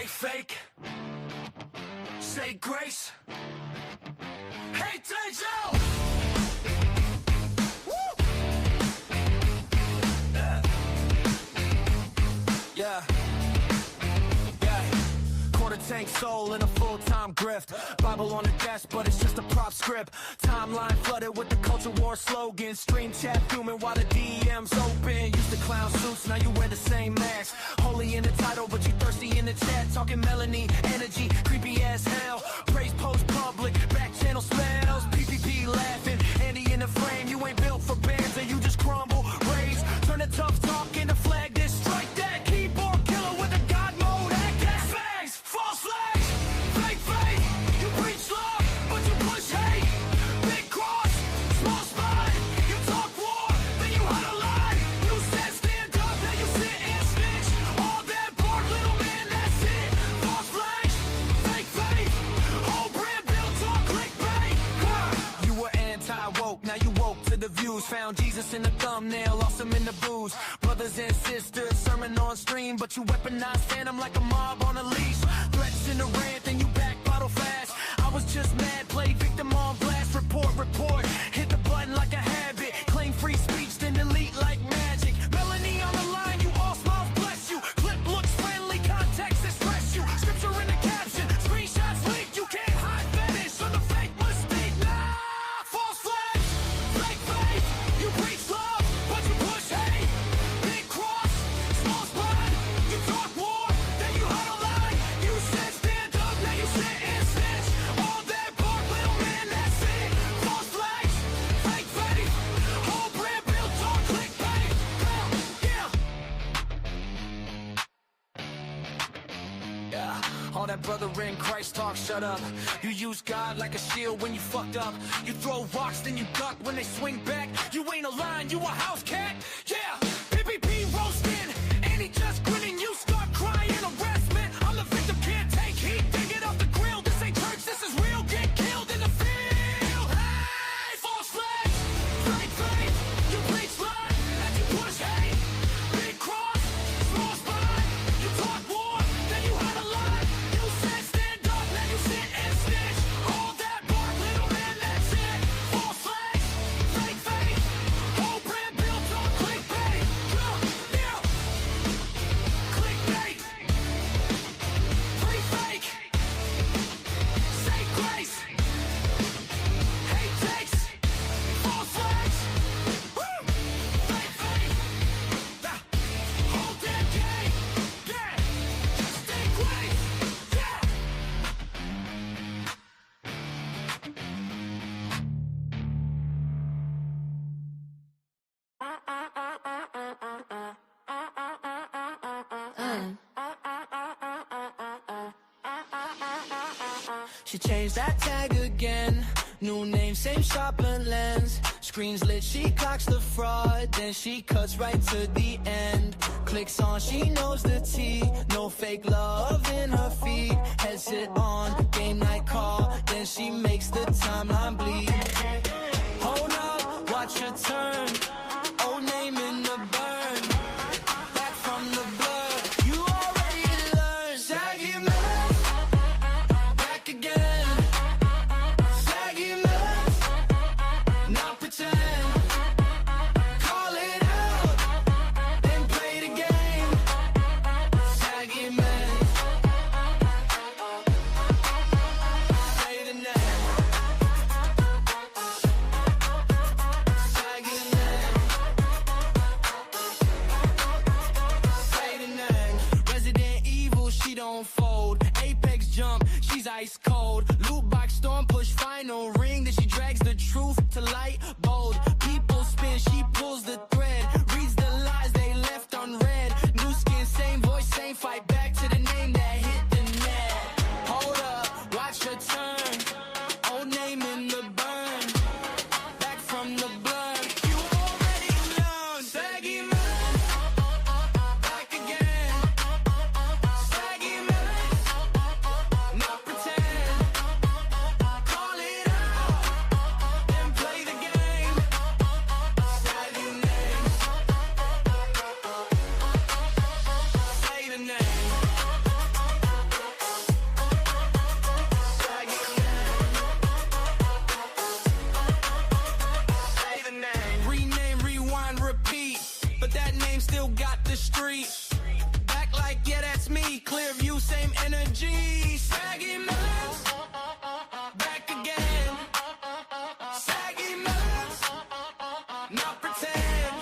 break fake, say grace. Hey, Tejo! Yeah. Quarter tank soul in a full-time grift. Bible on the desk, but it's just a prop script. Timeline flooded with the culture war slogan. Stream chat fuming while the DM's open. Used to clown suits, now you wear the same mask. Holy in the title, but you thirsty in the chat. Talking melanin, energy, creepy as hell. Praise post public, back channel smells. PPP laughing, Andy in the frame. You ain't built for bands, and you just crumble. Raise, turn the tough talk into flag this. Strike that keyboard killer with a God mode act. Fags, false flags, fake faith. You preach love, but you push hate. Big cross, small spot. You talk war, then you had a lie. You said stand up, now you sit and snitch. All that bark, little man, that's it. False flags, fake faith. Whole brand built on clickbait. You were anti-woke, now you woke to the views. Found Jesus in the thumbnail, lost him in the booze. Brothers and sisters, sermon on stream, but you weaponize phantom like a mob on a leash. Threats in the rant, then you back bottle fast. I was just mad, play victim on blast. Report, hit the button like a habit. Claim free speech, then delete like magic. Melanie on the line, you all smiles bless you. Clip looks friendly, context express you. Scripture in the caption, screenshots leaked. You can't hide fetish on the fake mistake. Nah, false flags, fake faith. You preach love, but you push hate. Big cross, small spot. You talk war, then you had a lie. You said stand up, now you sit and snitch. All that bark, little man, that's it. False flags, fake faith. Whole brand built on clickbait. Yeah, all that brother in Christ talk, shut up. You use God like a shield when you fucked up. You throw rocks, then you duck when they swing back. You ain't a lion, you a house cat. Yeah, PPP roasting, and he just grinning. You start crying, harassment. I'm the victim, can't take heat. Dig it off the grill. This ain't church, this is real. Get killed in the field. Hey, false flags, fake faith. You preach lie, and you push hate. Big cross, small spot. You talk war, then you had a lie. You said stand up, now you sit and snitch. All that bark, little man, that's it. False flags, fake faith. Whole brand built on clickbait. Yeah. Clickbait. Free fake. Say grace. Hate takes. False flags. Woo. Fake faith. Whole damn game. Yeah. Stay grace. Yeah. She changed that tag again. New name, same shop and lens. Screens lit, she clocks the fraud. Then she cuts right to the end. Clicks on, she knows the T. No fake love in her feed. Heads it on, game night call. Then she makes the timeline bleed. Hold up, watch your turn. Old name in the burn. Back from the blood. You already learned. Saggy man. Back again. Saggy man. Not pretend. Call it out. Then play the game. Saggy man. Say the name. Saggy man. Say the name. Resident Evil, she don't fold. Apex jump, she's ice cold. Loot box storm, push final ring. Then she drags the truth to light bold. People spin, she pulls the thread. Reads the lies they left unread. New skin, same voice, same fight. Back to the name that hit the net. Hold up, watch her turn. Old name in the burn. Back from the blood. You already learned. Saggy man. Back again. Saggy man. Not pretend. game, still got the street. Back like, yeah, that's me. Clear view, same energy. Saggy Melons, back again. Saggy Melons, not pretend.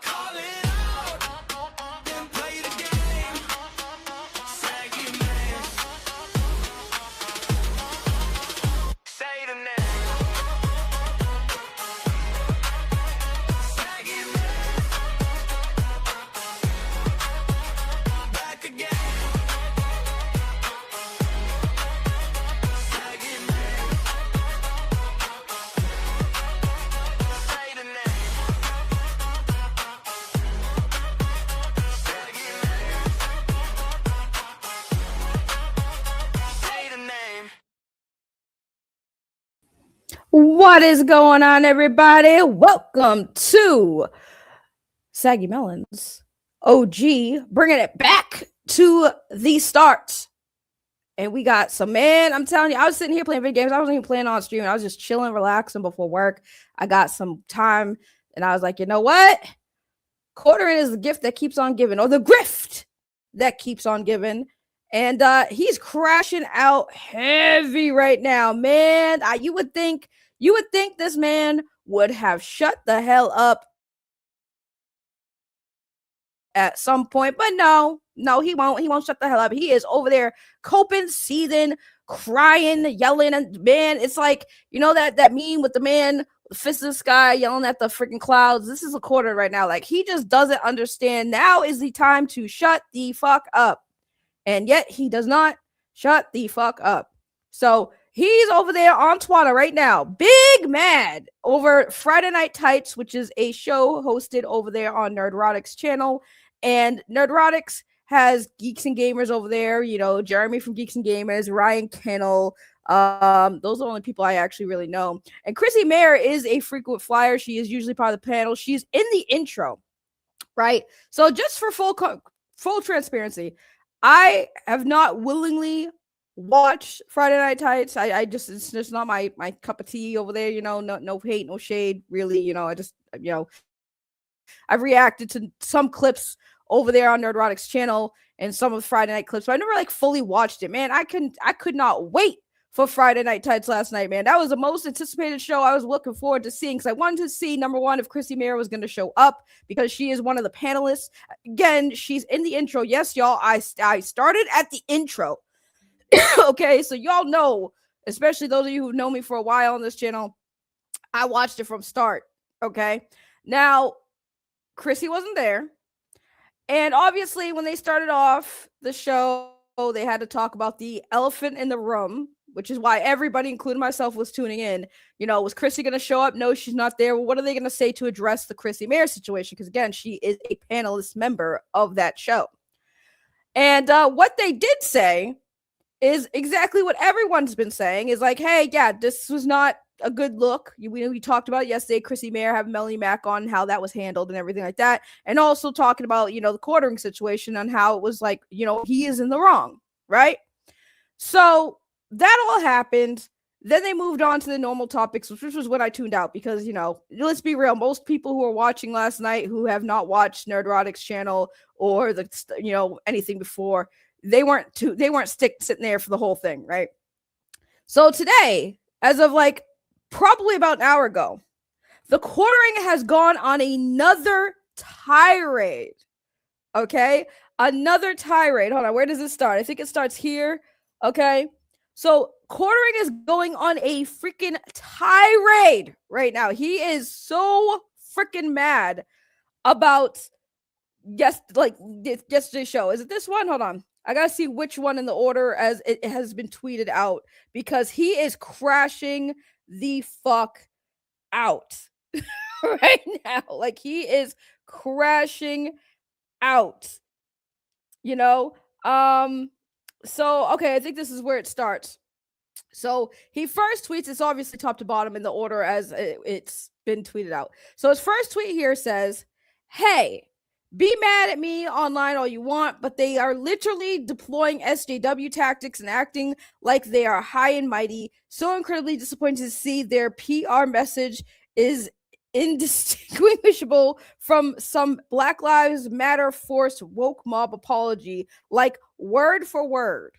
Call it out, then play the game. Saggy man, say the name. Saggy man, back again. Saggy man, say the name. Saggy man, say the name. What is going on, everybody? Welcome to Saggy Melons OG, bringing it back to the start. And we got some, man, I'm telling you, I was sitting here playing video games. I wasn't even playing on stream. I was just chilling, relaxing before work. I got some time, and I was like, you know what? Quartering is the gift that keeps on giving, or the grift that keeps on giving. And he's crashing out heavy right now, man. You would think this man would have shut the hell up at some point, but no, he won't shut the hell up. He is over there coping, seething, crying, yelling, and man, it's like, you know, that meme with the man with the fist in the sky yelling at the freaking clouds. This is a quarter right now. Like, he just doesn't understand. Now is the time to shut the fuck up. And yet he does not shut the fuck up. So he's over there on Twitter right now, big mad over Friday Night Tights, which is a show hosted over there on Nerdrotic's channel. And Nerdrotics has Geeks and Gamers over there, you know, Jeremy from Geeks and Gamers, Ryan Kennel. Those are the only people I actually really know. And Chrissy Mayer is a frequent flyer. She is usually part of the panel. She's in the intro, right? So just for full transparency, I have not willingly watched Friday Night Tights. It's just not my cup of tea over there, you know. No hate, no shade, really, you know. I've reacted to some clips over there on Nerdrotic's channel and some of the Friday Night clips, but I never like fully watched it, man. I could not wait for Friday Night Tights last night, man. That was the most anticipated show I was looking forward to seeing, because I wanted to see, number one, if Chrissy Mayer was going to show up, because she is one of the panelists. Again, she's in the intro. Yes, y'all, I started at the intro. Okay, so y'all know, especially those of you who know me for a while on this channel, I watched it from start. Okay, now Chrissy wasn't there, and obviously when they started off the show, they had to talk about the elephant in the room, which is why everybody, including myself, was tuning in. You know, was Chrissy going to show up? No, she's not there. Well, what are they going to say to address the Chrissy Mayer situation? Because again, she is a panelist member of that show. And what they did say is exactly what everyone's been saying, is like, hey, yeah, this was not a good look. We talked about it yesterday, Chrissy Mayer having Melanie Mack on, how that was handled and everything like that. And also talking about, you know, the quartering situation and how it was like, you know, he is in the wrong, right? So that all happened. Then they moved on to the normal topics, which was when I tuned out, because, you know, let's be real, most people who were watching last night who have not watched Nerdrotic's channel or the, you know, anything before, they weren't sitting there for the whole thing, right? So today, as of like probably about an hour ago, the quartering has gone on another tirade. Okay, another tirade. Hold on, where does it start? I think it starts here. Okay, so quartering is going on a freaking tirade right now. He is so freaking mad about yesterday's show. Is it this one? Hold on, I gotta see which one in the order as it has been tweeted out, because he is crashing the fuck out right now. Like, he is crashing out, you know. So okay, I think this is where it starts. So he first tweets, it's obviously top to bottom in the order as it's been tweeted out. So his first tweet here says, hey, be mad at me online all you want, but they are literally deploying SJW tactics and acting like they are high and mighty. So incredibly disappointed to see their PR message is indistinguishable from some Black Lives Matter forced woke mob apology, like word for word.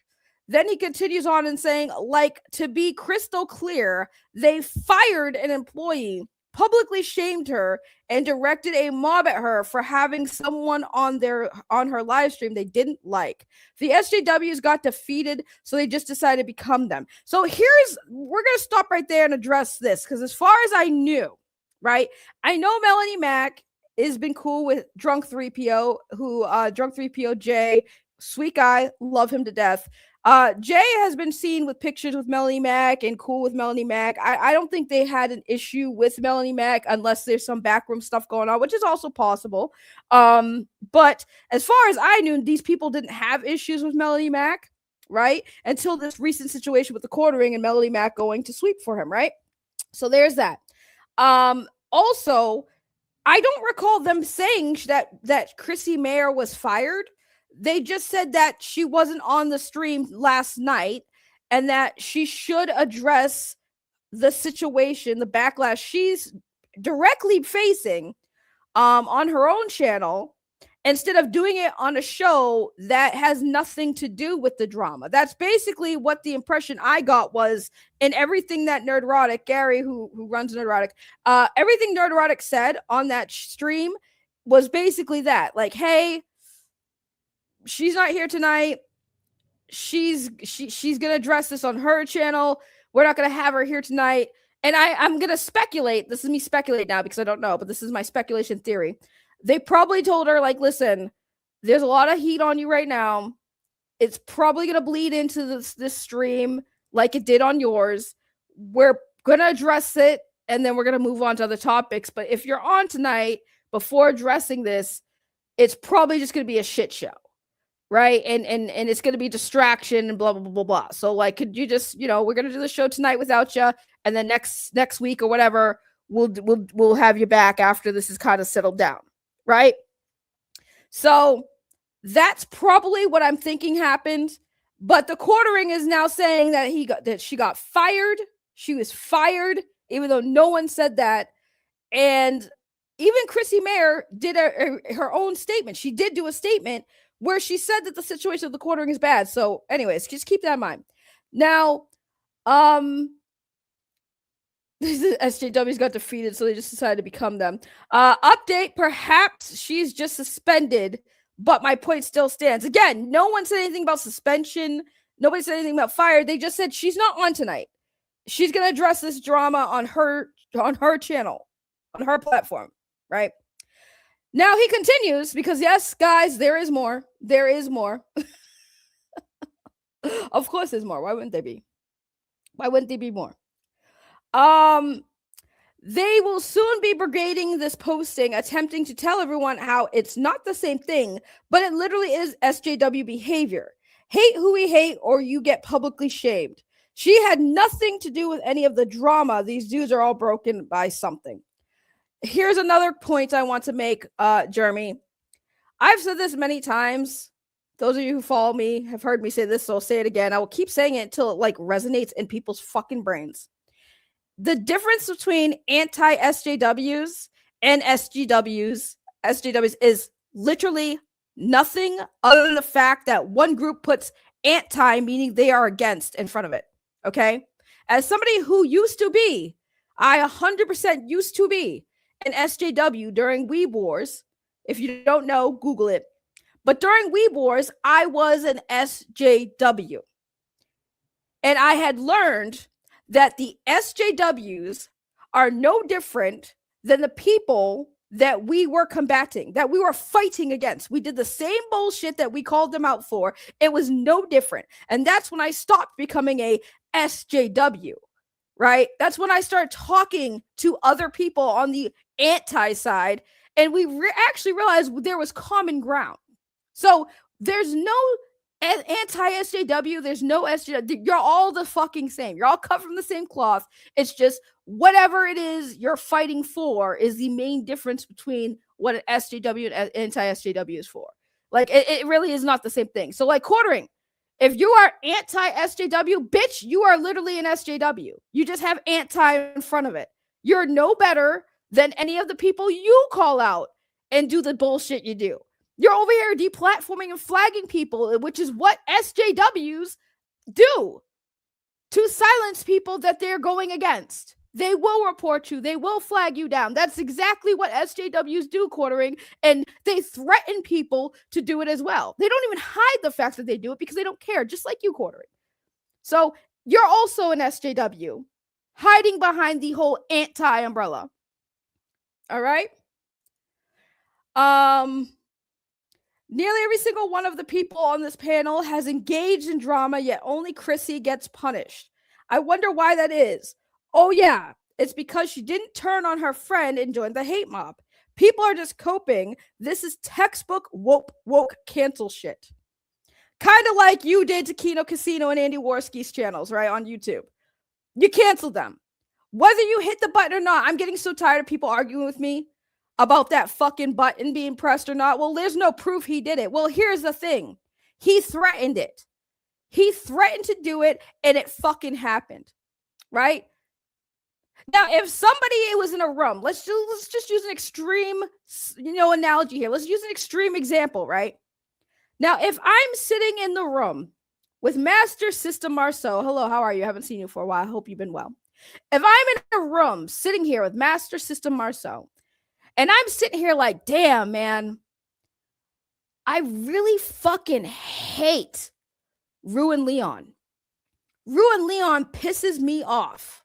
Then he continues on and saying, like, to be crystal clear, they fired an employee, publicly shamed her, and directed a mob at her for having someone on her live stream they didn't like. The SJWs got defeated, so they just decided to become them. So we're gonna stop right there and address this, because as far as I knew, right, I know Melanie Mack has been cool with Drunk 3PO, Drunk 3PO Jay, sweet guy, love him to death. Jay has been seen with pictures with Melanie Mack and cool with Melanie Mack. I don't think they had an issue with Melanie Mack unless there's some backroom stuff going on, which is also possible. But as far as I knew, these people didn't have issues with Melanie Mack, right? Until this recent situation with the quartering and Melanie Mack going to sweep for him, right? So there's that. Also, I don't recall them saying that Chrissy Mayer was fired. They just said that she wasn't on the stream last night and that she should address the situation, the backlash she's directly facing on her own channel, instead of doing it on a show that has nothing to do with the drama. That's basically what the impression I got was in everything that Nerdrotic, Gary, who runs Nerdrotic, everything Nerdrotic said on that stream was basically that. Like, hey, she's not here tonight. She's gonna address this on her channel. We're not gonna have her here tonight. And I'm gonna speculate. This is me speculate now because I don't know, but this is my speculation theory. They probably told her, like, listen, there's a lot of heat on you right now. It's probably gonna bleed into this stream like it did on yours. We're gonna address it and then we're gonna move on to other topics. But if you're on tonight before addressing this, it's probably just gonna be a shit show. Right. And it's going to be distraction and blah, blah, blah, blah, blah. So, like, could you just, we're going to do the show tonight without you. And then next week or whatever, we'll have you back after this is kind of settled down. Right. So that's probably what I'm thinking happened. But the quartering is now saying that she got fired. She was fired, even though no one said that. And even Chrissy Mayer did her own statement. She did do a statement where she said that the situation of the quartering is bad. So anyways, just keep that in mind. Now, SJWs got defeated, so they just decided to become them. Update, perhaps she's just suspended, but my point still stands. Again, no one said anything about suspension. Nobody said anything about fire. They just said she's not on tonight. She's going to address this drama on her channel, on her platform, right? Now he continues because, yes, guys, there is more. There is more. Of course there's more. Why wouldn't there be? Why wouldn't there be more? They will soon be brigading this posting, attempting to tell everyone how it's not the same thing, but it literally is SJW behavior. Hate who we hate or you get publicly shamed. She had nothing to do with any of the drama. These dudes are all broken by something. Here's another point I want to make, Jeremy. I've said this many times. Those of you who follow me have heard me say this, so I'll say it again. I will keep saying it until it, like, resonates in people's fucking brains. The difference between anti-SJWs and SJWs is literally nothing other than the fact that one group puts anti, meaning they are against, in front of it. Okay? As somebody who used to be, I 100% used to be an SJW during Weeb Wars. If you don't know, Google it. But during Weeb Wars, I was an SJW. And I had learned that the SJWs are no different than the people that we were combating, that we were fighting against. We did the same bullshit that we called them out for. It was no different. And that's when I stopped becoming a SJW. Right? That's when I started talking to other people on the anti side, and we actually realized there was common ground. So there's no anti-SJW, there's no SJW. You're all the fucking same. You're all cut from the same cloth. It's just whatever it is you're fighting for is the main difference between what an SJW and anti-SJW is for. Like, it really is not the same thing. So, like, quartering. If you are anti-SJW, bitch, you are literally an SJW. You just have anti in front of it. You're no better than any of the people you call out and do the bullshit you do. You're over here deplatforming and flagging people, which is what SJWs do to silence people that they're going against. They will report you. They will flag you down. That's exactly what SJWs do, Quartering, and they threaten people to do it as well. They don't even hide the fact that they do it because they don't care, just like you, Quartering. So you're also an SJW, hiding behind the whole anti-umbrella. All right? Nearly every single one of the people on this panel has engaged in drama, yet only Chrissy gets punished. I wonder why that is. Oh, yeah, it's because she didn't turn on her friend and join the hate mob. People are just coping. This is textbook woke cancel shit. Kind of like you did to Kino Casino and Andy Worski's channels, right, on YouTube. You canceled them. Whether you hit the button or not, I'm getting so tired of people arguing with me about that fucking button being pressed or not. Well, there's no proof he did it. Well, here's the thing. He threatened it. He threatened to do it, and it fucking happened, right? Now, if somebody was in a room, let's just use an extreme, analogy here. Let's use an extreme example, right? Now, if I'm sitting in the room with Master System Marceau, hello, how are you? I haven't seen you for a while. I hope you've been well. If I'm in a room sitting here with Master System Marceau, and I'm sitting here like, damn, man, I really fucking hate Ruin Leon. Ruin Leon pisses me off.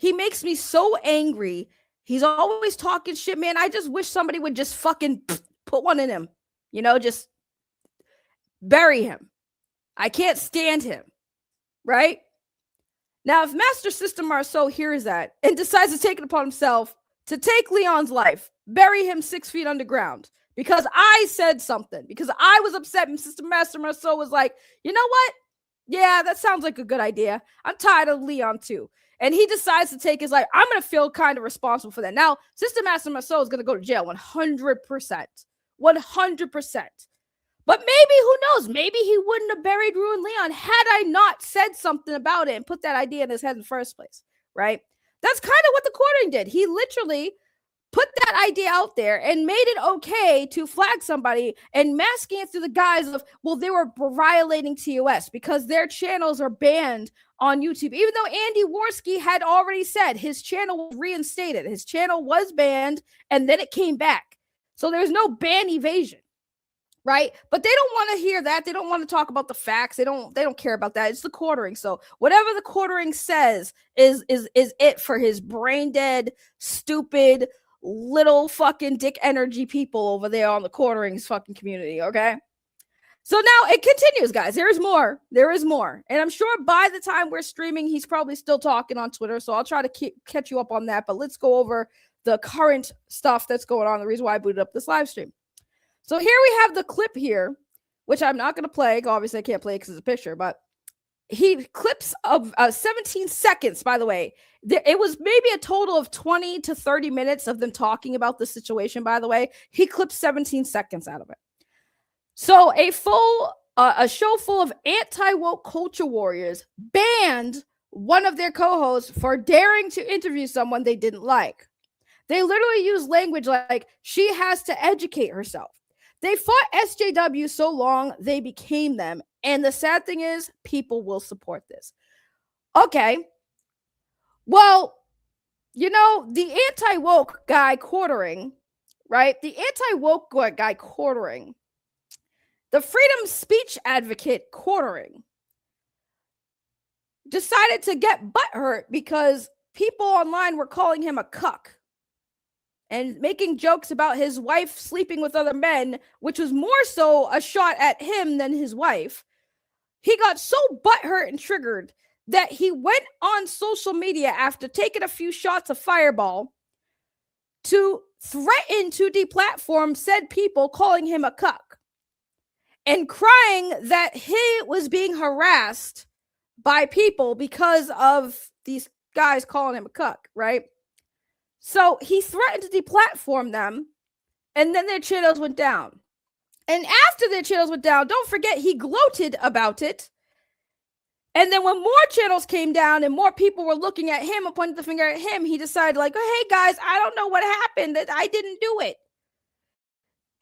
He makes me so angry. He's always talking shit, man. I just wish somebody would just fucking put one in him. Just bury him. I can't stand him. Right? Now, if Master System Marceau hears that and decides to take it upon himself to take Leon's life, bury him 6 feet underground, because I said something, because I was upset, and System Master Marceau was like, you know what? Yeah, that sounds like a good idea. I'm tired of Leon too. And he decides to take his life. I'm going to feel kind of responsible for that. Now, System Master Marceau is going to go to jail 100%. 100%. But maybe, who knows? Maybe he wouldn't have buried Ruin Leon had I not said something about it and put that idea in his head in the first place, right? That's kind of what the Quartering did. He literally put that idea out there and made it okay to flag somebody and masking it through the guise of, well, they were violating TOS because their channels are banned on YouTube, even though Andy Worski had already said his channel was reinstated. His channel was banned and then it came back. So there's no ban evasion, right? But they don't want to hear that. They don't want to talk about the facts. They don't care about that. It's the Quartering. So whatever the Quartering says is it for his brain dead, stupid, little fucking dick energy people over there on the Quartering's fucking community, okay? So now it continues, guys. There is more. And I'm sure by the time we're streaming, he's probably still talking on Twitter. So I'll try to catch you up on that. But let's go over the current stuff that's going on, the reason why I booted up this live stream. So here we have the clip here, which I'm not going to play. Obviously, I can't play it because it's a picture. But he clips of 17 seconds, by the way. It was maybe a total of 20 to 30 minutes of them talking about the situation, by the way. He clipped 17 seconds out of it. So a show full of anti-woke culture warriors banned one of their co-hosts for daring to interview someone they didn't like. They literally used language like, she has to educate herself. They fought SJW so long, they became them. And the sad thing is, people will support this. Okay. Well, the anti-woke guy Quartering, right? The anti-woke guy Quartering, the freedom speech advocate Quartering, decided to get butthurt because people online were calling him a cuck and making jokes about his wife sleeping with other men, which was more so a shot at him than his wife. He got so butthurt and triggered that he went on social media after taking a few shots of Fireball to threaten to deplatform said people calling him a cuck and crying that he was being harassed by people because of these guys calling him a cuck, right? So he threatened to deplatform them, and then their channels went down. And after their channels went down, don't forget he gloated about it And then when more channels came down and more people were looking at him and pointing the finger at him, he decided like, oh, hey guys, I don't know what happened. That I didn't do it.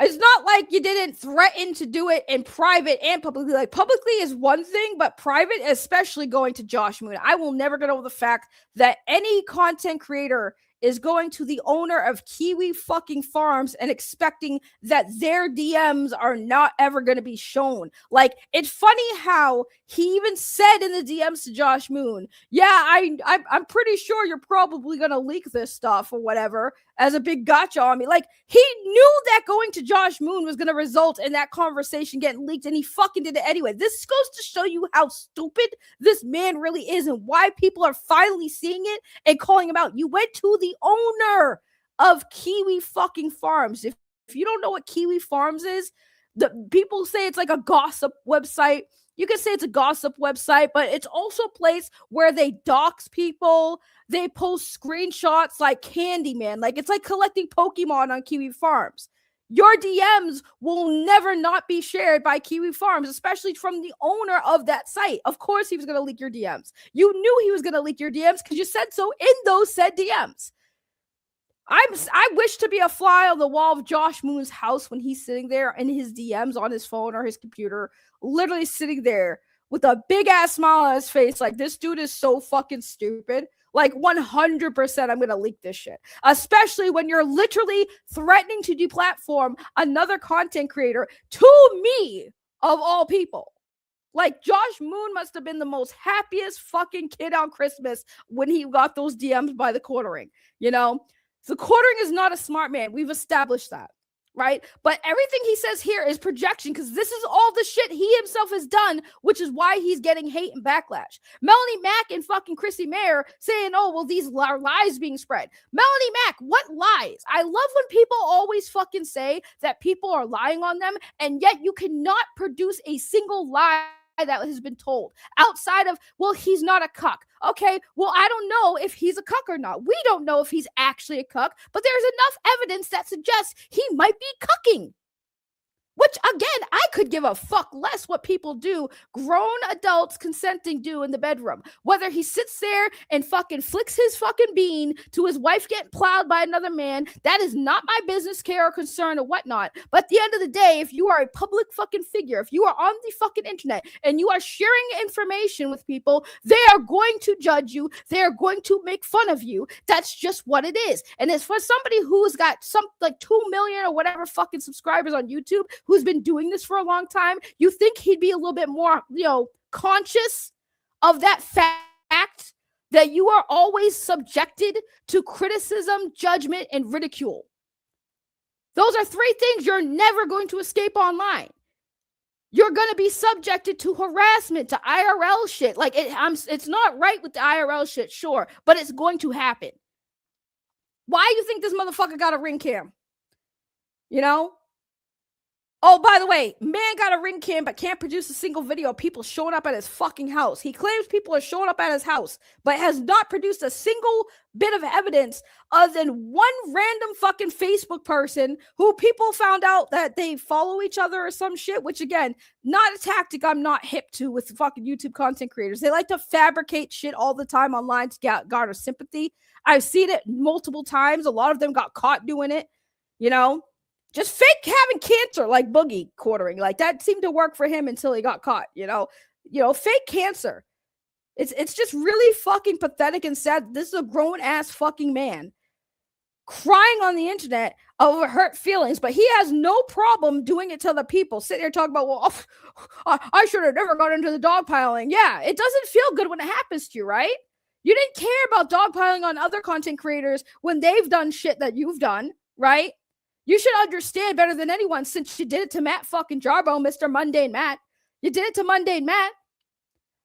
It's not like you didn't threaten to do it in private and publicly. Like publicly is one thing, but private, especially going to Josh Moon. I will never get over the fact that any content creator is going to the owner of Kiwi fucking Farms and expecting that their DMs are not ever going to be shown. Like, it's funny how he even said in the DMs to Josh Moon, yeah, I'm pretty sure you're probably going to leak this stuff or whatever as a big gotcha on me. Like, he knew that going to Josh Moon was going to result in that conversation getting leaked, and he fucking did it anyway. This goes to show you how stupid this man really is and why people are finally seeing it and calling him out. You went to the owner of Kiwi fucking Farms. If you don't know what Kiwi Farms is, the people say it's like a gossip website. You can say it's a gossip website, but it's also a place where they dox people. They post screenshots like Candyman. Like, it's like collecting Pokemon on Kiwi Farms. Your DMs will never not be shared by Kiwi Farms, especially from the owner of that site. Of course, he was going to leak your DMs. You knew he was going to leak your DMs because you said so in those said DMs. I wish to be a fly on the wall of Josh Moon's house when he's sitting there in his DMs on his phone or his computer, literally sitting there with a big ass smile on his face. Like, this dude is so fucking stupid. Like, 100% I'm going to leak this shit. Especially when you're literally threatening to deplatform another content creator to me, of all people. Like, Josh Moon must have been the most happiest fucking kid on Christmas when he got those DMs by the quartering, you know? The quartering is not a smart man. We've established that, right? But everything he says here is projection because this is all the shit he himself has done, which is why he's getting hate and backlash. Melanie Mack and fucking Chrissy Mayer saying, oh, well, these are lies being spread. Melanie Mack, what lies? I love when people always fucking say that people are lying on them, and yet you cannot produce a single lie that has been told outside of, well, he's not a cuck. Okay, well, I don't know if he's a cuck or not. We don't know if he's actually a cuck, but there's enough evidence that suggests he might be cucking. Which, again, I could give a fuck less what people do, grown adults consenting do in the bedroom. Whether he sits there and fucking flicks his fucking bean to his wife getting plowed by another man, that is not my business, care, or concern, or whatnot. But at the end of the day, if you are a public fucking figure, if you are on the fucking internet and you are sharing information with people, they are going to judge you. They are going to make fun of you. That's just what it is. And as for somebody who's got some like 2 million or whatever fucking subscribers on YouTube, who's been doing this for a long time, you think he'd be a little bit more, conscious of that fact that you are always subjected to criticism, judgment, and ridicule. Those are 3 things you're never going to escape online. You're going to be subjected to harassment, to IRL shit. Like, it's not right with the IRL shit, sure, but it's going to happen. Why do you think this motherfucker got a ring cam? Oh, by the way, man got a ring cam but can't produce a single video of people showing up at his fucking house. He claims people are showing up at his house, but has not produced a single bit of evidence other than one random fucking Facebook person who people found out that they follow each other or some shit, which, again, not a tactic I'm not hip to with fucking YouTube content creators. They like to fabricate shit all the time online to garner sympathy. I've seen it multiple times. A lot of them got caught doing it, Just fake having cancer, like Boogie quartering. Like, that seemed to work for him until he got caught, fake cancer. It's just really fucking pathetic and sad. This is a grown-ass fucking man crying on the internet over hurt feelings, but he has no problem doing it to other people. Sitting there talking about, well, I should have never got into the dogpiling. Yeah, it doesn't feel good when it happens to you, right? You didn't care about dogpiling on other content creators when they've done shit that you've done, right? You should understand better than anyone since you did it to Matt fucking Jarbo, Mr. Mundane Matt. You did it to Mundane Matt.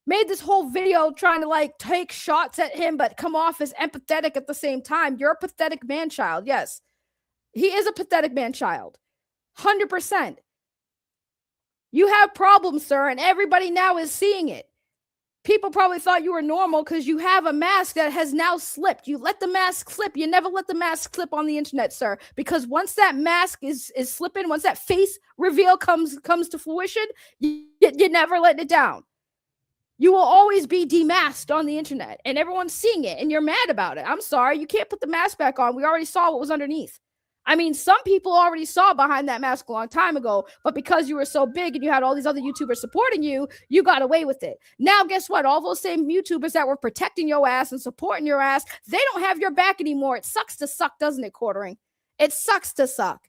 Made this whole video trying to take shots at him, but come off as empathetic at the same time. You're a pathetic man-child. Yes, he is a pathetic man-child. 100%. You have problems, sir, and everybody now is seeing it. People probably thought you were normal because you have a mask that has now slipped. You let the mask slip. You never let the mask slip on the internet, sir. Because once that mask is slipping, once that face reveal comes to fruition, you never let it down. You will always be demasked on the internet, and everyone's seeing it, and you're mad about it. I'm sorry. You can't put the mask back on. We already saw what was underneath. I mean, some people already saw behind that mask a long time ago, but because you were so big and you had all these other YouTubers supporting you, you got away with it. Now, guess what? All those same YouTubers that were protecting your ass and supporting your ass, they don't have your back anymore. It sucks to suck, doesn't it, Quartering? It sucks to suck.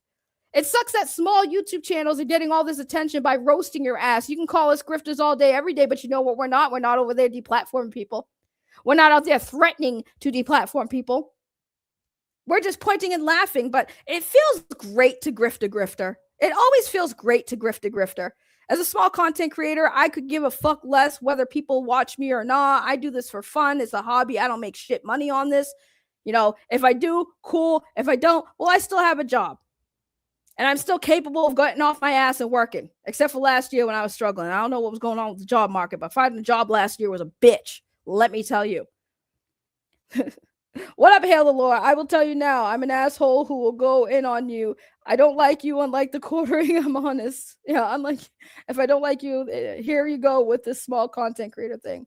It sucks that small YouTube channels are getting all this attention by roasting your ass. You can call us grifters all day, every day, but you know what? We're not. We're not over there deplatforming people. We're not out there threatening to deplatform people. We're just pointing and laughing, but it feels great to grift a grifter. It always feels great to grift a grifter. As a small content creator, I could give a fuck less whether people watch me or not. I do this for fun. It's a hobby. I don't make shit money on this. You know, if I do, cool. If I don't, well, I still have a job. And I'm still capable of getting off my ass and working, except for last year when I was struggling. I don't know what was going on with the job market, but finding a job last year was a bitch. Let me tell you. What up, Hail the Lord? I will tell you now, I'm an asshole who will go in on you. I don't like you, unlike the Quartering. I'm honest. Yeah, unlike, if I don't like you, here you go with this small content creator thing.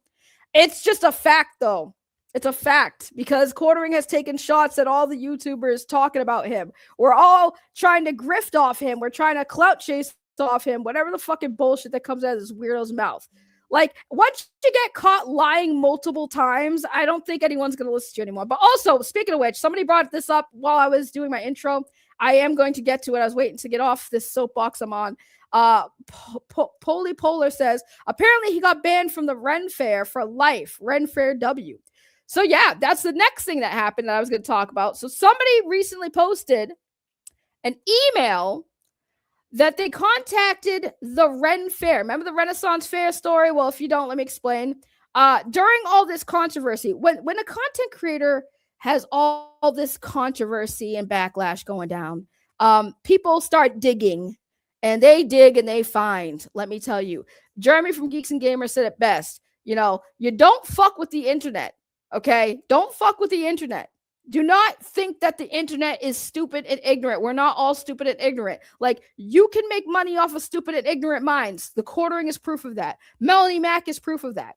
It's just a fact, though. It's a fact, because Quartering has taken shots at all the YouTubers talking about him. We're all trying to grift off him. We're trying to clout chase off him, whatever the fucking bullshit that comes out of this weirdo's mouth. Like, once you get caught lying multiple times, I don't think anyone's going to listen to you anymore. But also, speaking of which, somebody brought this up while I was doing my intro. I am going to get to it. I was waiting to get off this soapbox I'm on. Polar says, apparently he got banned from the Ren Fair for life. Ren Fair W. So yeah, that's the next thing that happened that I was going to talk about. So somebody recently posted an email that they contacted the Ren Fair. Remember the Renaissance Fair story? Well, if you don't, let me explain. During all this controversy, when a content creator has all this controversy and backlash going down, people start digging, and they dig and they find. Let me tell you, Jeremy from Geeks and Gamers said it best. You know, you don't fuck with the internet. Okay? Don't fuck with the internet. Do not think that the internet is stupid and ignorant. We're not all stupid and ignorant. Like, you can make money off of stupid and ignorant minds. The Quartering is proof of that. Melanie Mack is proof of that.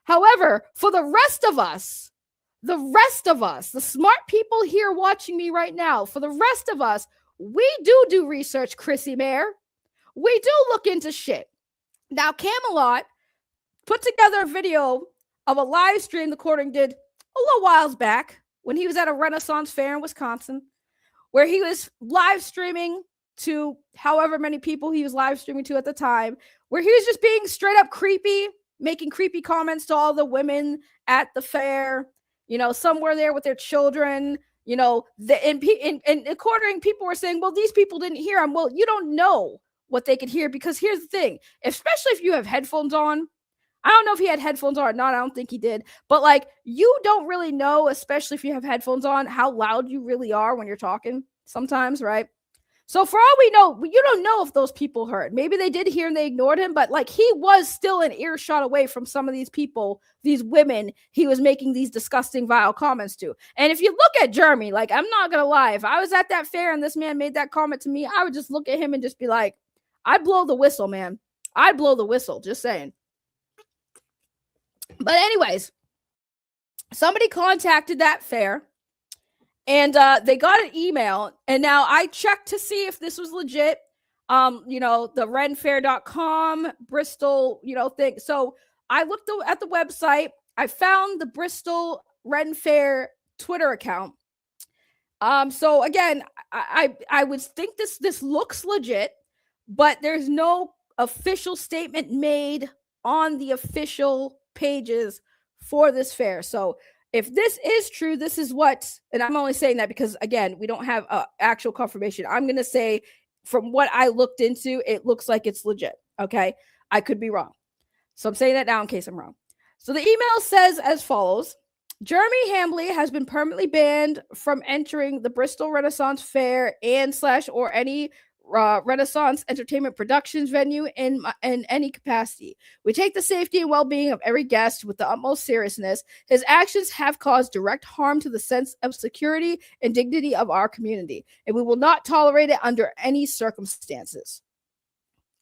However, for the rest of us, the smart people here watching me right now, for the rest of us, we do research, Chrissy Mayer. We do look into shit. Now, Camelot put together a video of a live stream the Quartering did a little whiles back, when he was at a Renaissance Fair in Wisconsin, where he was live streaming to however many people he was live streaming to at the time, where he was just being straight up creepy, making creepy comments to all the women at the fair, you know, somewhere there with their children, you know, according people were saying, well, these people didn't hear him. Well, you don't know what they could hear, because here's the thing, especially if you have headphones on. I don't know if he had headphones on or not. I don't think he did. But, like, you don't really know, especially if you have headphones on, how loud you really are when you're talking sometimes, right? So for all we know, you don't know if those people heard. Maybe they did hear and they ignored him, but, like, he was still an earshot away from some of these people, these women he was making these disgusting, vile comments to. And if you look at Jeremy, like, I'm not going to lie, if I was at that fair and this man made that comment to me, I would just look at him and just be like, I'd blow the whistle, man. I'd blow the whistle, just saying. But anyways, somebody contacted that fair, and they got an email, and now I checked to see if this was legit. You know, the renfair.com, Bristol, you know, thing. So I looked at the website. I found the Bristol Ren Fair Twitter account. So again, I would think this looks legit, but there's no official statement made on the official pages for this fair. So if this is true, this is what, and I'm only saying that because, again, we don't have actual confirmation. I'm going to say, from what I looked into, it looks like it's legit. Okay. I could be wrong. So I'm saying that now in case I'm wrong. So the email says as follows: Jeremy Hambley has been permanently banned from entering the Bristol Renaissance Fair or any Renaissance entertainment productions venue in any capacity. We take the safety and well-being of every guest with the utmost seriousness. His actions have caused direct harm to the sense of security and dignity of our community, and we will not tolerate it under any circumstances.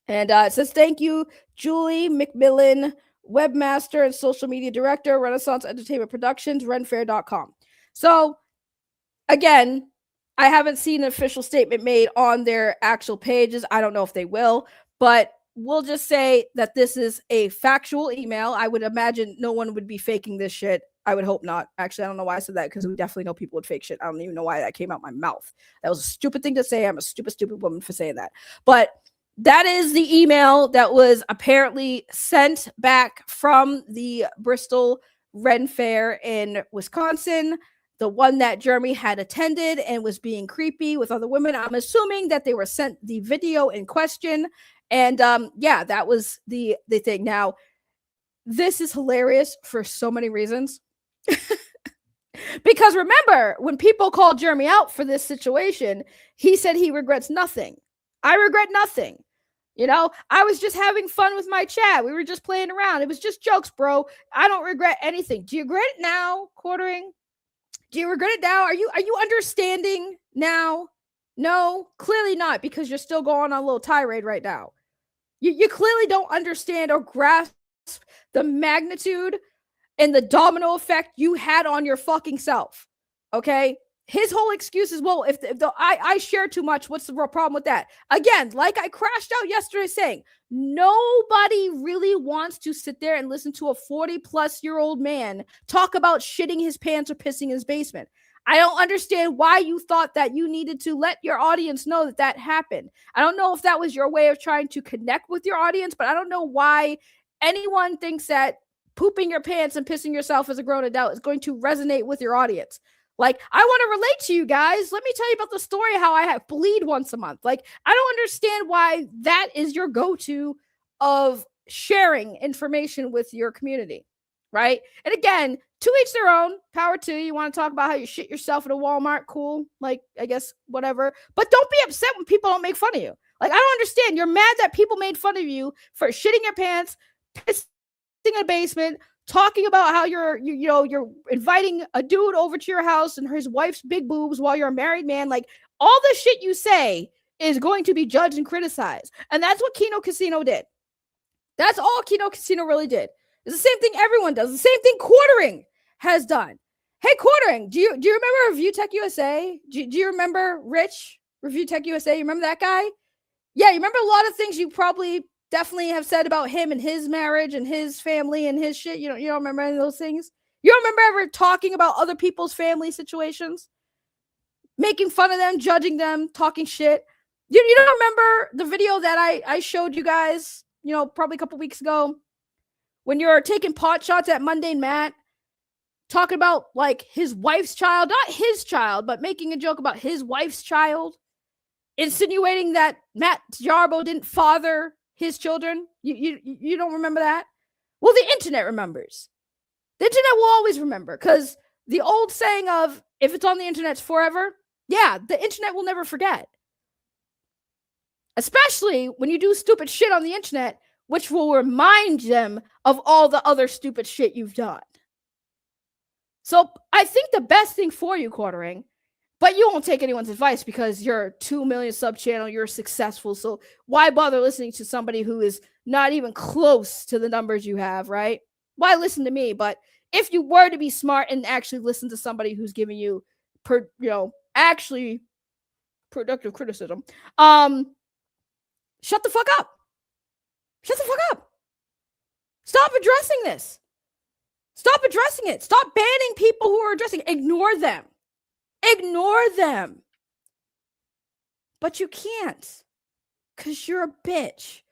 And it says, thank you, Julie McMillan, webmaster and social media director, Renaissance Entertainment Productions, renfair.com. So again, I haven't seen an official statement made on their actual pages. I don't know if they will, but we'll just say that this is a factual email. I would imagine no one would be faking this shit. I would hope not. Actually, I don't know why I said that, because we definitely know people would fake shit. I don't even know why that came out my mouth. That was a stupid thing to say. I'm a stupid woman for saying that. But that is the email that was apparently sent back from the Bristol Ren Fair in Wisconsin, the one that Jeremy had attended and was being creepy with other women. I'm assuming that they were sent the video in question. And yeah, that was the thing. Now, this is hilarious for so many reasons. Because remember, when people called Jeremy out for this situation, he said he regrets nothing. I regret nothing. You know, I was just having fun with my chat. We were just playing around. It was just jokes, bro. I don't regret anything. Do you regret it now, Quartering? Do you regret it now? Are you understanding now? No, clearly not, because you're still going on a little tirade right now. You clearly don't understand or grasp the magnitude and the domino effect you had on your fucking self. Okay? His whole excuse is, well, if I share too much, what's the real problem with that? Again, like I crashed out yesterday saying, nobody really wants to sit there and listen to a 40-plus-year-old man talk about shitting his pants or pissing in his basement. I don't understand why you thought that you needed to let your audience know that that happened. I don't know if that was your way of trying to connect with your audience, but I don't know why anyone thinks that pooping your pants and pissing yourself as a grown adult is going to resonate with your audience. Like, I want to relate to you guys. Let me tell you about the story of how I have bleed once a month. Like, I don't understand why that is your go-to of sharing information with your community, right? And again, to each their own. Power to you. You want to talk about how you shit yourself at a Walmart? Cool. Like, I guess, whatever. But don't be upset when people don't make fun of you. Like, I don't understand. You're mad that people made fun of you for shitting your pants, pissing in a basement, talking about how you're inviting a dude over to your house and his wife's big boobs while you're a married man. Like, all the shit you say is going to be judged and criticized. And that's what Kino Casino did. That's all Kino Casino really did. It's the same thing everyone does. The same thing Quartering has done. Hey, Quartering, do you remember Review Tech USA? Do you remember Rich, Review Tech USA? You remember that guy? Yeah, you remember a lot of things you probably definitely have said about him and his marriage and his family and his shit. You don't remember any of those things? You don't remember ever talking about other people's family situations? Making fun of them, judging them, talking shit? You don't remember the video that I showed you guys, probably a couple weeks ago, when you're taking pot shots at Mundane Matt, talking about like his wife's child, not his child, but making a joke about his wife's child, insinuating that Matt Jarbo didn't father his children? You don't remember that? Well, the internet remembers. The internet will always remember, because the old saying of, if it's on the internet, it's forever. Yeah, the internet will never forget. Especially when you do stupid shit on the internet, which will remind them of all the other stupid shit you've done. So I think the best thing for you, Quartering, but you won't take anyone's advice because you're a 2 million sub channel, you're successful. So why bother listening to somebody who is not even close to the numbers you have, right? Why listen to me? But if you were to be smart and actually listen to somebody who's giving you, actually productive criticism, shut the fuck up. Shut the fuck up. Stop addressing this. Stop addressing it. Stop banning people who are addressing it. Ignore them. Ignore them. But you can't, because you're a bitch.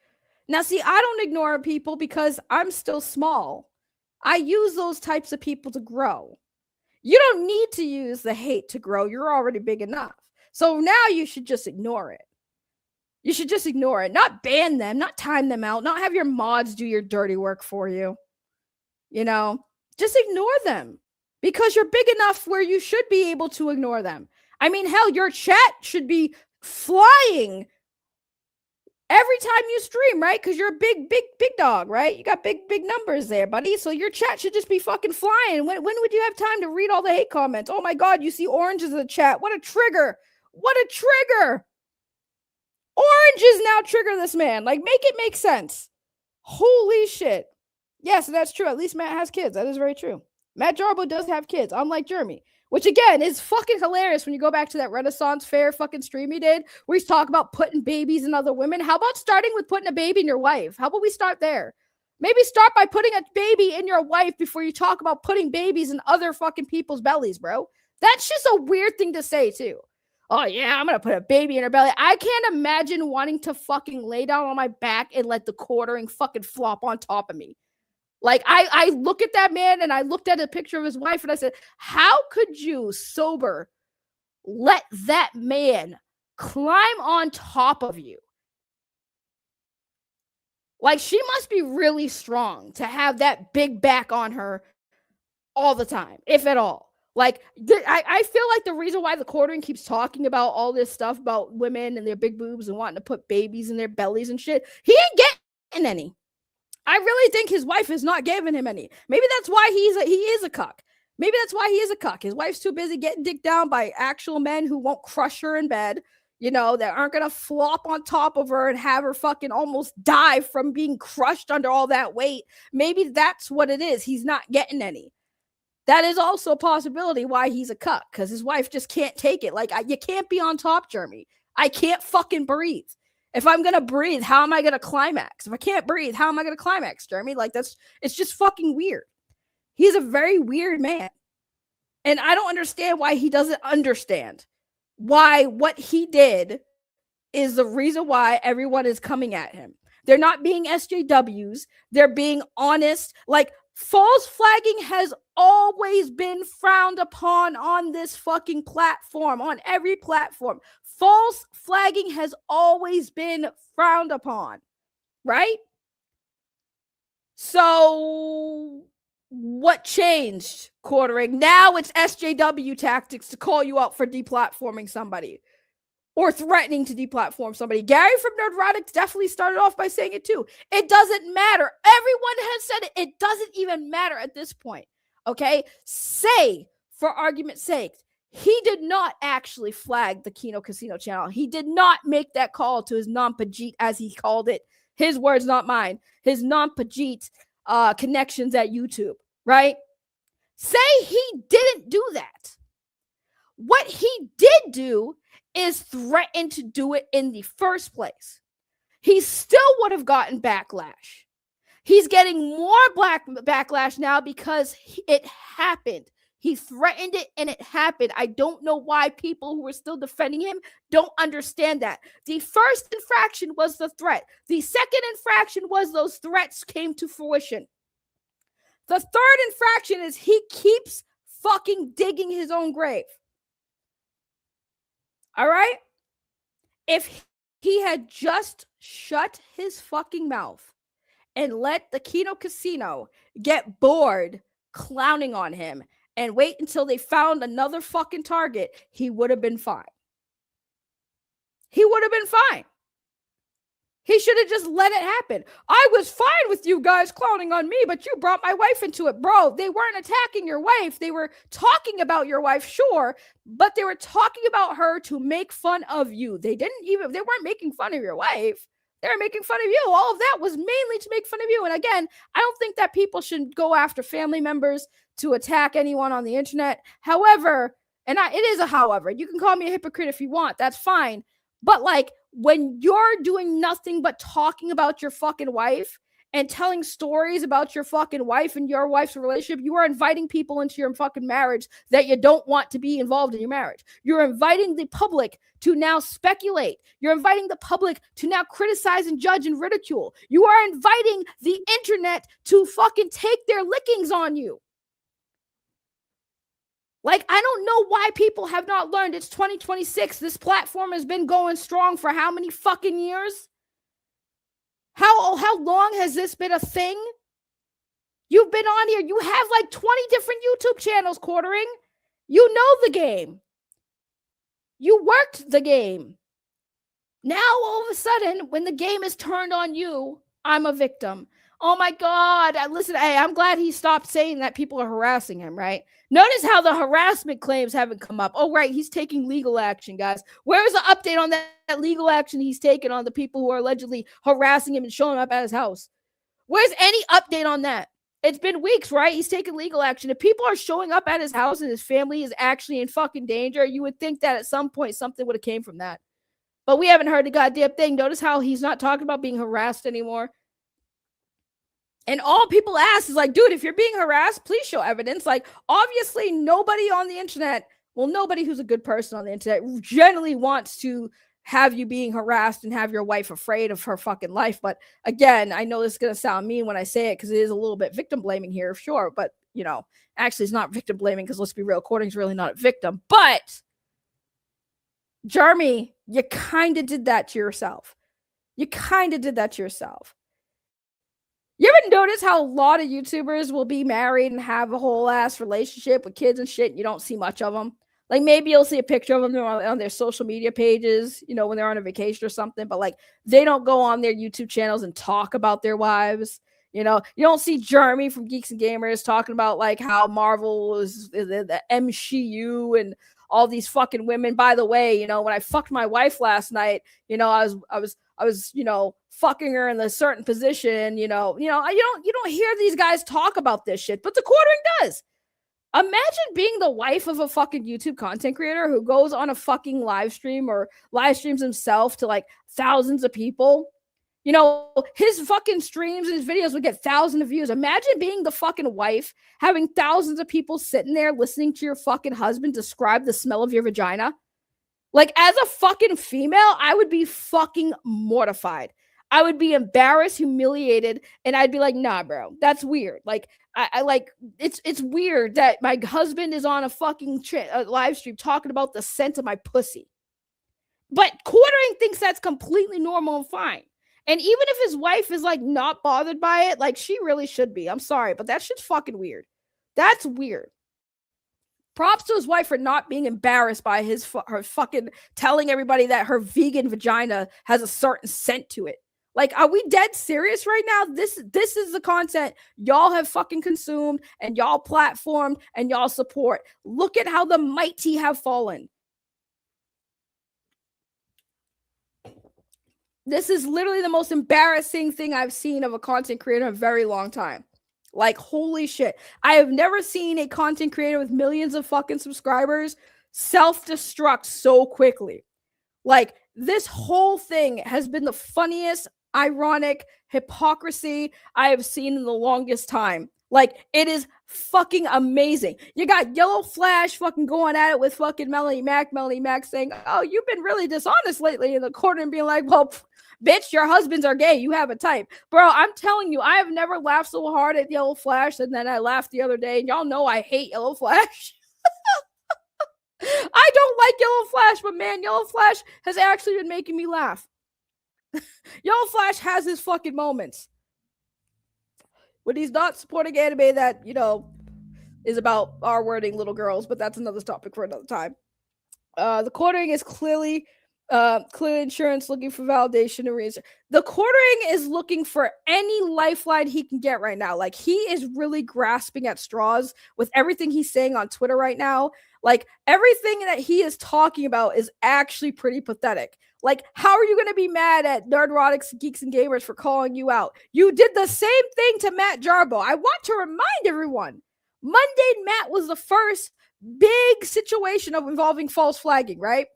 Now, see, I don't ignore people because I'm still small. I use those types of people to grow. You don't need to use the hate to grow. You're already big enough. So now you should just ignore it. You should just ignore it. Not ban them, not time them out, not have your mods do your dirty work for you. Just ignore them, because you're big enough where you should be able to ignore them. I mean, hell, your chat should be flying every time you stream, right? Because you're a big dog, right? You got big numbers there, buddy. So your chat should just be fucking flying. When would you have time to read all the hate comments? Oh my God, you see oranges in the chat. What a trigger. What a trigger. Oranges now trigger this man. Like, make it make sense. Holy shit. Yes, that's true. At least Matt has kids. That is very true. Matt Jarbo does have kids, unlike Jeremy. Which again is fucking hilarious when you go back to that Renaissance Fair fucking stream he did, where he's talking about putting babies in other women. How about starting with putting a baby in your wife? How about we start there? Maybe start by putting a baby in your wife before you talk about putting babies in other fucking people's bellies, bro. That's just a weird thing to say, too. Oh, yeah, I'm going to put a baby in her belly. I can't imagine wanting to fucking lay down on my back and let the quartering fucking flop on top of me. Like, I look at that man and I looked at a picture of his wife and I said, how could you, sober, let that man climb on top of you? Like, she must be really strong to have that big back on her all the time, if at all. Like, I feel like the reason why the quartering keeps talking about all this stuff about women and their big boobs and wanting to put babies in their bellies and shit, he ain't getting any. I really think his wife is not giving him any. Maybe that's why he is a cuck. Maybe that's why he is a cuck. His wife's too busy getting dicked down by actual men who won't crush her in bed, you know, that aren't going to flop on top of her and have her fucking almost die from being crushed under all that weight. Maybe that's what it is. He's not getting any. That is also a possibility why he's a cuck, because his wife just can't take it. Like, you can't be on top, Jeremy. I can't fucking breathe. If I'm going to breathe, how am I going to climax? If I can't breathe, how am I going to climax, Jeremy? Like, it's just fucking weird. He's a very weird man. And I don't understand why he doesn't understand why what he did is the reason why everyone is coming at him. They're not being SJWs. They're being honest. Like, false flagging has always been frowned upon on this fucking platform, on every platform. False flagging has always been frowned upon, right? So what changed, quartering? Now it's SJW tactics to call you out for deplatforming somebody or threatening to deplatform somebody. Gary from Nerdrotics definitely started off by saying it too. It doesn't matter. Everyone has said it. It doesn't even matter at this point. Okay? Say, for argument's sake, he did not actually flag the Kino Casino channel. He did not make that call to his non-Pajit, as he called it. His words, not mine. His non-Pajit connections at YouTube, right? Say he didn't do that. What he did do is threaten to do it in the first place. He still would have gotten backlash. He's getting more backlash now because it happened. He threatened it and it happened. I don't know why people who are still defending him don't understand that. The first infraction was the threat. The second infraction was those threats came to fruition. The third infraction is he keeps fucking digging his own grave. All right? If he had just shut his fucking mouth and let the Kino Casino get bored clowning on him and wait until they found another fucking target, he would have been fine. He would have been fine. He should have just let it happen. I was fine with you guys clowning on me, but you brought my wife into it. Bro, they weren't attacking your wife. They were talking about your wife, sure, but they were talking about her to make fun of you. They weren't making fun of your wife. They were making fun of you. All of that was mainly to make fun of you. And again, I don't think that people should go after family members to attack anyone on the internet. However, it is a however. You can call me a hypocrite if you want. That's fine. But like, when you're doing nothing but talking about your fucking wife and telling stories about your fucking wife and your wife's relationship, you are inviting people into your fucking marriage that you don't want to be involved in your marriage. You're inviting the public to now speculate. You're inviting the public to now criticize and judge and ridicule. You are inviting the internet to fucking take their lickings on you. Like, I don't know why people have not learned. It's 2026. This platform has been going strong for how many fucking years? How long has this been a thing? You've been on here. You have like 20 different YouTube channels, quartering. You know the game. You worked the game. Now, all of a sudden, when the game is turned on you, I'm a victim. Oh my God. Listen, hey, I'm glad he stopped saying that people are harassing him, right? Notice how the harassment claims haven't come up. Oh, right. He's taking legal action, guys. Where's the update on that legal action he's taken on the people who are allegedly harassing him and showing up at his house? Where's any update on that? It's been weeks, right? He's taking legal action. If people are showing up at his house and his family is actually in fucking danger, you would think that at some point something would have came from that. But we haven't heard a goddamn thing. Notice how he's not talking about being harassed anymore. And all people ask is like, dude, if you're being harassed, please show evidence. Like, obviously, nobody on the internet, well, nobody who's a good person on the internet generally wants to have you being harassed and have your wife afraid of her fucking life. But again, I know this is going to sound mean when I say it because it is a little bit victim blaming here, sure. But, you know, actually, it's not victim blaming because let's be real, Courting's really not a victim. But Jeremy, you kind of did that to yourself. You kind of did that to yourself. You ever notice how a lot of YouTubers will be married and have a whole ass relationship with kids and shit, and you don't see much of them? Like, maybe you'll see a picture of them on their social media pages, you know, when they're on a vacation or something, but like, they don't go on their YouTube channels and talk about their wives. You know, you don't see Jeremy from Geeks and Gamers talking about like how Marvel is the MCU and all these fucking women. By the way, you know, when I fucked my wife last night, you know, I was, you know, fucking her in a certain position, you don't hear these guys talk about this shit, but the Quartering does. Imagine being the wife of a fucking YouTube content creator who goes on a fucking live stream or live streams himself to like thousands of people. You know, his fucking streams and his videos would get thousands of views. Imagine being the fucking wife, having thousands of people sitting there listening to your fucking husband describe the smell of your vagina. Like, as a fucking female, I would be fucking mortified. I would be embarrassed, humiliated, and I'd be like, nah, bro, that's weird. Like, I like, it's weird that my husband is on a fucking live stream talking about the scent of my pussy. But Quartering thinks that's completely normal and fine. And even if his wife is like not bothered by it, like she really should be. I'm sorry, but that shit's fucking weird. That's weird. Props to his wife for not being embarrassed by her fucking telling everybody that her vegan vagina has a certain scent to it. Like, are we dead serious right now? This is the content y'all have fucking consumed and y'all platformed and y'all support. Look at how the mighty have fallen. This is literally the most embarrassing thing I've seen of a content creator in a very long time. Like, holy shit. I have never seen a content creator with millions of fucking subscribers self-destruct so quickly. Like, this whole thing has been the funniest, ironic hypocrisy I have seen in the longest time. Like, it is fucking amazing. You got Yellow Flash fucking going at it with fucking Melanie Mac saying, oh, you've been really dishonest lately in the corner, and being like, well, bitch, your husbands are gay. You have a type. Bro, I'm telling you, I have never laughed so hard at Yellow Flash, and then I laughed the other day, and y'all know I hate Yellow Flash. I don't like Yellow Flash, but man, Yellow Flash has actually been making me laugh. Yellow Flash has his fucking moments. When he's not supporting anime that, you know, is about R-wording little girls, but that's another topic for another time. The Quartering is clearly insurance looking for validation and reason. The Quartering is looking for any lifeline he can get right now. Like, he is really grasping at straws with everything he's saying on Twitter right now. Like, everything that he is talking about is actually pretty pathetic. Like, how are you going to be mad at Nerdrotics, Geeks, and Gamers for calling you out? You did the same thing to Matt Jarbo. I want to remind everyone, Monday Matt was the first big situation of involving false flagging, right?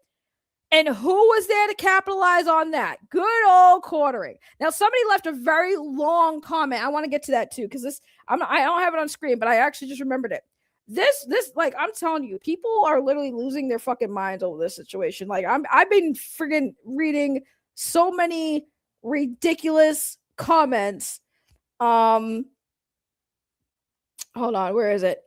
And who was there to capitalize on that? Good old Quartering. Now, somebody left a very long comment. I want to get to that too, because I don't have it on screen, but I actually just remembered it. This, like, I'm telling you, people are literally losing their fucking minds over this situation. Like, I've been friggin' reading so many ridiculous comments. Hold on, where is it?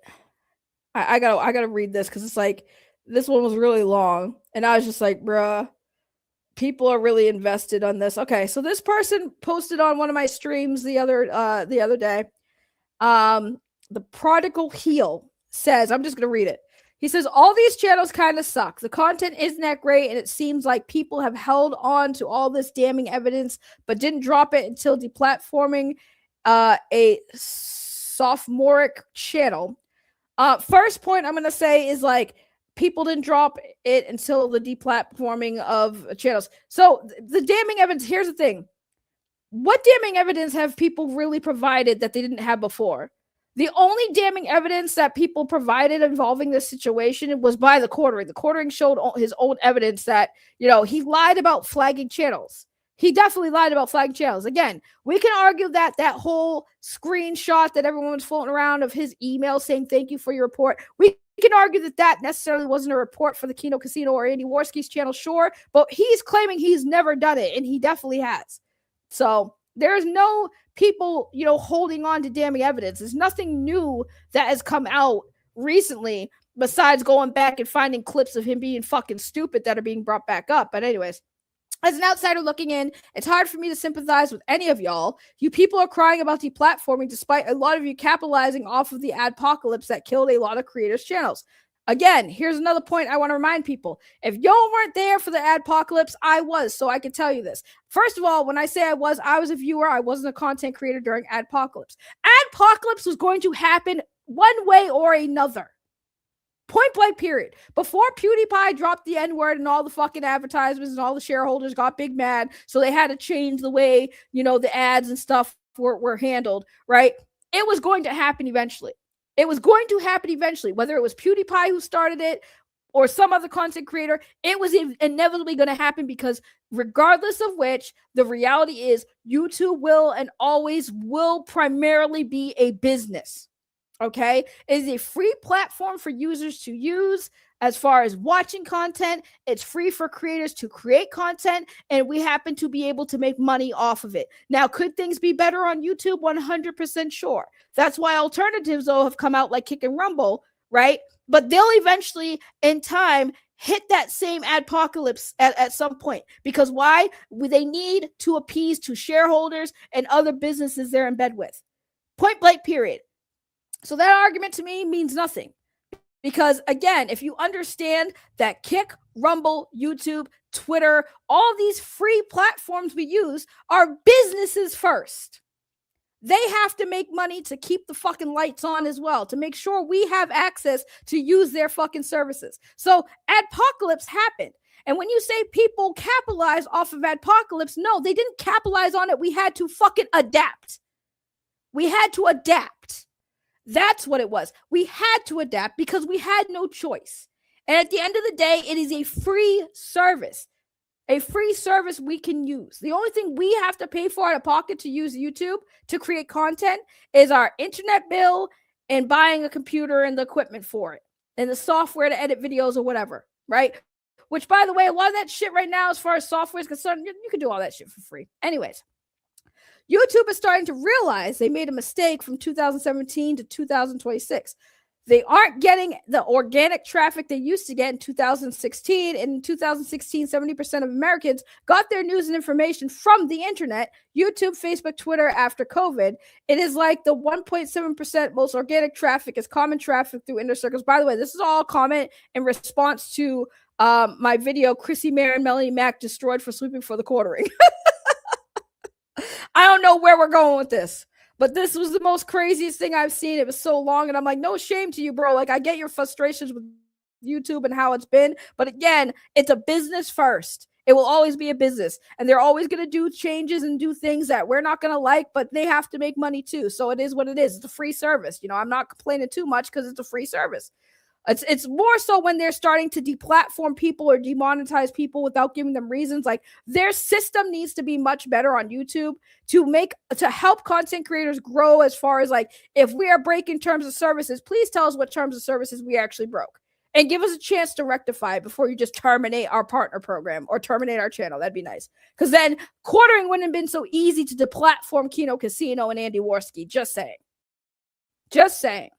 I gotta read this because it's like, this one was really long, and I was just like, bruh, people are really invested on this. Okay, so this person posted on one of my streams the other day. The Prodigal Heel says, I'm just gonna read it. He says, all these channels kind of suck. The content isn't that great, and it seems like people have held on to all this damning evidence, but didn't drop it until deplatforming a sophomoric channel. First point I'm gonna say is, like, people didn't drop it until the deplatforming of channels. So the damning evidence, here's the thing. What damning evidence have people really provided that they didn't have before? The only damning evidence that people provided involving this situation was by the quartering. The quartering showed his own evidence that, he lied about flagging channels. He definitely lied about flagging channels. Again, we can argue that whole screenshot that everyone was floating around of his email saying thank you for your report, we can argue that necessarily wasn't a report for the Kino Casino or Andy Worski's channel, sure, but he's claiming he's never done it, and he definitely has. So there's no people, holding on to damning evidence. There's nothing new that has come out recently besides going back and finding clips of him being fucking stupid that are being brought back up. But anyways, as an outsider looking in, it's hard for me to sympathize with any of y'all. You people are crying about deplatforming despite a lot of you capitalizing off of the adpocalypse that killed a lot of creators' channels. Again, here's another point I want to remind people. If y'all weren't there for the adpocalypse, I was, so I can tell you this. First of all, when I say I was a viewer. I wasn't a content creator during adpocalypse. Adpocalypse was going to happen one way or another. Point blank, period. Before PewDiePie dropped the N-word and all the fucking advertisements and all the shareholders got big mad, so they had to change the way, the ads and stuff were handled, right? It was going to happen eventually. It was going to happen eventually, whether it was PewDiePie who started it or some other content creator. It was inevitably going to happen because regardless of which, the reality is YouTube will and always will primarily be a business. Okay, it is a free platform for users to use as far as watching content. It's free for creators to create content, and we happen to be able to make money off of it. Now, could things be better on YouTube? 100% sure. That's why alternatives, though, have come out like Kick and Rumble, right? But they'll eventually, in time, hit that same adpocalypse at some point. Because why? They need to appease to shareholders and other businesses they're in bed with. Point blank, period. So that argument to me means nothing. Because again, if you understand that Kick, Rumble, YouTube, Twitter, all these free platforms we use are businesses first. They have to make money to keep the fucking lights on as well, to make sure we have access to use their fucking services. So adpocalypse happened. And when you say people capitalize off of adpocalypse, no, they didn't capitalize on it. We had to fucking adapt. We had to adapt. That's what it was. We had to adapt because we had no choice. And at the end of the day, it is a free service. A free service we can use. The only thing we have to pay for out of pocket to use YouTube to create content is our internet bill and buying a computer and the equipment for it and the software to edit videos or whatever, right? Which, by the way, a lot of that shit right now, as far as software is concerned, you can do all that shit for free. Anyways, YouTube is starting to realize they made a mistake from 2017 to 2026. They aren't getting the organic traffic they used to get in 2016. In 2016, 70% of Americans got their news and information from the internet, YouTube, Facebook, Twitter after COVID. It is like the 1.7% most organic traffic is common traffic through inner circles. By the way, this is all comment in response to my video, Chrissy Mayer and Melanie Mack destroyed for sleeping for the quartering. I don't know where we're going with this, but this was the most craziest thing I've seen. It was so long, and I'm like, no shame to you, bro. Like, I get your frustrations with YouTube and how it's been, but again, it's a business first. It will always be a business, and they're always going to do changes and do things that we're not going to like, but they have to make money too. So it is what it is. It's a free service. I'm not complaining too much because it's a free service. It's more so when they're starting to deplatform people or demonetize people without giving them reasons. Like, their system needs to be much better on YouTube to help content creators grow, as far as like, if we are breaking terms of services, please tell us what terms of services we actually broke and give us a chance to rectify it before you just terminate our partner program or terminate our channel. That'd be nice. Because then quartering wouldn't have been so easy to deplatform Kino Casino and Andy Worski. Just saying. Just saying.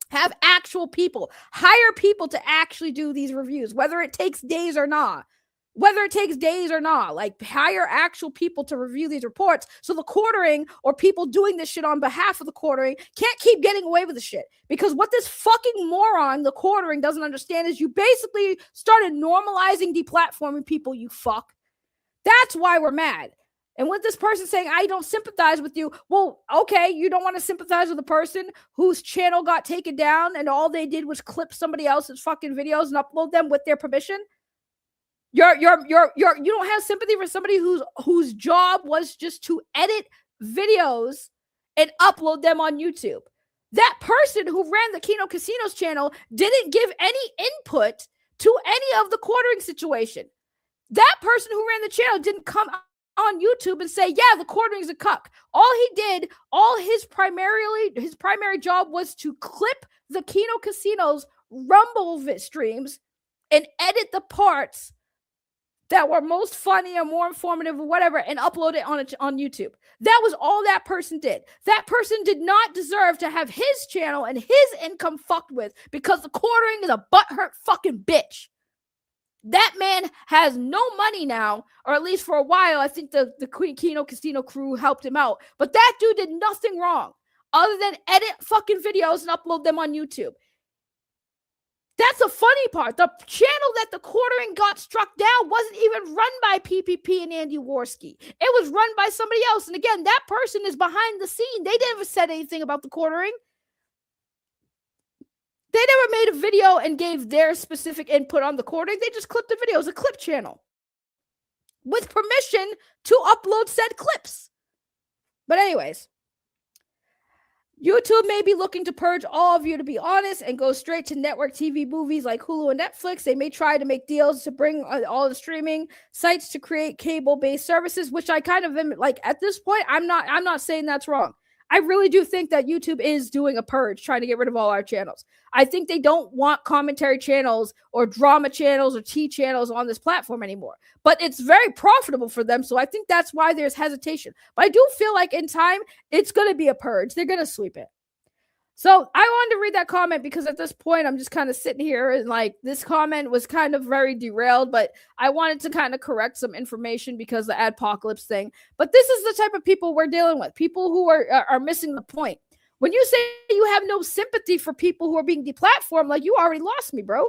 Have actual people, hire people to actually do these reviews, whether it takes days or not. Like, hire actual people to review these reports so the quartering or people doing this shit on behalf of the quartering can't keep getting away with the shit. Because what this fucking moron, the quartering, doesn't understand is you basically started normalizing deplatforming people, you fuck. That's why we're mad. And with this person saying, I don't sympathize with you. Well, okay, you don't want to sympathize with a person whose channel got taken down and all they did was clip somebody else's fucking videos and upload them with their permission? You don't have sympathy for somebody whose job was just to edit videos and upload them on YouTube. that person who ran the Kino Casinos channel didn't give any input to any of the quartering situation. That person who ran the channel didn't come on YouTube and say, yeah, the quartering's a cuck. All he did, his primary job was to clip the Kino Casinos Rumble streams and edit the parts that were most funny or more informative or whatever and upload it on YouTube. That was all that person did. That person did not deserve to have his channel and his income fucked with because the quartering is a butthurt fucking bitch. That man has no money now, or at least for a while. I think the Kino Casino crew helped him out. But that dude did nothing wrong other than edit fucking videos and upload them on YouTube. That's the funny part. The channel that the quartering got struck down wasn't even run by PPP and Andy Worski. It was run by somebody else. And again, that person is behind the scene. They never said anything about the quartering. They never made a video and gave their specific input on the quartering. They just clipped the video. It was a clip channel with permission to upload said clips. But anyways, YouTube may be looking to purge all of you, to be honest, and go straight to network TV movies like Hulu and Netflix. They may try to make deals to bring all the streaming sites to create cable-based services, which I kind of am like at this point. I'm not saying that's wrong. I really do think that YouTube is doing a purge, trying to get rid of all our channels. I think they don't want commentary channels or drama channels or tea channels on this platform anymore. But it's very profitable for them, so I think that's why there's hesitation. But I do feel like in time, it's going to be a purge. They're going to sweep it. So I wanted to read that comment because at this point, I'm just kind of sitting here and like this comment was kind of very derailed, but I wanted to kind of correct some information because the adpocalypse thing. But this is the type of people we're dealing with, people who are missing the point. When you say you have no sympathy for people who are being deplatformed, like you already lost me, bro.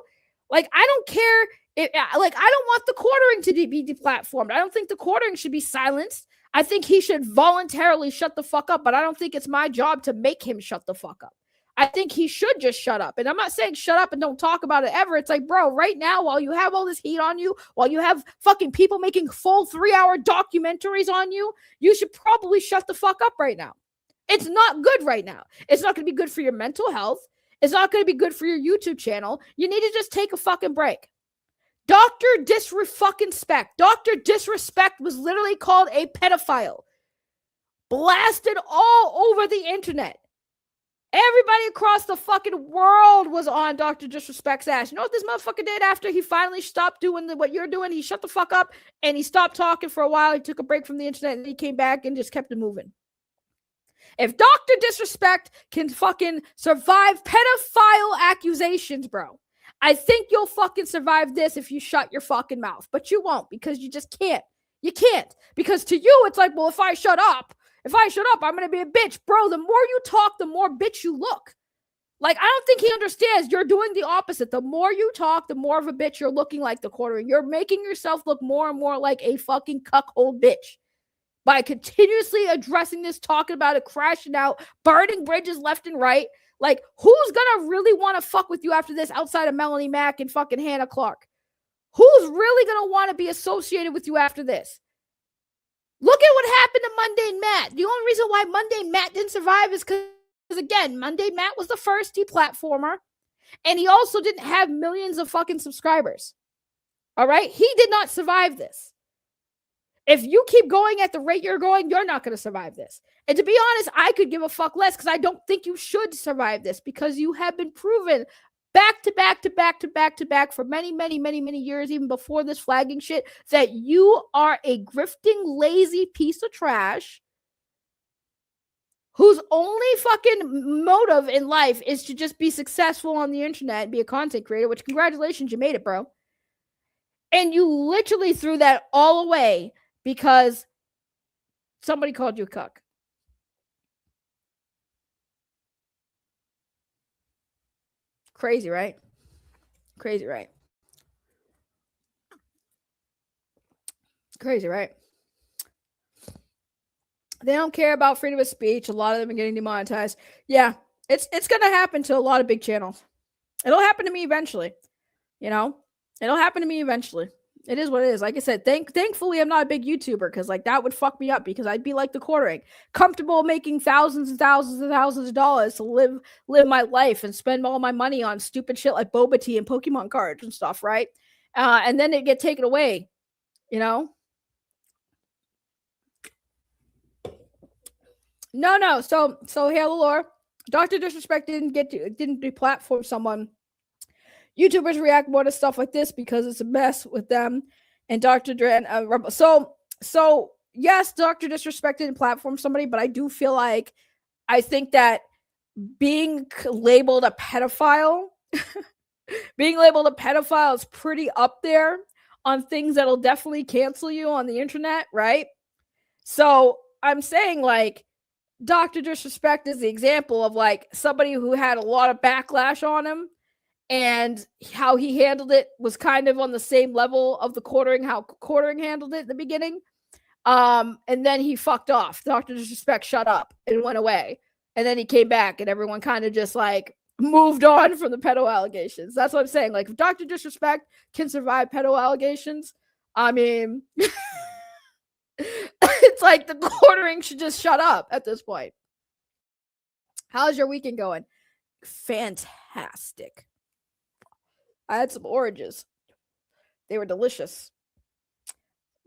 Like, I don't care. I don't want the quartering to be deplatformed. I don't think the quartering should be silenced. I think he should voluntarily shut the fuck up, but I don't think it's my job to make him shut the fuck up. I think he should just shut up. And I'm not saying shut up and don't talk about it ever. It's like, bro, right now, while you have all this heat on you, while you have fucking people making full 3-hour documentaries on you, you should probably shut the fuck up right now. It's not good right now. It's not going to be good for your mental health. It's not going to be good for your YouTube channel. You need to just take a fucking break. Dr. Disrespect. Dr. Disrespect was literally called a pedophile. Blasted all over the internet. Everybody across the fucking world was on Dr. Disrespect's ass. You know what this motherfucker did after he finally stopped doing what you're doing? He shut the fuck up and he stopped talking for a while. He took a break from the internet and he came back and just kept it moving. If Dr. Disrespect can fucking survive pedophile accusations, bro, I think you'll fucking survive this if you shut your fucking mouth. But you won't because you just can't. You can't. Because to you, it's like, well, if I shut up, I'm going to be a bitch. Bro, the more you talk, the more bitch you look. Like, I don't think he understands. You're doing the opposite. The more you talk, the more of a bitch you're looking like the quartering. You're making yourself look more and more like a fucking cuckold bitch. By continuously addressing this, talking about it, crashing out, burning bridges left and right. Like, who's going to really want to fuck with you after this outside of Melanie Mack and fucking Hannah Clark? Who's really going to want to be associated with you after this? Look at what happened to Mundane Matt. The only reason why Mundane Matt didn't survive is because, again, Mundane Matt was the first deplatformer, and he also didn't have millions of fucking subscribers. All right? He did not survive this. If you keep going at the rate you're going, you're not going to survive this. And to be honest, I could give a fuck less because I don't think you should survive this because you have been proven back to back for many years, even before this flagging shit, that you are a grifting, lazy piece of trash whose only fucking motive in life is to just be successful on the internet and be a content creator, which congratulations, you made it, bro. And you literally threw that all away because somebody called you a cuck. Crazy, right? Crazy, right? Crazy, right? They don't care about freedom of speech. A lot of them are getting demonetized. Yeah, it's going to happen to a lot of big channels. It'll happen to me eventually. You know? It'll happen to me eventually. It is what it is. Like I said, thankfully I'm not a big YouTuber because like that would fuck me up because I'd be like the quartering, comfortable making thousands and thousands and thousands of dollars to live my life and spend all my money on stupid shit like boba tea and Pokemon cards and stuff, right? And then it get taken away, you know? No. So Hail Lore, Dr. Disrespect didn't deplatform someone. YouTubers react more to stuff like this because it's a mess with them and Dr. Dre and so yes, Dr. Disrespect didn't platform somebody, but I do feel like I think that being labeled a pedophile is pretty up there on things that'll definitely cancel you on the internet, right? So I'm saying like Dr. Disrespect is the example of like somebody who had a lot of backlash on him, and how he handled it was kind of on the same level of the quartering, how quartering handled it in the beginning. And then he fucked off. Dr. Disrespect shut up and went away. And then he came back and everyone kind of just like moved on from the pedo allegations. That's what I'm saying. Like if Dr. Disrespect can survive pedo allegations, I mean, it's like the quartering should just shut up at this point. How's your weekend going? Fantastic. I had some oranges. They were delicious.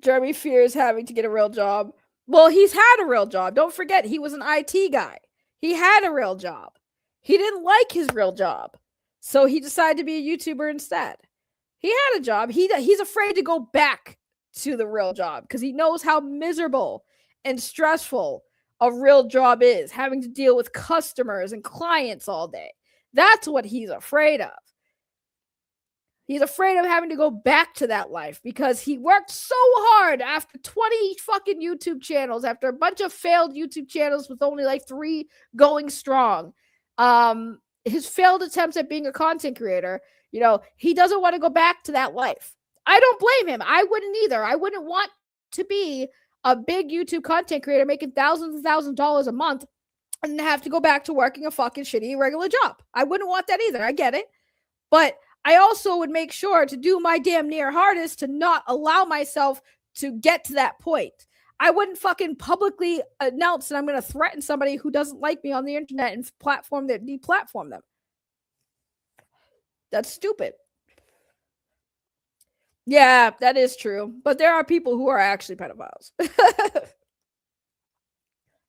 Jeremy fears having to get a real job. Well, he's had a real job. Don't forget, he was an IT guy. He had a real job. He didn't like his real job. So he decided to be a YouTuber instead. He had a job. He's afraid to go back to the real job because he knows how miserable and stressful a real job is, having to deal with customers and clients all day. That's what he's afraid of. He's afraid of having to go back to that life because he worked so hard after 20 fucking YouTube channels, after a bunch of failed YouTube channels with only like 3 going strong. His failed attempts at being a content creator, you know, he doesn't want to go back to that life. I don't blame him. I wouldn't either. I wouldn't want to be a big YouTube content creator making thousands and thousands of dollars a month and have to go back to working a fucking shitty regular job. I wouldn't want that either. I get it. But I also would make sure to do my damn near hardest to not allow myself to get to that point. I wouldn't fucking publicly announce that I'm going to threaten somebody who doesn't like me on the internet and deplatform them. That's stupid. Yeah, that is true. But there are people who are actually pedophiles.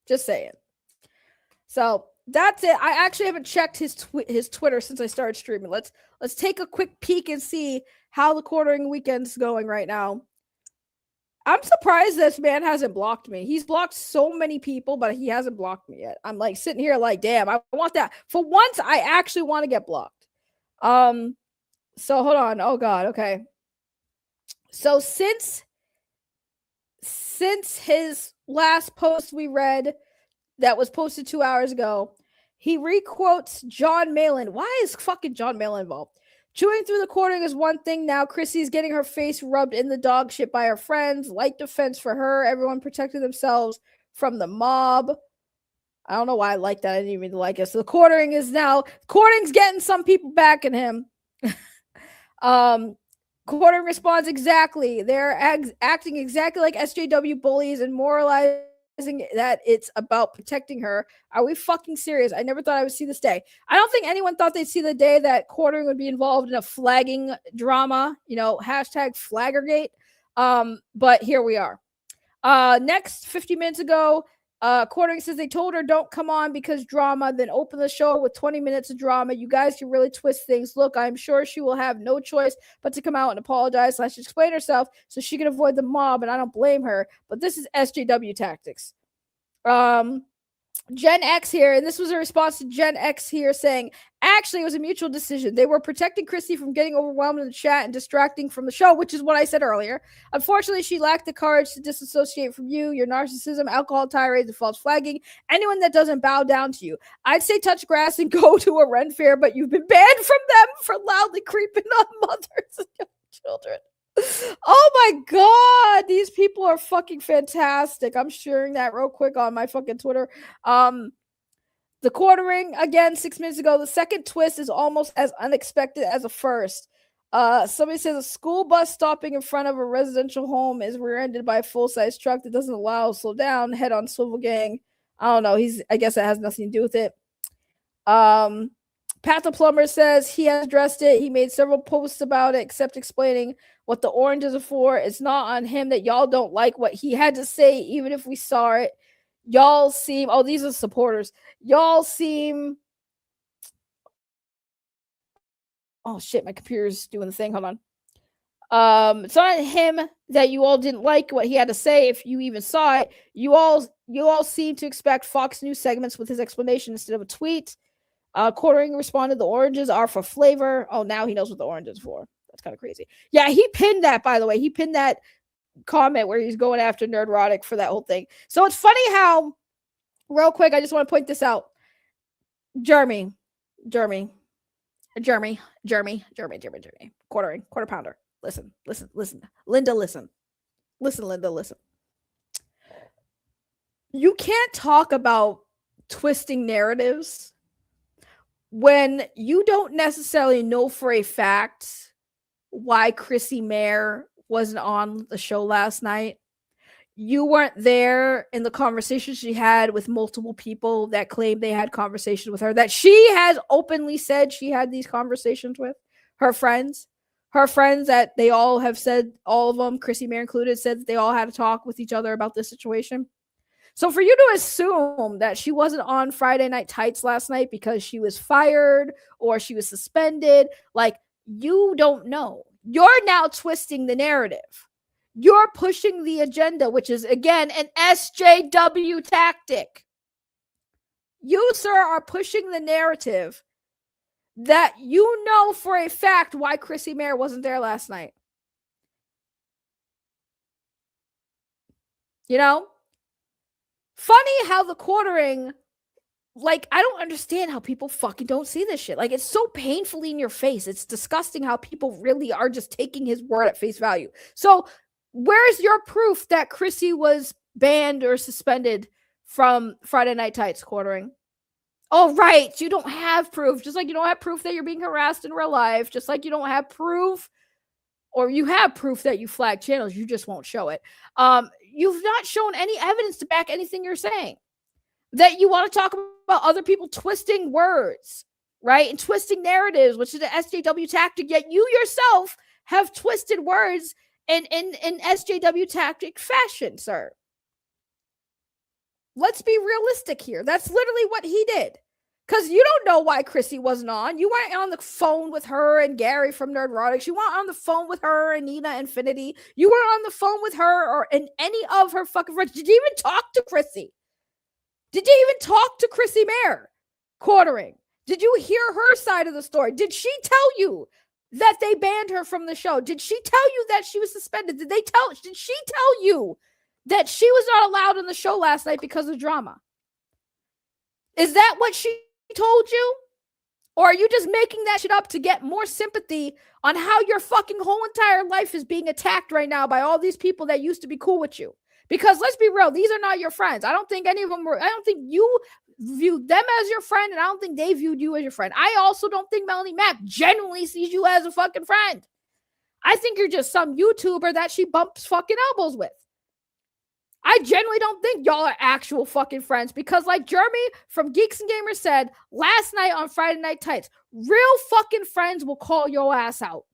Just saying. So that's it. I actually haven't checked his Twitter since I started streaming. Let's take a quick peek and see how the quartering weekend's going right now. I'm surprised this man hasn't blocked me. He's blocked so many people, but he hasn't blocked me yet. I'm like sitting here like, damn, I want that. For once, I actually want to get blocked. So hold on. Oh God. Okay. So since his last post we read that was posted 2 hours ago, he requotes John Malin. Why is fucking John Malin involved? Chewing through the quartering is one thing now. Chrissy's getting her face rubbed in the dog shit by her friends. Light defense for her. Everyone protecting themselves from the mob. I don't know why I like that. I didn't even like it. So the quartering's getting some people backing him. Quartering responds exactly. They're acting exactly like SJW bullies and moralizing that it's about protecting her. Are we fucking serious? I never thought I would see this day. I don't think anyone thought they'd see the day that quartering would be involved in a flagging drama, hashtag Flaggergate. But here we are. Next, 50 minutes ago, quartering says they told her don't come on because drama, then open the show with 20 minutes of drama. You guys can really twist things. Look, I'm sure she will have no choice but to come out and apologize / explain herself so she can avoid the mob, and I don't blame her, but this is SJW tactics. Gen X here, and this was a response to Gen X here saying, actually, it was a mutual decision. They were protecting Chrissy from getting overwhelmed in the chat and distracting from the show, which is what I said earlier. Unfortunately, she lacked the courage to disassociate from you, your narcissism, alcohol tirades, and false flagging. Anyone that doesn't bow down to you. I'd say touch grass and go to a Ren fair, but you've been banned from them for loudly creeping on mothers and young children. Oh my God, these people are fucking fantastic. I'm sharing that real quick on my fucking Twitter. The quartering, again, 6 minutes ago, the second twist is almost as unexpected as the first. Somebody says a school bus stopping in front of a residential home is rear-ended by a full-size truck that doesn't allow slow down, head-on swivel gang. I don't know. I guess that has nothing to do with it. Pat the Plumber says he has addressed it. He made several posts about it, except explaining what the oranges are for. It's not on him that y'all don't like what he had to say, even if we saw it. Y'all seem, oh, these are supporters. Y'all seem, oh shit, my computer's doing the thing. Hold on. It's not him that you all didn't like what he had to say. If you even saw it, you all seem to expect Fox News segments with his explanation instead of a tweet. Quartering responded, the oranges are for flavor. Oh, now he knows what the orange is for. That's kind of crazy. Yeah, he pinned that, by the way. He pinned that comment where he's going after Nerdrotic for that whole thing. So it's funny how, real quick, I just want to point this out. Jeremy. Quarter pounder. Listen. Linda, listen. You can't talk about twisting narratives when you don't necessarily know for a fact why Chrissy Mayer wasn't on the show last night. You weren't there in the conversation she had with multiple people that claimed they had conversations with her, that she has openly said she had these conversations with her friends that they all have said, all of them, Chrissy Mayer included, said that they all had to talk with each other about this situation. So for you to assume that she wasn't on Friday Night Tights last night because she was fired or she was suspended, like, you don't know. You're now twisting the narrative. You're pushing the agenda, which is, again, an SJW tactic. You, sir, are pushing the narrative that you know for a fact why Chrissy Mayer wasn't there last night. You know? Funny how the quartering, like, I don't understand how people fucking don't see this shit. Like, it's so painfully in your face. It's disgusting how people really are just taking his word at face value. So where's your proof that Chrissy was banned or suspended from Friday Night Tights quartering? Oh, right. You don't have proof. Just like you don't have proof that you're being harassed in real life. Just like you don't have proof, or you have proof that you flag channels. You just won't show it. You've not shown any evidence to back anything you're saying. That you want to talk about other people twisting words, right? And twisting narratives, which is an SJW tactic. Yet you yourself have twisted words in SJW tactic fashion, sir. Let's be realistic here. That's literally what he did. Because you don't know why Chrissy wasn't on. You weren't on the phone with her and Gary from Nerdrotics. You weren't on the phone with her and Nina Infinity. You weren't on the phone with her or in any of her fucking friends. Did you even talk to Chrissy? Did you even talk to Chrissy Mayer quartering? Did you hear her side of the story? Did she tell you that they banned her from the show? Did she tell you that she was suspended? Did she tell you that she was not allowed on the show last night because of drama? Is that what she told you? Or are you just making that shit up to get more sympathy on how your fucking whole entire life is being attacked right now by all these people that used to be cool with you? Because let's be real, these are not your friends. I don't think any of them were, I don't think you viewed them as your friend, and I don't think they viewed you as your friend. I also don't think Melanie Mack genuinely sees you as a fucking friend. I think you're just some YouTuber that she bumps fucking elbows with. I genuinely don't think y'all are actual fucking friends, because like Jeremy from Geeks and Gamers said last night on Friday Night Tights, real fucking friends will call your ass out.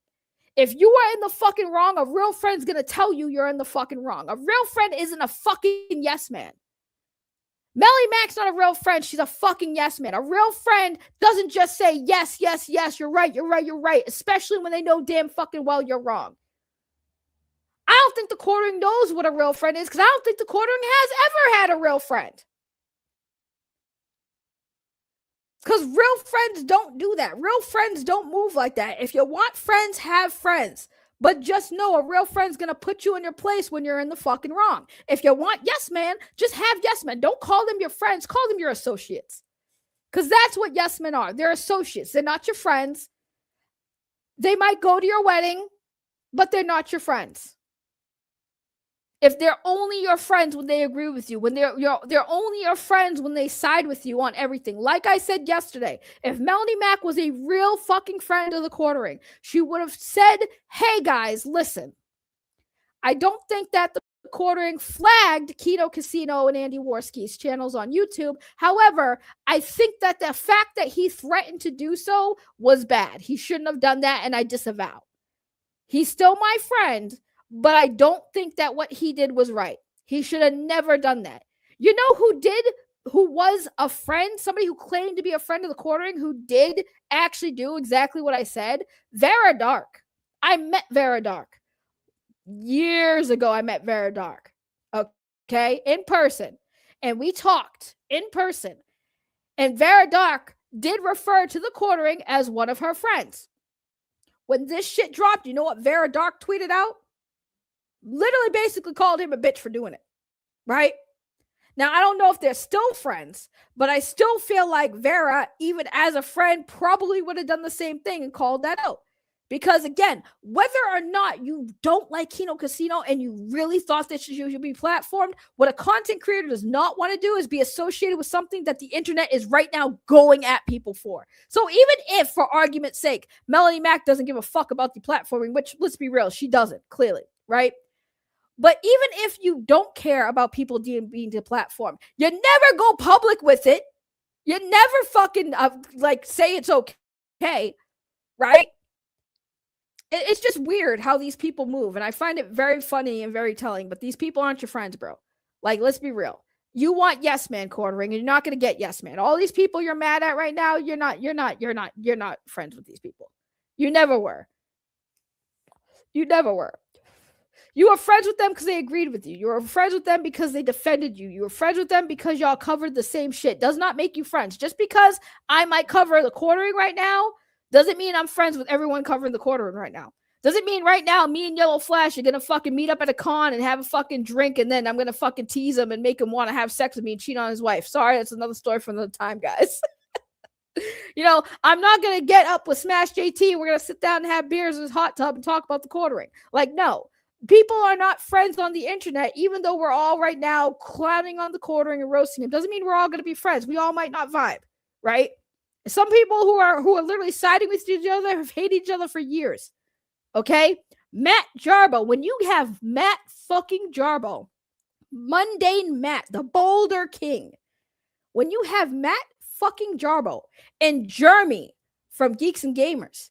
If you are in the fucking wrong, a real friend's gonna tell you you're in the fucking wrong. A real friend isn't a fucking yes man. Melly Mac's not a real friend. She's a fucking yes man. A real friend doesn't just say yes, yes, yes, you're right, you're right, you're right, especially when they know damn fucking well you're wrong. I don't think the quartering knows what a real friend is, because I don't think the quartering has ever had a real friend. Because real friends don't do that. Real friends don't move like that. If you want friends, have friends. But just know a real friend's going to put you in your place when you're in the fucking wrong. If you want yes men, just have yes men. Don't call them your friends. Call them your associates. Because that's what yes men are. They're associates. They're not your friends. They might go to your wedding, but they're not your friends. if they're only your friends when they agree with you, when they're only your friends when they side with you on everything. Like I said yesterday, if Melanie Mac was a real fucking friend of the quartering, she would have said, hey guys, listen, I don't think that the quartering flagged Keto Casino and Andy Worski's channels on YouTube. However, I think that the fact that he threatened to do so was bad. He shouldn't have done that, and I disavow. He's still my friend, but I don't think that what he did was right. He should have never done that. You know who was a friend, somebody who claimed to be a friend of the quartering, who did actually do exactly what I said? Vera Dark. I met Vera Dark. Years ago, I met Vera Dark. Okay? In person. And we talked in person. And Vera Dark did refer to the quartering as one of her friends. When this shit dropped, you know what Vera Dark tweeted out? Literally basically called him a bitch for doing it, right? Now, I don't know if they're still friends, but I still feel like Vera, even as a friend, probably would have done the same thing and called that out. Because again, whether or not you don't like Kino Casino and you really thought that you should be platformed, what a content creator does not want to do is be associated with something that the internet is right now going at people for. So even if, for argument's sake, Melanie Mac doesn't give a fuck about deplatforming, which, let's be real, she doesn't, clearly, right? But even if you don't care about people being deplatformed, you never go public with it. You never fucking say it's okay, right? It's just weird how these people move, and I find it very funny and very telling. But these people aren't your friends, bro. Like, let's be real. You want yes man quartering, and you're not gonna get yes man. All these people you're mad at right now, you're not friends with these people. You never were. You never were. You were friends with them because they agreed with you. You were friends with them because they defended you. You were friends with them because y'all covered the same shit. Does not make you friends. Just because I might cover the quartering right now doesn't mean I'm friends with everyone covering the quartering right now. Doesn't mean right now me and Yellow Flash are going to fucking meet up at a con and have a fucking drink, and then I'm going to fucking tease him and make him want to have sex with me and cheat on his wife. Sorry, that's another story from another time, guys. You know, I'm not going to get up with Smash JT. We're going to sit down and have beers in his hot tub and talk about the quartering. Like, no. People are not friends on the internet, even though we're all right now clowning on the quartering and roasting him. Doesn't mean we're all going to be friends. We all might not vibe, right? Some people who are literally siding with each other have hated each other for years. Okay? Matt Jarbo. When you have Matt fucking Jarbo, Mundane Matt, the Boulder King. When you have Matt fucking Jarbo and Jeremy from Geeks and Gamers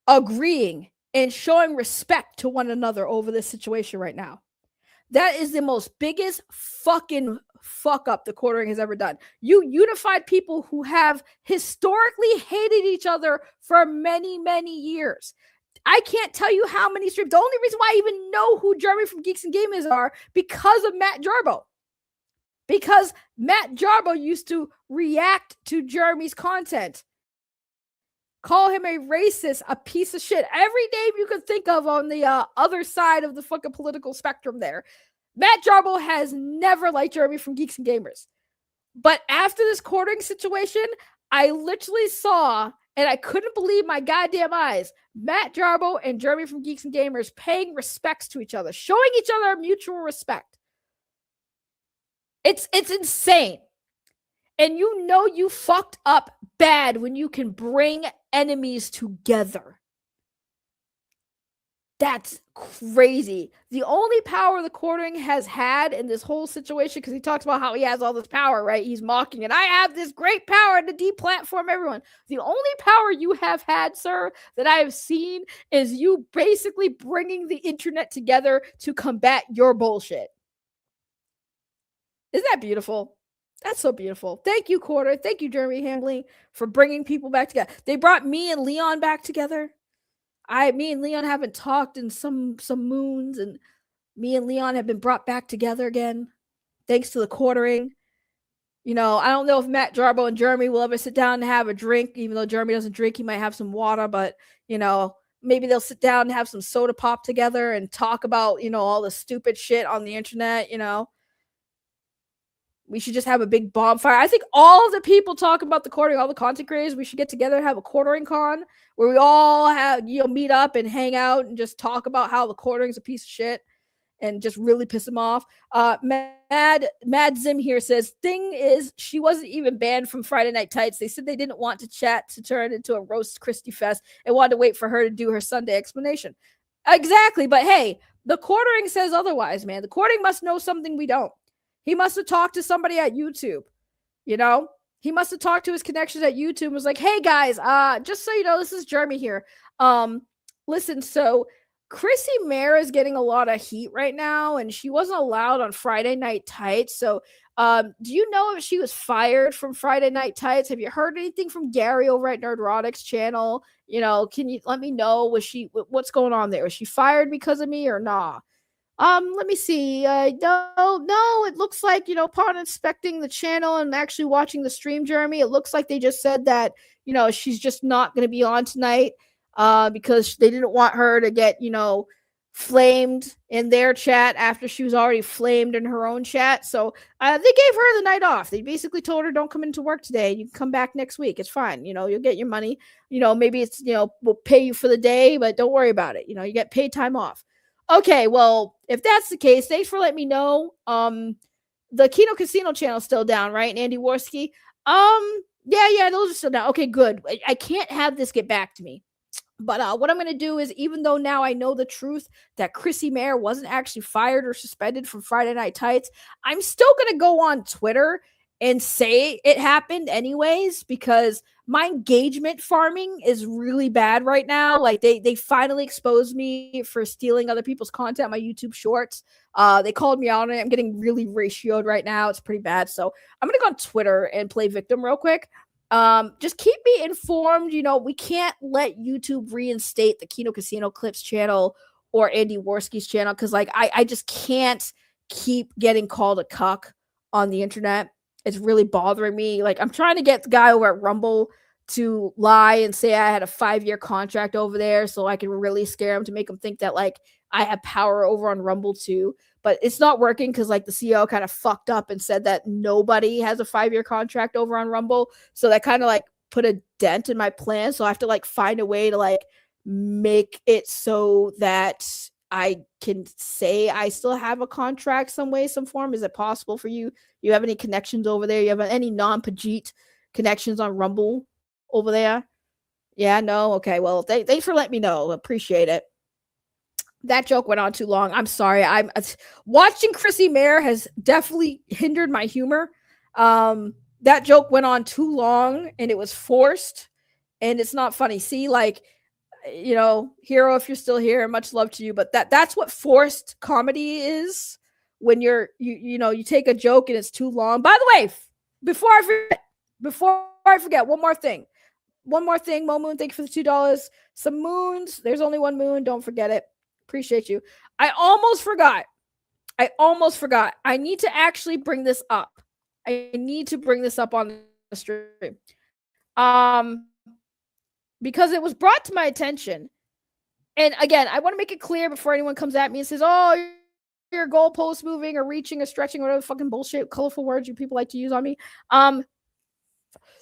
agreeing and showing respect to one another over this situation right now. That is the most biggest fucking fuck up the quartering has ever done. You unified people who have historically hated each other for many, many years. I can't tell you how many streams. The only reason why I even know who Jeremy from Geeks and Gamers are because of Matt Jarbo. Because Matt Jarbo used to react to Jeremy's content. Call him a racist, a piece of shit. Every name you could think of on the other side of the fucking political spectrum there. Matt Jarbo has never liked Jeremy from Geeks and Gamers. But after this quartering situation, I literally saw, and I couldn't believe my goddamn eyes, Matt Jarbo and Jeremy from Geeks and Gamers paying respects to each other, showing each other mutual respect. It's insane. And you know you fucked up bad when you can bring enemies together. That's crazy. The only power the quartering has had in this whole situation, because he talks about how he has all this power, right? He's mocking it. I have this great power to deplatform everyone. The only power you have had, sir, that I have seen is you basically bringing the internet together to combat your bullshit. Isn't that beautiful? That's so beautiful. Thank you, Quarter. Thank you, Jeremy Hamlin, for bringing people back together. They brought me and Leon back together. Me and Leon haven't talked in some moons, and me and Leon have been brought back together again, thanks to the quartering. You know, I don't know if Matt Jarbo and Jeremy will ever sit down and have a drink, even though Jeremy doesn't drink. He might have some water, but, you know, maybe they'll sit down and have some soda pop together and talk about, you know, all the stupid shit on the internet, you know. We should just have a big bonfire. I think all of the people talking about the quartering, all the content creators, we should get together and have a quartering con where we all have, you know, meet up and hang out and just talk about how the quartering is a piece of shit. and just really piss him off. Mad Zim here says, thing is, she wasn't even banned from Friday Night Tights. They said they didn't want to chat to turn into a roast Christy fest and wanted to wait for her to do her Sunday explanation. Exactly, but hey, the quartering says otherwise, man. The quartering must know something we don't. He must have talked to somebody at YouTube, you know? He must have talked to his connections at YouTube and was like, hey guys, just so you know, this is Jeremy here. Listen, so Chrissy Mayer is getting a lot of heat right now, and she wasn't allowed on Friday Night Tights. So do you know if she was fired from Friday Night Tights? Have you heard anything from Gary over at Nerdrotic's channel? You know, can you let me know, what's going on there? Was she fired because of me or nah? Let me see. No, it looks like, you know, upon inspecting the channel and actually watching the stream, Jeremy, it looks like they just said that, you know, she's just not going to be on tonight, because they didn't want her to get, you know, flamed in their chat after she was already flamed in her own chat. So, they gave her the night off. They basically told her, don't come into work today. You can come back next week. It's fine. You know, you'll get your money. You know, maybe it's, you know, we'll pay you for the day, but don't worry about it. You know, you get paid time off. Okay, well, if that's the case, thanks for letting me know. The Kino Casino channel is still down, right? And Andy Worski. Yeah, those are still down. Okay, good. I can't have this get back to me. But what I'm going to do is, even though now I know the truth that Chrissy Mayer wasn't actually fired or suspended from Friday Night Tights, I'm still going to go on Twitter and say it happened anyways, because my engagement farming is really bad right now. Like they finally exposed me for stealing other people's content, my YouTube shorts. They called me out on it. I'm getting really ratioed right now. It's pretty bad. So I'm going to go on Twitter and play victim real quick. Just keep me informed. You know, we can't let YouTube reinstate the Kino Casino Clips channel or Andy Worski's channel, because like I just can't keep getting called a cuck on the internet. It's really bothering me. Like, I'm trying to get the guy over at Rumble to lie and say I had a 5-year contract over there so I can really scare him to make him think that like I have power over on Rumble too. But it's not working because like the CEO kind of fucked up and said that nobody has a 5-year contract over on Rumble. So that kind of like put a dent in my plan. So I have to like find a way to like make it so that I can say I still have a contract some way, some form. Is it possible for you? You have any connections over there? You have any non-Pajit connections on Rumble over there? Yeah, no? Okay, well, thanks for letting me know. Appreciate it. That joke went on too long. I'm sorry. I'm watching Chrissy Mayer has definitely hindered my humor. That joke went on too long and it was forced and it's not funny. See, like, you know, Hero, if you're still here, much love to you, but that's what forced comedy is, when you take a joke and it's too long. By the way, before I forget, one more thing, Mo Moon, thank you for the $2. Some moons, there's only one moon, don't forget it. Appreciate you. I almost forgot. I need to actually bring this up. I need to bring this up on the stream. Because it was brought to my attention. And again, I want to make it clear before anyone comes at me and says, oh, your goalpost moving or reaching or stretching or whatever fucking bullshit, colorful words you people like to use on me.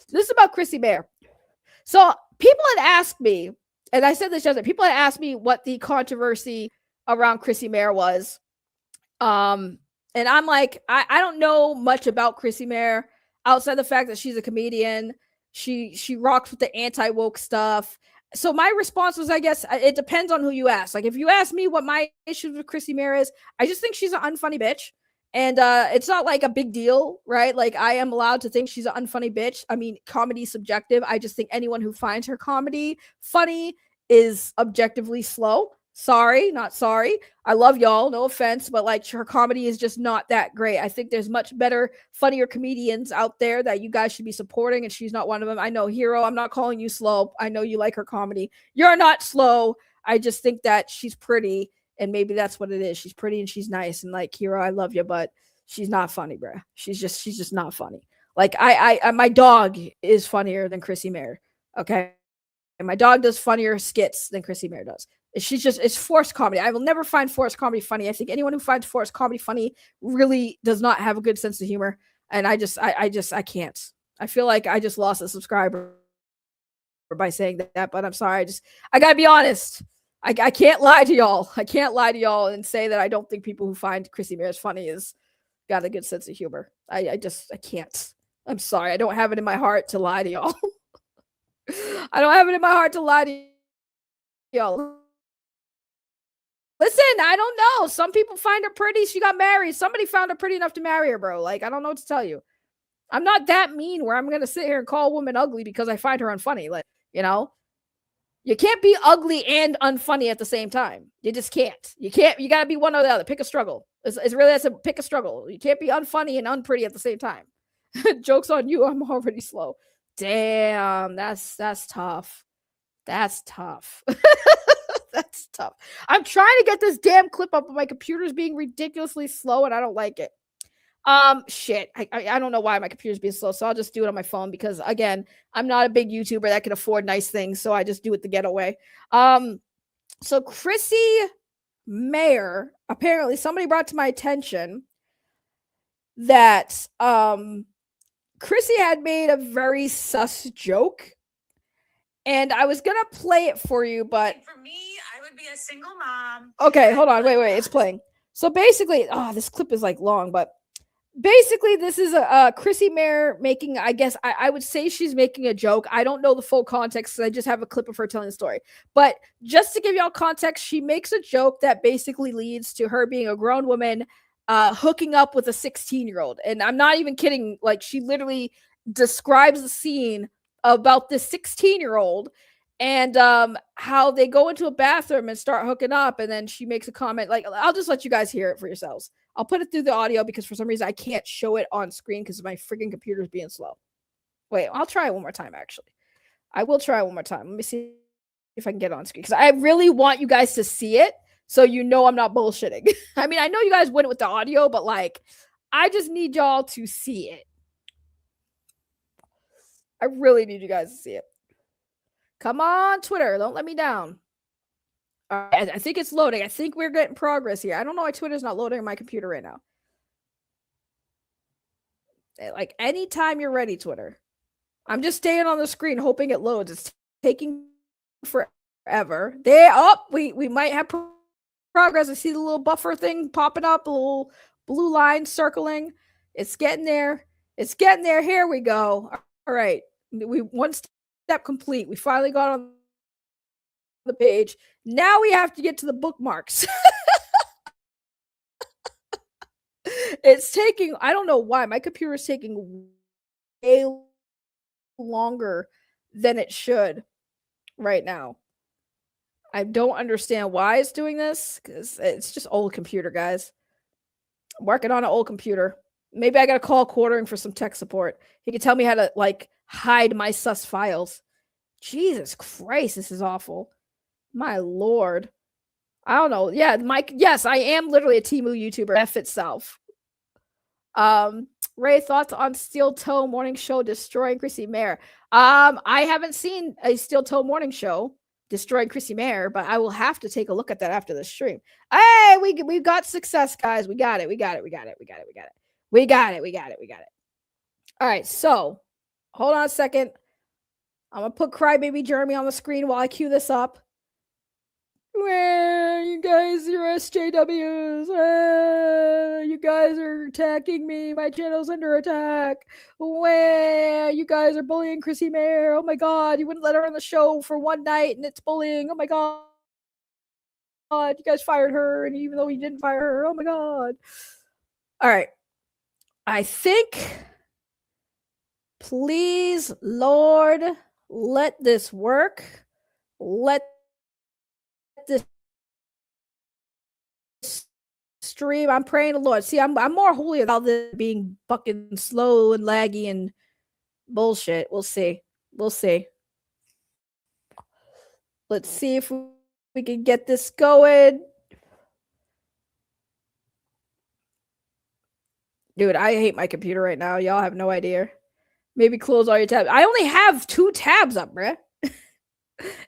This is about Chrissy Mayer. So people had asked me, and I said this yesterday, people had asked me what the controversy around Chrissy Mayer was. And I'm like, I don't know much about Chrissy Mayer outside the fact that she's a comedian. She rocks with the anti-woke stuff. So my response was, I guess it depends on who you ask. Like if you ask me what my issue with Chrissy Mayer is, I just think she's an unfunny bitch. And it's not like a big deal, right? Like I am allowed to think she's an unfunny bitch. I mean, comedy's subjective. I just think anyone who finds her comedy funny is objectively slow. Sorry, not sorry. I love y'all, no offense, but like her comedy is just not that great. I think there's much better, funnier comedians out there that you guys should be supporting, and she's not one of them. I know, Hero, I'm not calling you slow. I know you like her comedy. You're not slow. I just think that she's pretty, and maybe that's what it is. She's pretty and she's nice, and like, Hero, I love you, but she's not funny, bruh. She's just not funny. Like I my dog is funnier than Chrissy Mayer. Okay. And my dog does funnier skits than Chrissy Mayer does. It's forced comedy. I will never find forced comedy funny. I think anyone who finds forced comedy funny really does not have a good sense of humor. And I can't. I feel like I just lost a subscriber by saying that, but I'm sorry. I gotta be honest. I can't lie to y'all. I can't lie to y'all and say that I don't think people who find Chrissy Mayers funny is got a good sense of humor. I can't. I'm sorry. I don't have it in my heart to lie to y'all. I don't have it in my heart to lie to y'all. Listen, I don't know. Some people find her pretty. She got married. Somebody found her pretty enough to marry her, bro. Like, I don't know what to tell you. I'm not that mean where I'm going to sit here and call a woman ugly because I find her unfunny. Like, you know, you can't be ugly and unfunny at the same time. You just can't. You got to be one or the other. Pick a struggle. It's really that's a pick a struggle. You can't be unfunny and unpretty at the same time. Joke's on you. I'm already slow. Damn, that's tough. That's tough. That's tough. I'm trying to get this damn clip up, but my computer's being ridiculously slow and I don't like it. Shit. I don't know why my computer's being slow, so I'll just do it on my phone because again, I'm not a big YouTuber that can afford nice things, so I just do it the getaway. So Chrissy Mayer, apparently somebody brought to my attention that Chrissy had made a very sus joke. And I was gonna play it for you, but for me, I would be a single mom. Okay, hold on, wait, it's playing. So basically, this clip is like long, but basically, this is a Chrissy Mayer making. I guess I would say she's making a joke. I don't know the full context, so I just have a clip of her telling the story. But just to give y'all context, she makes a joke that basically leads to her being a grown woman, hooking up with a 16-year-old, and I'm not even kidding. Like she literally describes the scene about this 16-year-old and how they go into a bathroom and start hooking up, and then she makes a comment. Like, I'll just let you guys hear it for yourselves. I'll put it through the audio because for some reason I can't show it on screen because my freaking computer's being slow. Wait, I'll try it one more time. Actually, I will try it one more time. Let me see if I can get it on screen because I really want you guys to see it so you know I'm not bullshitting. I mean, I know you guys wouldn't with the audio, but like, I just need y'all to see it. I really need you guys to see it. Come on, Twitter. Don't let me down. All right, I think it's loading. I think we're getting progress here. I don't know why Twitter's not loading on my computer right now. Like, anytime you're ready, Twitter. I'm just staying on the screen hoping it loads. It's taking forever. We might have progress. I see the little buffer thing popping up, a little blue line circling. It's getting there. It's getting there. Here we go. All right. We one step complete. We finally got on the page. Now we have to get to the bookmarks. It's taking, I don't know why. My computer is taking way longer than it should right now. I don't understand why it's doing this because it's just old computer, guys. I'm working on an old computer. Maybe I got to call Quartering for some tech support. He can tell me how to like hide my sus files. Jesus Christ, this is awful. My Lord. I don't know. Yeah, Mike. Yes, I am literally a Temu YouTuber. F itself. Ray, thoughts on Steel Toe Morning Show destroying Chrissy Mayer? I haven't seen a Steel Toe Morning Show destroying Chrissy Mayer, but I will have to take a look at that after the stream. Hey, we got success, guys. We got it. All right, so hold on a second. I'm gonna put Crybaby Jeremy on the screen while I cue this up. Where you guys are SJWs? You guys are attacking me. My channel's under attack. Where you guys are bullying Chrissy Mayer? Oh my god, you wouldn't let her on the show for one night and it's bullying. Oh my god. You guys fired her, and even though you didn't fire her, oh my god. All right. I think, please, Lord, let this work. Let this stream. I'm praying to the Lord. See, I'm more holy about this being fucking slow and laggy and bullshit. We'll see. Let's see if we can get this going. Dude, I hate my computer right now. Y'all have no idea. Maybe close all your tabs. I only have 2 tabs up, bruh.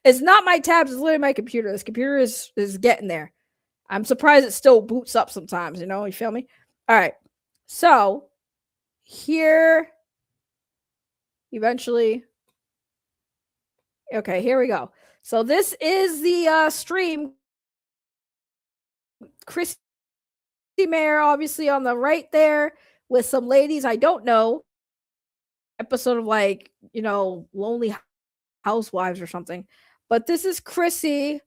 It's not my tabs. It's literally my computer. This computer is getting there. I'm surprised it still boots up sometimes. You know, you feel me? All right. So here, eventually. Okay, here we go. So this is the stream. Christy Mayer, obviously on the right there, with some ladies I don't know. Episode of like, you know, Lonely Housewives or something. But this is Chrissy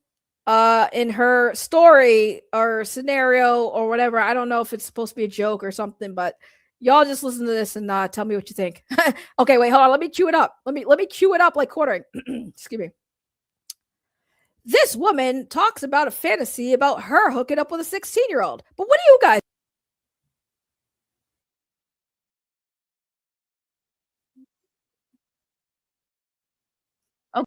in her story or scenario or whatever. I don't know if it's supposed to be a joke or something, but y'all just listen to this and tell me what you think. Okay, wait, hold on. Let me cue it up. Let me cue it up like quartering. Excuse me. This woman talks about a fantasy about her hooking up with a 16-year-old. But what do you guys? Oh,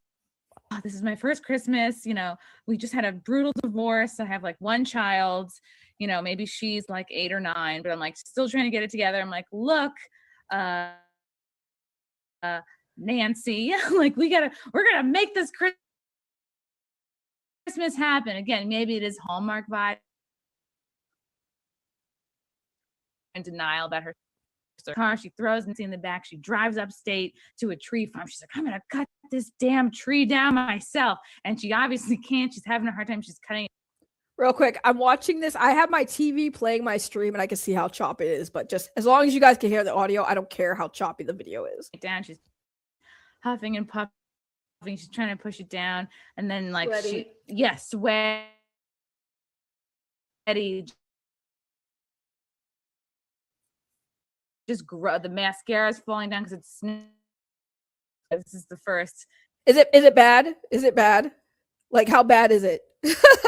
this is my first Christmas. You know, we just had a brutal divorce. I have like one child. You know, maybe she's like 8 or 9, but I'm like still trying to get it together. I'm like, look, Nancy, like we're gonna make this Christmas happen. Again, maybe it is Hallmark vibe and denial about her car. She throws Nancy in the back. She drives upstate to a tree farm. She's like, I'm gonna cut this damn tree down myself. And she obviously can't. She's having a hard time. She's cutting it. Real quick, I'm watching this. I have my TV playing my stream and I can see how choppy it is, but just as long as you guys can hear the audio, I don't care how choppy the video is. Down. She's huffing and puffing. She's trying to push it down. And then like sweaty. Sweaty. Just grow. The mascara is falling down because it's snow. This is the first. Is it bad? Is it bad? Like how bad is it?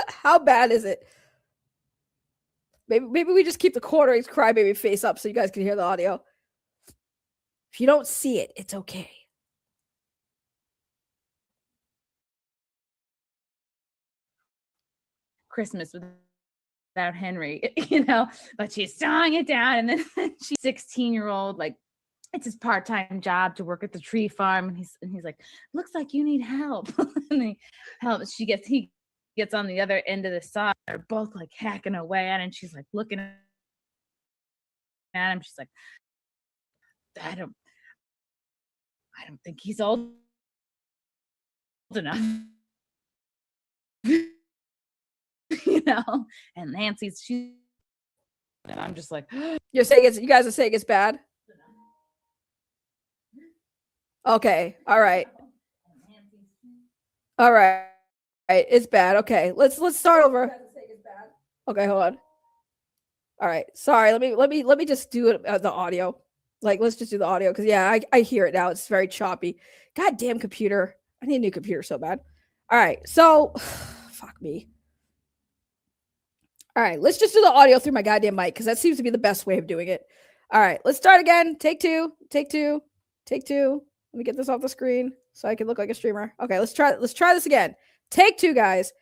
How bad is it? Maybe we just keep the quarterings crybaby face up so you guys can hear the audio. If you don't see it, it's okay. Christmas without Henry, you know, but she's sawing it down, and then she's 16-year-old, like it's his part-time job to work at the tree farm, and he's like, looks like you need help. And he helps. He gets on the other end of the saw. They're both like hacking away at it, and she's like looking at him. She's like, I don't think he's old enough. You know, and Nancy's and I'm just like, you guys are saying it's bad. Okay, all right, it's bad. Okay, let's start over. Okay, hold on. All right, sorry. Let me just do it the audio. Like, let's just do the audio because yeah, I hear it now. It's very choppy. Goddamn computer! I need a new computer so bad. All right, so fuck me. All right, let's just do the audio through my goddamn mic because that seems to be the best way of doing it. All right, let's start again. Take two. Let me get this off the screen so I can look like a streamer. Okay, let's try this again. Take two, guys.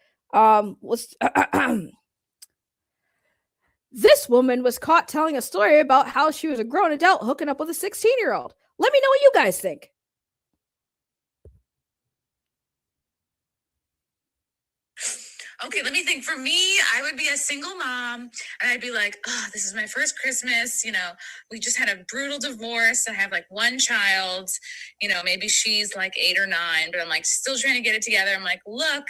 This woman was caught telling a story about how she was a grown adult hooking up with a 16-year-old. Let me know what you guys think. Okay, let me think. For me, I would be a single mom, and I'd be like, oh, this is my first Christmas. You know, we just had a brutal divorce. I have like one child. You know, maybe she's like 8 or 9, but I'm like still trying to get it together. I'm like, look,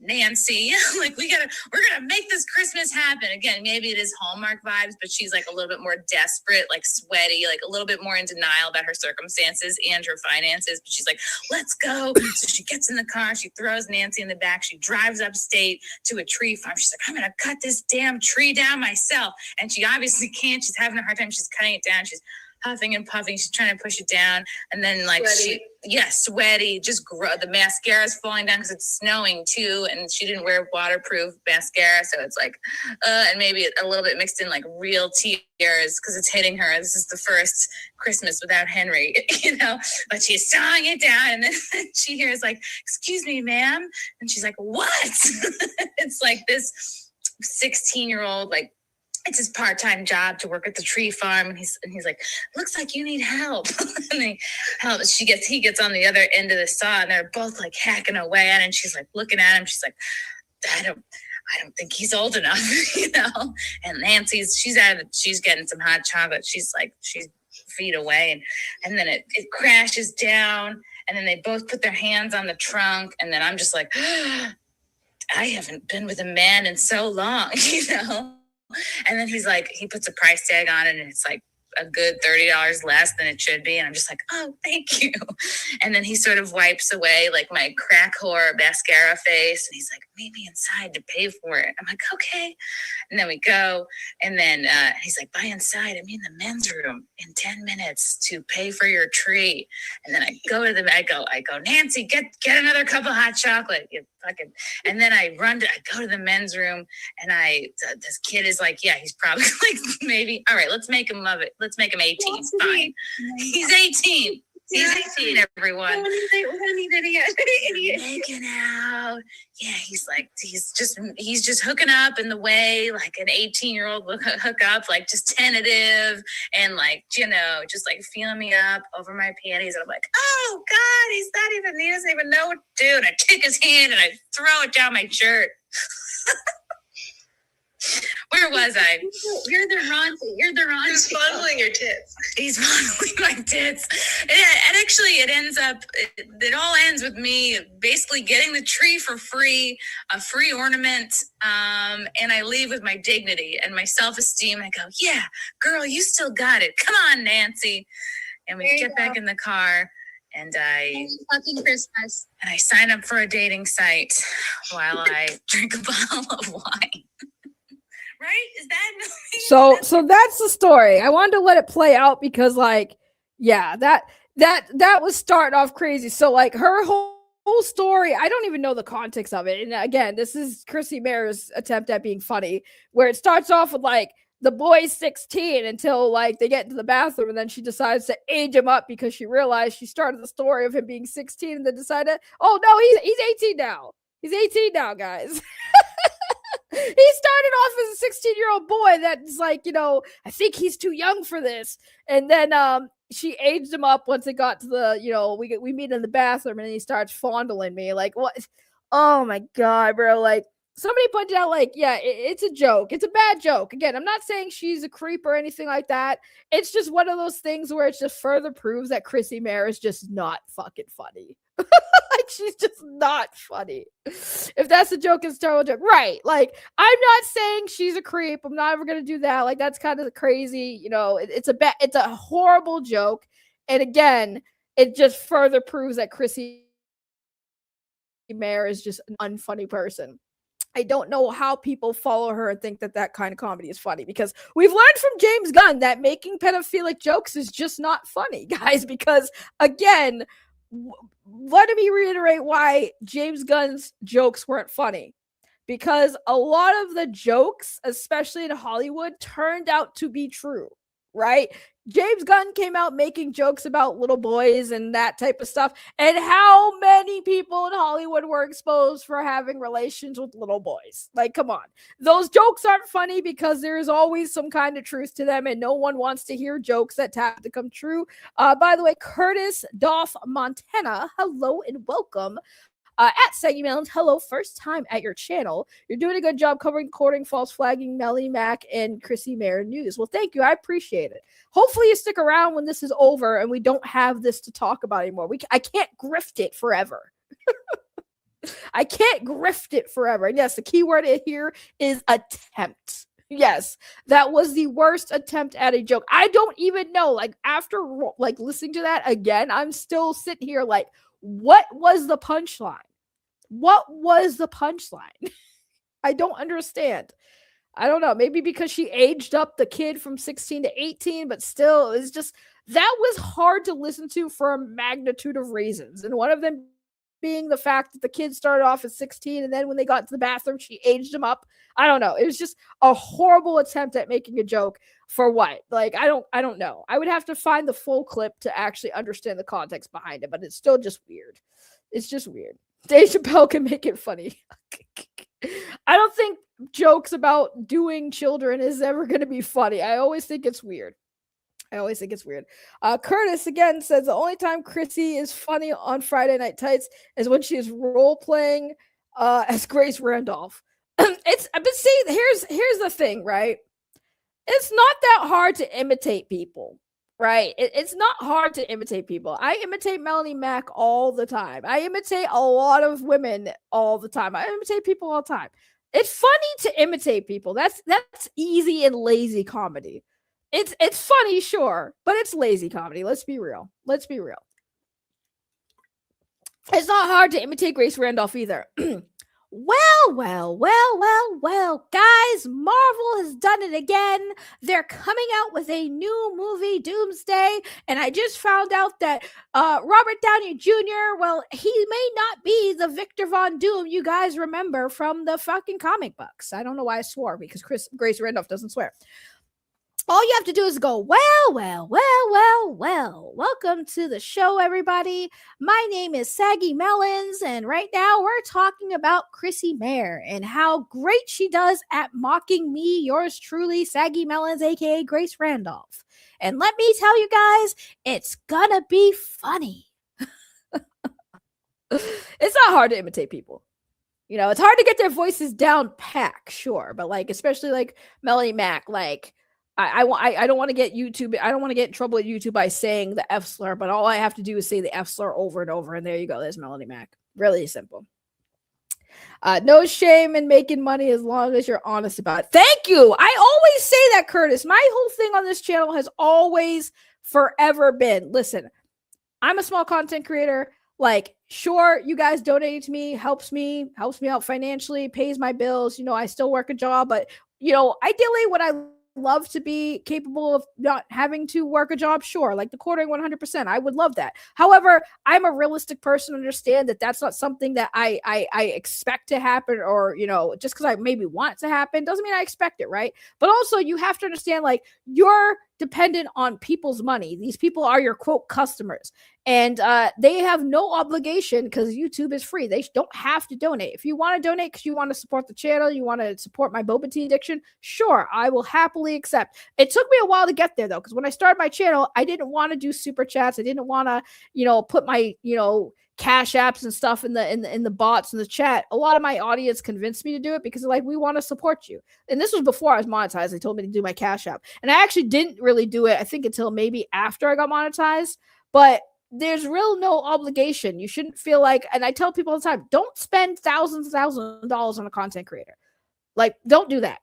Nancy, like we're gonna make this Christmas happen. Again, maybe it is Hallmark vibes, but she's like a little bit more desperate, like sweaty, like a little bit more in denial about her circumstances and her finances. But she's like, let's go. So she gets in the car, she throws Nancy in the back, she drives upstate to a tree farm. She's like, I'm gonna cut this damn tree down myself. And she obviously can't. She's having a hard time. She's cutting it down. She's huffing and puffing. She's trying to push it down. And then like sweaty, just the mascara is falling down because it's snowing too. And she didn't wear waterproof mascara. So it's like, and maybe a little bit mixed in like real tears because it's hitting her. This is the first Christmas without Henry, you know, but she's sawing it down. And then she hears like, excuse me, ma'am. And she's like, what? It's like this 16-year-old, like, it's his part-time job to work at the tree farm, and he's like, looks like you need help. And he gets on the other end of the saw, and they're both like hacking away at it, and she's like looking at him. She's like, I don't think he's old enough, you know. And Nancy's she's getting some hot chocolate. She's feet away, and then it crashes down, And then they both put their hands on the trunk. And then I'm just like, I haven't been with a man in so long, you know? And then he's like, he puts a price tag on it and it's like a good $30 less than it should be. And I'm just like, oh, thank you. And then he sort of wipes away like my crack whore mascara face. And he's like, meet me inside to pay for it. I'm like, okay. And then we go. And then he's like, buy inside. I mean, the men's room in 10 minutes to pay for your tree. And then I go, Nancy, get another cup of hot chocolate. You fucking. And then I go to the men's room and this kid is like, yeah, he's probably like, maybe, all right, let's make him 18. Fine. He's 18. He's 18, everyone. Making out. Yeah, he's just hooking up in the way like an 18-year-old would hook up, like just tentative and like, you know, just like feeling me up over my panties. And I'm like, oh God, he doesn't even know what to do. And I take his hand and I throw it down my shirt. Where was I? You're the Ron. He's fondling your tits. He's fondling my tits. And actually, it all ends with me basically getting the tree for free, a free ornament, and I leave with my dignity and my self-esteem. I go, yeah, girl, you still got it. Come on, Nancy. And we get back in the car. And fucking Christmas. And I sign up for a dating site while I drink a bottle of wine. Right? Is that so that's the story. I wanted to let it play out because like, yeah, that was starting off crazy. So like her whole story, I don't even know the context of it. And again, this is Chrissy Mayer's attempt at being funny, where it starts off with like the boy's 16 until like they get into the bathroom, and then she decides to age him up because she realized she started the story of him being 16 and then decided, oh no, he's 18 now. He's 18 now, guys. He started off as a 16-year-old boy that's like, you know, I think he's too young for this. And then she aged him up once it got to the, you know, we meet in the bathroom and he starts fondling me. Like, what? Oh my God, bro. Like, somebody pointed out, like, yeah, it's a joke. It's a bad joke. Again, I'm not saying she's a creep or anything like that. It's just one of those things where it just further proves that Chrissy Mayer is just not fucking funny. Like, she's just not funny. If that's a joke, it's a terrible joke. Right. Like, I'm not saying she's a creep. I'm not ever going to do that. Like, that's kind of crazy. You know, it's a horrible joke. And again, it just further proves that Chrissy Mayer is just an unfunny person. I don't know how people follow her and think that kind of comedy is funny, because we've learned from James Gunn that making pedophilic jokes is just not funny, guys, because again, let me reiterate why James Gunn's jokes weren't funny. Because a lot of the jokes, especially in Hollywood, turned out to be true, right? James Gunn came out making jokes about little boys and that type of stuff. And how many people in Hollywood were exposed for having relations with little boys? Like, come on. Those jokes aren't funny because there's always some kind of truth to them, and no one wants to hear jokes that have to come true. By the way, Curtis Doff Montana, hello and welcome. At Segment, hello, first time at your channel. You're doing a good job covering courting, false flagging, Melly Mac, and Chrissy Mayer news. Well, thank you. I appreciate it. Hopefully you stick around when this is over and we don't have this to talk about anymore. I can't grift it forever. I can't grift it forever. And yes, the key word here is attempt. Yes, that was the worst attempt at a joke. I don't even know. Like, after like listening to that again, I'm still sitting here like, what was the punchline? What was the punchline? I don't understand. I don't know. Maybe because she aged up the kid from 16 to 18, but still, it's just, that was hard to listen to for a magnitude of reasons. And one of them being the fact that the kid started off at 16, and then when they got to the bathroom, she aged him up. I don't know. It was just a horrible attempt at making a joke for what? Like, I don't know. I would have to find the full clip to actually understand the context behind it, but it's still just weird. It's just weird. Dave Chappelle can make it funny. I don't think jokes about doing children is ever going to be funny. I always think it's weird. Curtis again says the only time Chrissy is funny on Friday Night Tights is when she is role playing as Grace Randolph. But see, here's the thing, right? It's not that hard to imitate people. Right. It's not hard to imitate people. I imitate Melanie Mack all the time. I imitate a lot of women all the time. I imitate people all the time. It's funny to imitate people. That's easy and lazy comedy. It's funny, sure, but it's lazy comedy. Let's be real. Let's be real. It's not hard to imitate Grace Randolph either. Well, guys, Marvel has done it again. They're coming out with a new movie, Doomsday, and I just found out that Robert Downey Jr., well, he may not be the Victor Von Doom you guys remember from the fucking comic books. I don't know why I swore, because Grace Randolph doesn't swear. All you have to do is go, well. Welcome to the show, everybody. My name is Saggy Melons, and right now we're talking about Chrissy Mayer and how great she does at mocking me, yours truly, Saggy Melons, aka Grace Randolph. And let me tell you guys, it's gonna be funny. It's not hard to imitate people. You know, it's hard to get their voices down pack, sure, but like, especially like Melanie Mack, like, I don't want to get YouTube. I don't want to get in trouble with YouTube by saying the F slur, but all I have to do is say the F slur over and over, and there you go. There's Melanie Mack. Really simple. No shame in making money as long as you're honest about it. Thank you. I always say that, Curtis. My whole thing on this channel has always, forever been, listen, I'm a small content creator. Like, sure, you guys donating to me helps me out financially, pays my bills. You know, I still work a job, but you know, ideally, what I love to be capable of not having to work a job, sure, like the quartering 100%. I would love that. However, I'm a realistic person, understand that that's not something that I expect to happen, or, you know, just because I maybe want it to happen doesn't mean I expect it, right? But also you have to understand, like, you're dependent on people's money. These people are your quote customers, and they have no obligation, because YouTube is free. They don't have to donate. If you want to donate because you want to support the channel, you want to support my boba tea addiction, sure, I will happily accept. It took me a while to get there though, because when I started my channel, I didn't want to do super chats. I didn't want to, you know, put my, you know, cash apps and stuff in the bots in the chat. A lot of my audience convinced me to do it because they're like, we want to support you. And this was before I was monetized. They told me to do my cash app, and I actually didn't really do it, I think, until maybe after I got monetized. But there's real no obligation. You shouldn't feel like, and I tell people all the time, don't spend thousands of dollars on a content creator. Like, don't do that.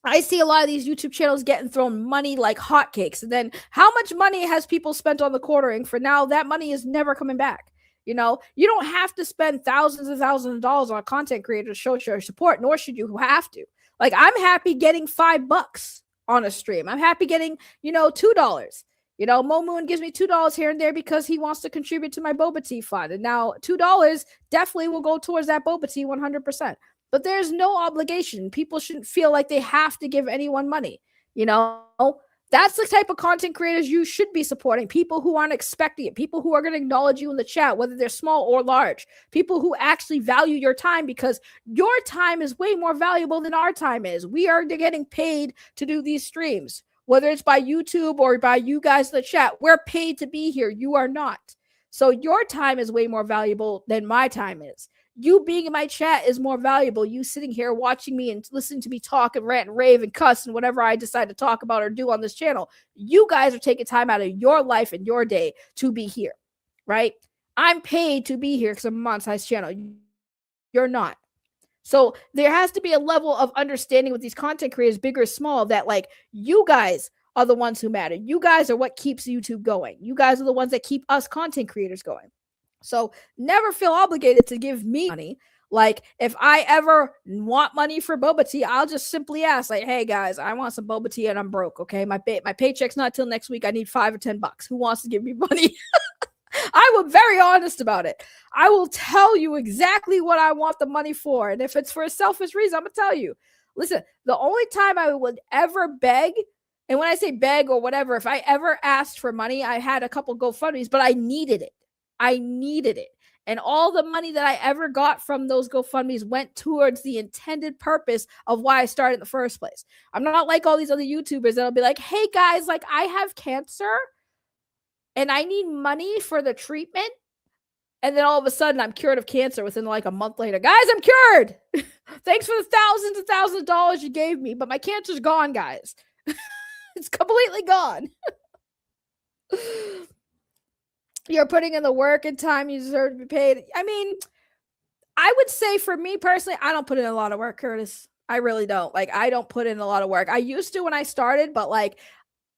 I see a lot of these YouTube channels getting thrown money like hotcakes, and then how much money has people spent on the quartering for now? That money is never coming back. You know, you don't have to spend thousands of dollars on a content creator to show your support, nor should you have to. Like, I'm happy getting $5 on a stream. I'm happy getting, you know, $2. You know, Mo Moon gives me $2 here and there because he wants to contribute to my boba tea fund. And now $2 definitely will go towards that boba tea 100%. But there's no obligation. People shouldn't feel like they have to give anyone money. You know, that's the type of content creators you should be supporting. People who aren't expecting it. People who are going to acknowledge you in the chat, whether they're small or large. People who actually value your time, because your time is way more valuable than our time is. We are getting paid to do these streams. Whether it's by YouTube or by you guys in the chat, we're paid to be here. You are not. So your time is way more valuable than my time is. You being in my chat is more valuable. You sitting here watching me and listening to me talk and rant and rave and cuss and whatever I decide to talk about or do on this channel. You guys are taking time out of your life and your day to be here, right? I'm paid to be here because I'm a monetized channel. You're not. So there has to be a level of understanding with these content creators, big or small, that like, you guys are the ones who matter. You guys are what keeps YouTube going. You guys are the ones that keep us content creators going. So never feel obligated to give me money. Like, if I ever want money for boba tea, I'll just simply ask, like, hey guys, I want some boba tea and I'm broke. Okay, my paycheck's not till next week. I need $5 or $10. Who wants to give me money? I was very honest about it. I will tell you exactly what I want the money for. And if it's for a selfish reason, I'm going to tell you. Listen, the only time I would ever beg, and when I say beg or whatever, if I ever asked for money, I had a couple GoFundMes, but I needed it. I needed it. And all the money that I ever got from those GoFundMes went towards the intended purpose of why I started in the first place. I'm not like all these other YouTubers that'll be like, hey guys, like, I have cancer and I need money for the treatment. And then all of a sudden I'm cured of cancer within like a month later. Guys, I'm cured. Thanks for the thousands and thousands of dollars you gave me, but my cancer's gone, guys. It's completely gone. You're putting in the work and time, you deserve to be paid. I mean, I would say for me personally, I don't put in a lot of work, Curtis. I really don't. Like, I don't put in a lot of work. I used to when I started, but like,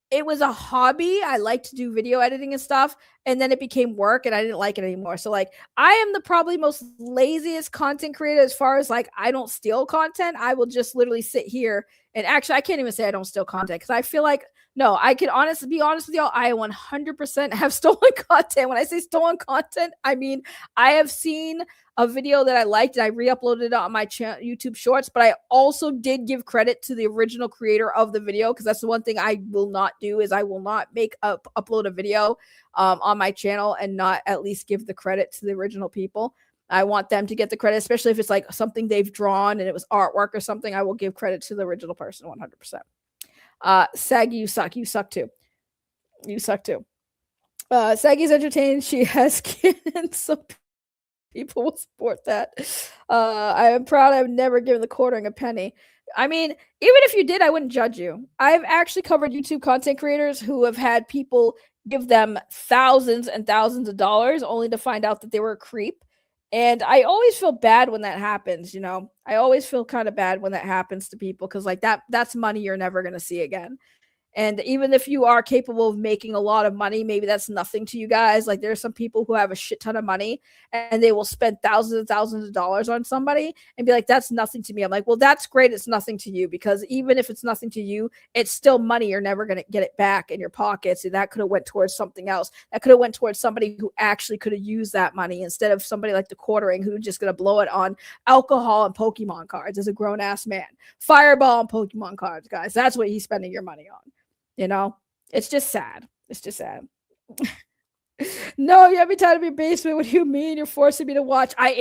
it was a hobby. I like to do video editing and stuff, and then it became work, and I didn't like it anymore. So like, I am the probably most laziest content creator as far as like, I don't steal content. I will just literally sit here and actually, I can't even say I don't steal content because I feel like no, I can honestly be honest with y'all. I 100% have stolen content. When I say stolen content, I mean I have seen a video that I liked and I re-uploaded it on my YouTube Shorts, but I also did give credit to the original creator of the video because that's the one thing I will not do is I will not upload a video on my channel and not at least give the credit to the original people. I want them to get the credit, especially if it's like something they've drawn and it was artwork or something. I will give credit to the original person 100%. Saggy, you suck. You suck too. You suck too. Saggy's entertained. She has kids, so people will support that. I am proud I've never given the quartering a penny. I mean, even if you did, I wouldn't judge you. I've actually covered YouTube content creators who have had people give them thousands and thousands of dollars only to find out that they were a creep. And I always feel bad when that happens, you know. I always feel kind of bad when that happens to people because like that's money you're never going to see again. And even if you are capable of making a lot of money, maybe that's nothing to you guys. Like there's some people who have a shit ton of money and they will spend thousands and thousands of dollars on somebody and be like, that's nothing to me. I'm like, well, that's great. It's nothing to you because even if it's nothing to you, it's still money. You're never going to get it back in your pockets. And that could have went towards something else. That could have went towards somebody who actually could have used that money instead of somebody like the quartering who's just going to blow it on alcohol and Pokemon cards as a grown ass man. Fireball and Pokemon cards, guys. That's what he's spending your money on. You know, it's just sad. It's just sad. No, you have me tired of your basement. What do you mean? You're forcing me to watch. I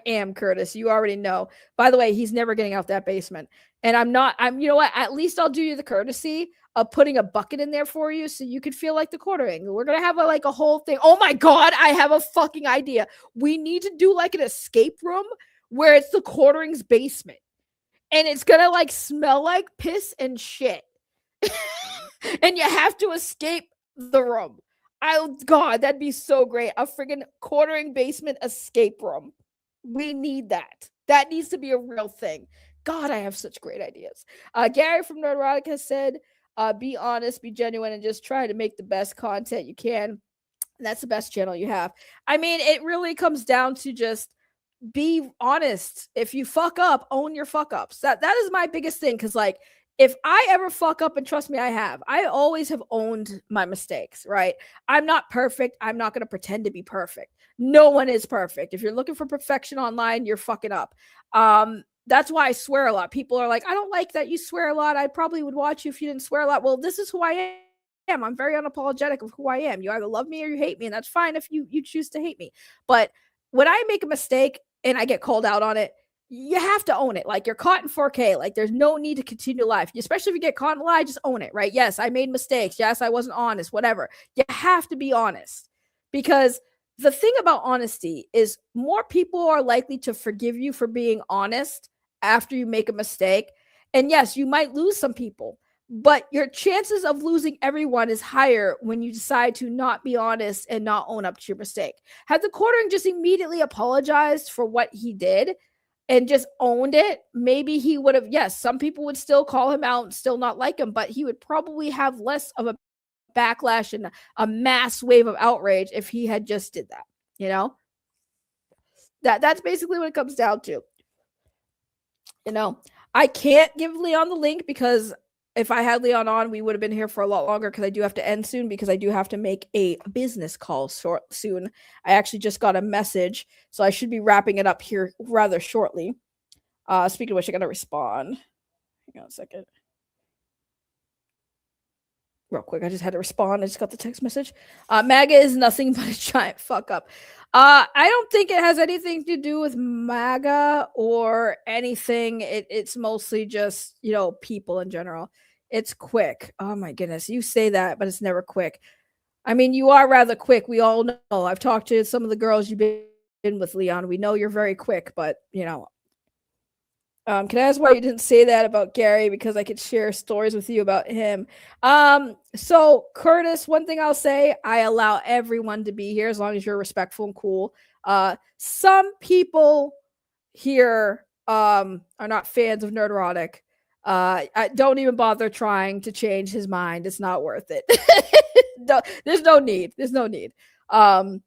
am, Curtis. You already know. By the way, he's never getting out that basement. And you know what? At least I'll do you the courtesy of putting a bucket in there for you so you could feel like the quartering. We're going to have a whole thing. Oh my God, I have a fucking idea. We need to do like an escape room where it's the quartering's basement. And it's going to like smell like piss and shit. And you have to escape the room. God, that'd be so great. A friggin' quartering basement escape room. We need that. That needs to be a real thing. God, I have such great ideas. Gary from Nerdrotic has said, be honest, be genuine, and just try to make the best content you can. And that's the best channel you have. I mean, it really comes down to just be honest. If you fuck up, own your fuck ups. That is my biggest thing. Cause like, if I ever fuck up, and trust me, I always have owned my mistakes, right? I'm not perfect. I'm not going to pretend to be perfect. No one is perfect. If you're looking for perfection online, you're fucking up. That's why I swear a lot. People are like, I don't like that you swear a lot. I probably would watch you if you didn't swear a lot. Well, this is who I am. I'm very unapologetic of who I am. You either love me or you hate me, and that's fine if you choose to hate me. But when I make a mistake and I get called out on it, you have to own it. Like you're caught in 4K. Like there's no need to continue life, especially if you get caught in a lie. Just own it, right? Yes, I made mistakes. Yes, I wasn't honest. Whatever. You have to be honest because the thing about honesty is more people are likely to forgive you for being honest after you make a mistake. And yes, you might lose some people, but your chances of losing everyone is higher when you decide to not be honest and not own up to your mistake. Had the quartering just immediately apologized for what he did and just owned it, maybe he would have, yes, some people would still call him out and still not like him, but he would probably have less of a backlash and a mass wave of outrage if he had just did that, you know? That's basically what it comes down to. You know, I can't give Leon the link because if I had Leon on, we would have been here for a lot longer because I do have to end soon because I do have to make a business call soon. I actually just got a message, so I should be wrapping it up here rather shortly. Speaking of which, I got to respond. Hang on a second. Real quick, I just had to respond. I just got the text message. MAGA is nothing but a giant fuck up. I don't think it has anything to do with MAGA or anything. It's mostly just, you know, people in general. It's quick. Oh my goodness. You say that, but it's never quick. I mean, you are rather quick. We all know. I've talked to some of the girls you've been with, Leon. We know you're very quick, but, you know, Can I ask why you didn't say that about Gary? Because I could share stories with you about him. So Curtis, one thing I'll say, I allow everyone to be here as long as you're respectful and cool. Some people here are not fans of Nerderotic. I don't even bother trying to change his mind. It's not worth it. No, there's no need. There's no need. Mo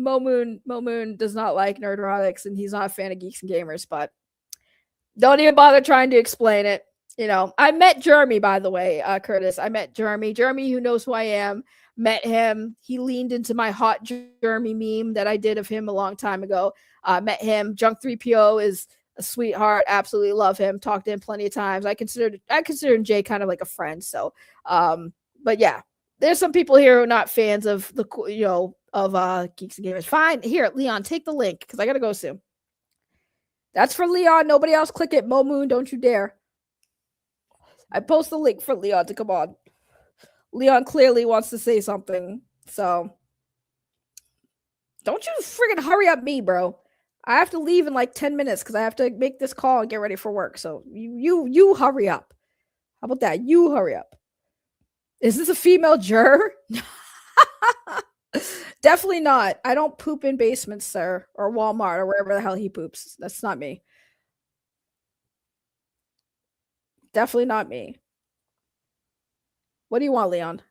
Moon does not like Nerderotics, and he's not a fan of Geeks and Gamers, but don't even bother trying to explain it. I met Jeremy, by the way, Curtis. I met Jeremy. Jeremy, who knows who I am, met him. He leaned into my hot Jeremy meme that I did of him a long time ago. Met him. Junk 3PO is a sweetheart. Absolutely love him. Talked to him plenty of times. I consider Jay kind of like a friend. So, but yeah, there's some people here who are not fans of the Geeks and Gamers. Fine. Here, Leon, take the link because I gotta go soon. That's for Leon. Nobody else click it. Mo Moon, don't you dare. I post the link for Leon to come on. Leon clearly wants to say something. So don't you friggin' hurry up me, bro. I have to leave in like 10 minutes because I have to make this call and get ready for work. So you hurry up. How about that? You hurry up. Is this a female juror? Definitely not. I don't poop in basements, sir, or Walmart or wherever the hell he poops. That's not me. Definitely not me. What do you want, Leon?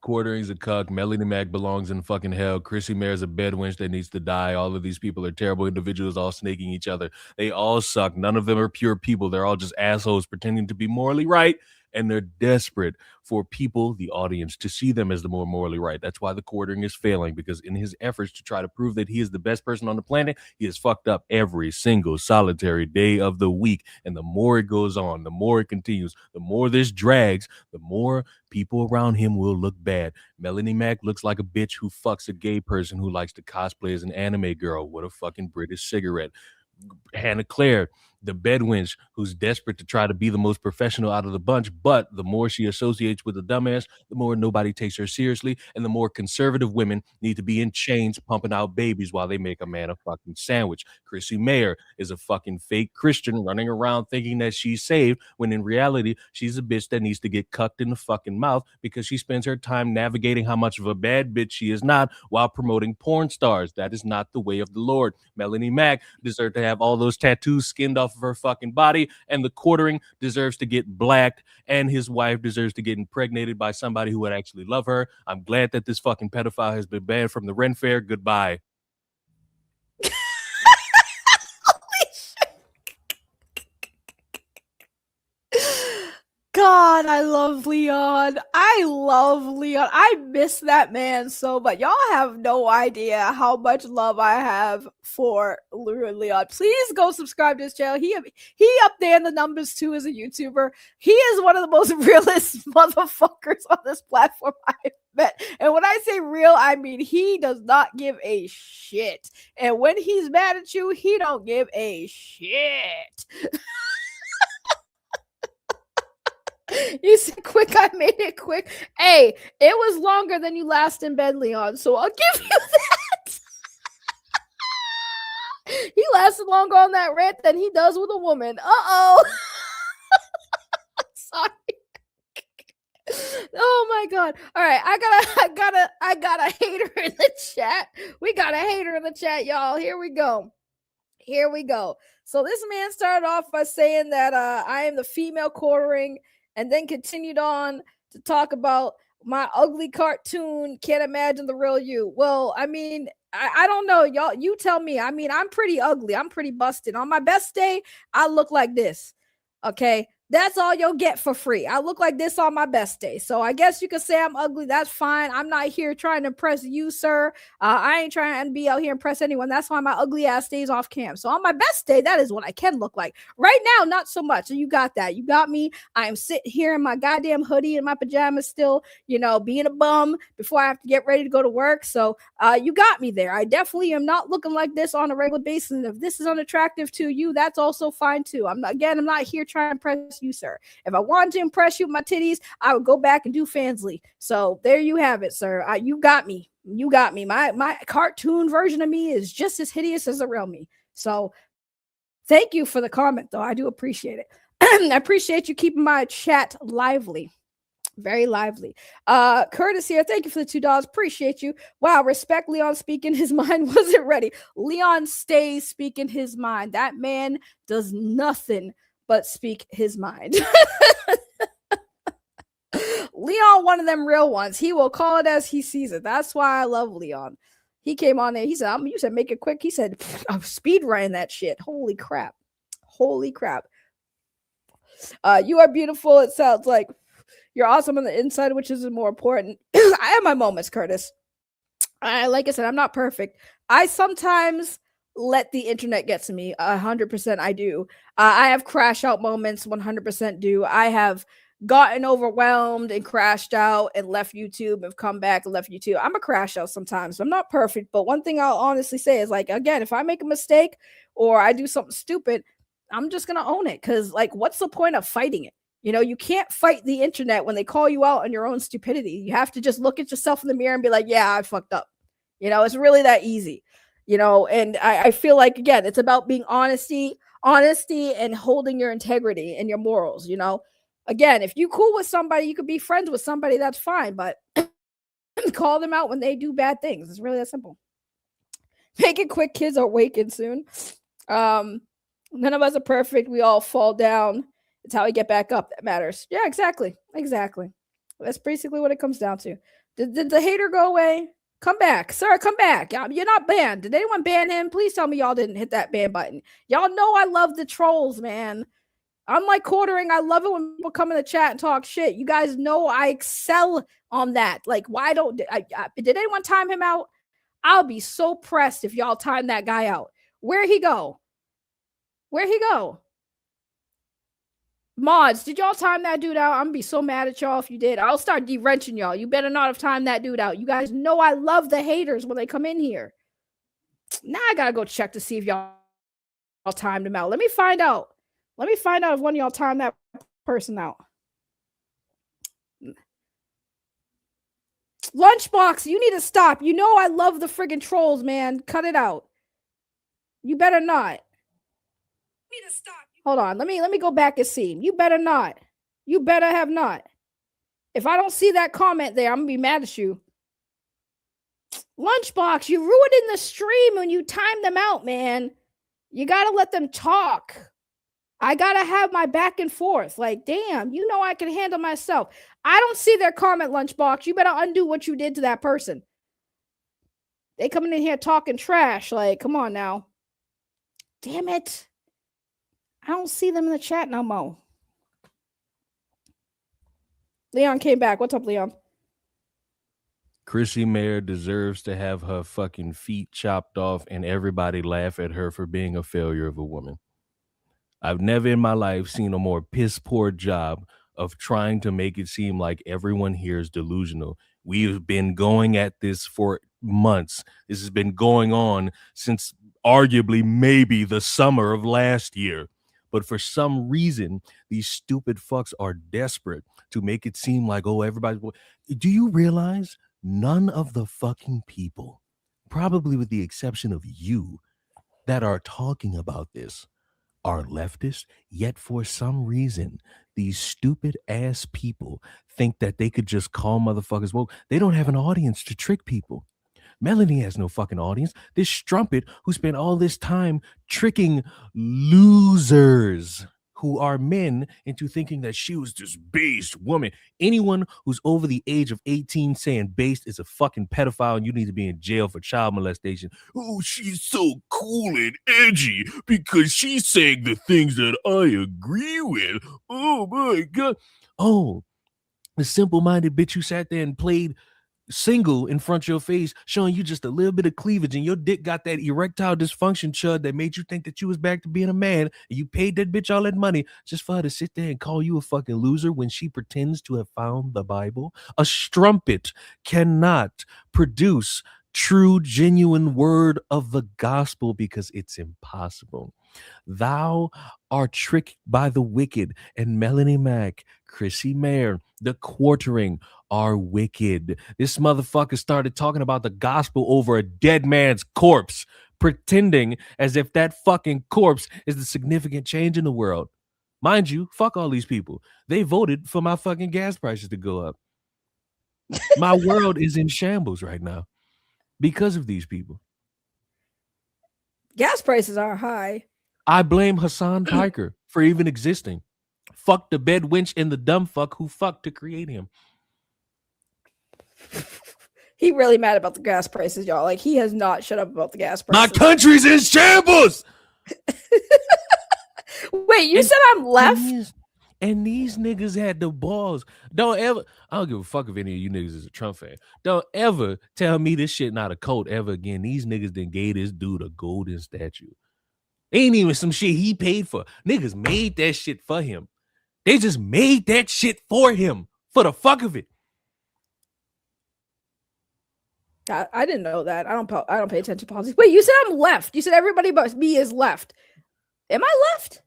Quartering's a cuck. Melanie Mac belongs in fucking hell. Chrissy Mare's a bed wench that needs to die. All of these people are terrible individuals, all snaking each other. They all suck. None of them are pure people. They're all just assholes pretending to be morally right, and they're desperate for people, the audience, to see them as the more morally right. That's why the Quartering is failing, because in his efforts to try to prove that he is the best person on the planet, he is fucked up every single solitary day of the week. And the more it goes on, the more it continues, the more this drags, the more people around him will look bad. Melanie Mac looks like a bitch who fucks a gay person who likes to cosplay as an anime girl. What a fucking British cigarette. Hannah Claire, the bedwench who's desperate to try to be the most professional out of the bunch, but the more she associates with the dumbass, the more nobody takes her seriously, and the more conservative women need to be in chains pumping out babies while they make a man a fucking sandwich. Chrissy Mayer is a fucking fake Christian running around thinking that she's saved, when in reality, she's a bitch that needs to get cucked in the fucking mouth because she spends her time navigating how much of a bad bitch she is not while promoting porn stars. That is not the way of the Lord. Melanie Mac deserved to have all those tattoos skinned off of her fucking body, and the Quartering deserves to get blacked, and his wife deserves to get impregnated by somebody who would actually love her. I'm glad that this fucking pedophile has been banned from the Ren Fair. Goodbye. God, I love Leon. I miss that man so much. Y'all have no idea how much love I have for Leon. Please go subscribe to his channel. He up there in the numbers too as a YouTuber. He is one of the most realist motherfuckers on this platform I've met. And when I say real, I mean he does not give a shit. And when he's mad at you, he don't give a shit. You said quick, I made it quick. Hey, it was longer than you last in bed, Leon, so I'll give you that. He lasted longer on that rant than he does with a woman. Uh-oh. Sorry. Oh my god. All right, I got a hater in the chat. We got a hater in the chat, y'all. Here we go. So this man started off by saying that I am the female Quartering, and then continued on to talk about my ugly cartoon. Can't imagine the real you. Well, I mean, I don't know, y'all. You tell me. I mean, I'm pretty ugly. I'm pretty busted. On my best day, I look like this. Okay. That's all you'll get for free. I look like this on my best day. So I guess you could say I'm ugly. That's fine. I'm not here trying to impress you, sir. I ain't trying to be out here impress anyone. That's why my ugly ass stays off cam. So on my best day, that is what I can look like. Right now, not so much. So you got that. You got me. I am sitting here in my goddamn hoodie and my pajamas still, being a bum before I have to get ready to go to work. So you got me there. I definitely am not looking like this on a regular basis. And if this is unattractive to you, that's also fine too. I'm not here trying to impress impress you, sir. If I wanted to impress you with my titties, I would go back and do Fansly. So there you have it, sir. You got me. You got me. My cartoon version of me is just as hideous as the real me. So thank you for the comment, though. I do appreciate it. I appreciate you keeping my chat lively. Very lively. Curtis here. Thank you for the $2. Appreciate you. Wow, respect Leon speaking his mind. Wasn't ready. Leon stays speaking his mind. That man does nothing but speak his mind. Leon, one of them real ones. He will call it as he sees it. That's why I love Leon. He came on there. He said, you said make it quick. He said, I'm speed running that shit. Holy crap. Holy crap. You are beautiful. It sounds like you're awesome on the inside, which is more important. I have my moments, Curtis. Like I said, I'm not perfect. I sometimes let the internet get to me. 100% I do. I have crash out moments. 100% do. I have gotten overwhelmed and crashed out and left YouTube and come back and left YouTube. I'm a crash out sometimes. I'm not perfect, but one thing I'll honestly say is, like, again, if I make a mistake or I do something stupid, I'm just going to own it. Because, like, what's the point of fighting it? You know, you can't fight the internet when they call you out on your own stupidity. You have to just look at yourself in the mirror and be like, yeah, I fucked up. You know, it's really that easy. You know, and I feel like, again, it's about being honesty and holding your integrity and your morals. You know, again, if you're cool with somebody, you could be friends with somebody, that's fine. But call them out when they do bad things. It's really that simple. Make it quick. Kids are waking soon. None of us are perfect. We all fall down. It's how we get back up that matters. Yeah, exactly. That's basically what it comes down to. Did the hater go away? Come back. Sir, come back. You're not banned. Did anyone ban him? Please tell me y'all didn't hit that ban button. Y'all know I love the trolls, man. Unlike quartering, I love it when people come in the chat and talk shit. You guys know I excel on that. Like, why don't did anyone time him out? I'll be so pressed if y'all time that guy out. Where'd he go? Mods, did y'all time that dude out? I'm gonna be so mad at y'all if you did. I'll start de-wrenching y'all. You better not have timed that dude out. You guys know I love the haters when they come in here. Now I gotta go check to see if y'all timed him out. Let me find out if one of y'all timed that person out. Lunchbox, you need to stop. You know I love the friggin' trolls, man. Cut it out. You better not. You need to stop. Hold on. Let me go back and see. You better not. You better have not. If I don't see that comment there, I'm gonna be mad at you. Lunchbox, you ruining the stream when you time them out, man. You gotta let them talk. I gotta have my back and forth. Like, damn, you know I can handle myself. I don't see their comment, Lunchbox. You better undo what you did to that person. They coming in here talking trash. Like, come on now. Damn it. I don't see them in the chat no more. Leon came back. What's up, Leon? Chrissy Mayer deserves to have her fucking feet chopped off and everybody laugh at her for being a failure of a woman. I've never in my life seen a more piss poor job of trying to make it seem like everyone here is delusional. We've been going at this for months. This has been going on since arguably maybe the summer of last year. But for some reason, these stupid fucks are desperate to make it seem like, oh, everybody's... Do you realize none of the fucking people, probably with the exception of you, that are talking about this are leftists, yet for some reason, these stupid ass people think that they could just call motherfuckers woke. They don't have an audience to trick people. Melanie has no fucking audience. This strumpet who spent all this time tricking losers who are men into thinking that she was this based woman. Anyone who's over the age of 18 saying based is a fucking pedophile and you need to be in jail for child molestation. Oh, she's so cool and edgy because she's saying the things that I agree with. Oh my God. Oh, the simple-minded bitch who sat there and played single in front of your face, showing you just a little bit of cleavage, and your dick got that erectile dysfunction chud that made you think that you was back to being a man, and you paid that bitch all that money just for her to sit there and call you a fucking loser when she pretends to have found the Bible. A strumpet cannot produce true, genuine word of the gospel because it's impossible. Thou art tricked by the wicked, and Melanie Mac, Chrissy Mayer, the quartering are wicked. This motherfucker started talking about the gospel over a dead man's corpse, pretending as if that fucking corpse is the significant change in the world. Mind you, fuck all these people. They voted for my fucking gas prices to go up. My world is in shambles right now because of these people. Gas prices are high. I blame Hassan Piker for even existing. Fuck the bed wench and the dumb fuck who fucked to create him. He really mad about the gas prices, y'all. Like, he has not shut up about the gas My prices. country's in shambles. Wait, you said I'm left? And these niggas had the balls. Don't ever, I don't give a fuck if any of you niggas is a Trump fan. Don't ever tell me this shit not a cult ever again. These niggas then gave this dude a golden statue. Ain't even some shit he paid for. Niggas made that shit for him. They just made that shit for him for the fuck of it. I didn't know that. I don't pay attention to politics. Wait, you said I'm left. You said everybody but me is left. Am I left?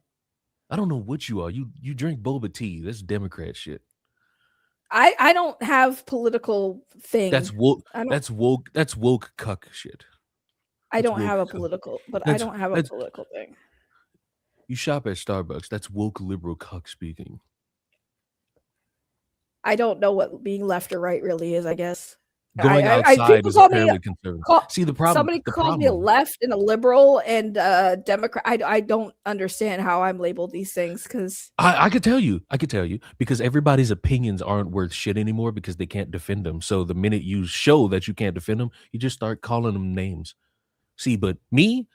I don't know what you are. You drink boba tea. That's Democrat shit. I don't have political things. That's woke. That's woke. That's woke cuck shit. I don't have a political, but I don't have a political thing. You shop at Starbucks. That's woke liberal cuck speaking. I don't know what being left or right really is, I guess. Going outside is apparently conservative. See, the problem. Somebody calls me a left and a liberal and a Democrat. I don't understand how I'm labeled these things because I could tell you because everybody's opinions aren't worth shit anymore because they can't defend them. So the minute you show that you can't defend them, you just start calling them names. See, but me,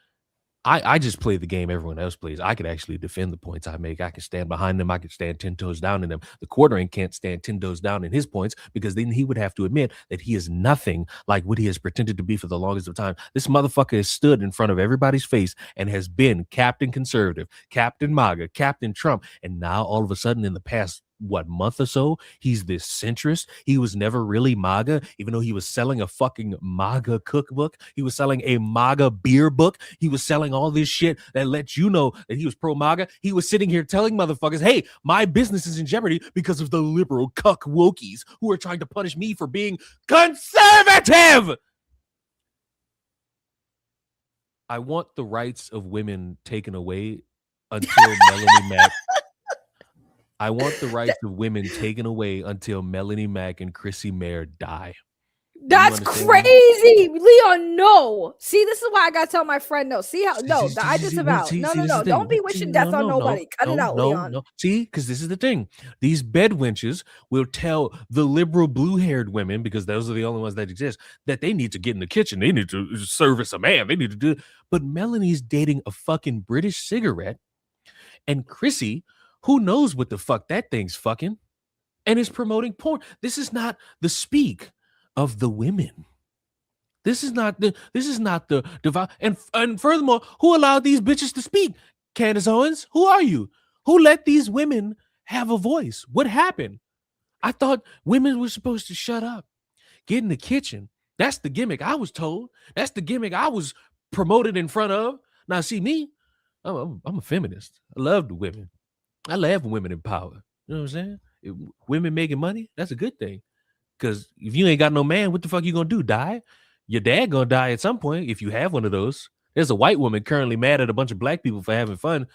I just play the game everyone else plays. I could actually defend the points I make. I can stand behind them. I could stand 10 toes down in them. The quartering can't stand 10 toes down in his points because then he would have to admit that he is nothing like what he has pretended to be for the longest of time. This motherfucker has stood in front of everybody's face and has been Captain Conservative, Captain MAGA, Captain Trump. And now all of a sudden in the past, month or so, he's this centrist. He was never really MAGA, even though he was selling a fucking MAGA cookbook. He was selling a MAGA beer book. He was selling all this shit that lets you know that he was pro MAGA. He was sitting here telling motherfuckers, hey, my business is in jeopardy because of the liberal cuck wokies who are trying to punish me for being conservative. I want the rights of women taken away until Melanie Mac. I want the rights of women taken away until Melanie Mac and Chrissy Mayer die. That's crazy, Leon. No, see, this is why I gotta tell my friend no. See how no, I disavow. No. Don't be wishing death on nobody. Cut it out, Leon. No. See, because this is the thing. These bed wenches will tell the liberal blue-haired women, because those are the only ones that exist, that they need to get in the kitchen. They need to service a man. They need to do. But Melanie's dating a fucking British cigarette, and Chrissy, who knows what the fuck that thing's fucking, and is promoting porn. This is not the speak of the women. This is not the devout. And furthermore, who allowed these bitches to speak? Candace Owens, who are you? Who let these women have a voice? What happened? I thought women were supposed to shut up, get in the kitchen. That's the gimmick I was told. That's the gimmick I was promoted in front of. Now, see me, I'm a feminist. I love the women. I love women in power. You know what I'm saying? If women making money, that's a good thing. Because if you ain't got no man, what the fuck you gonna do? Die? Your dad gonna die at some point if you have one of those. There's a white woman currently mad at a bunch of black people for having fun.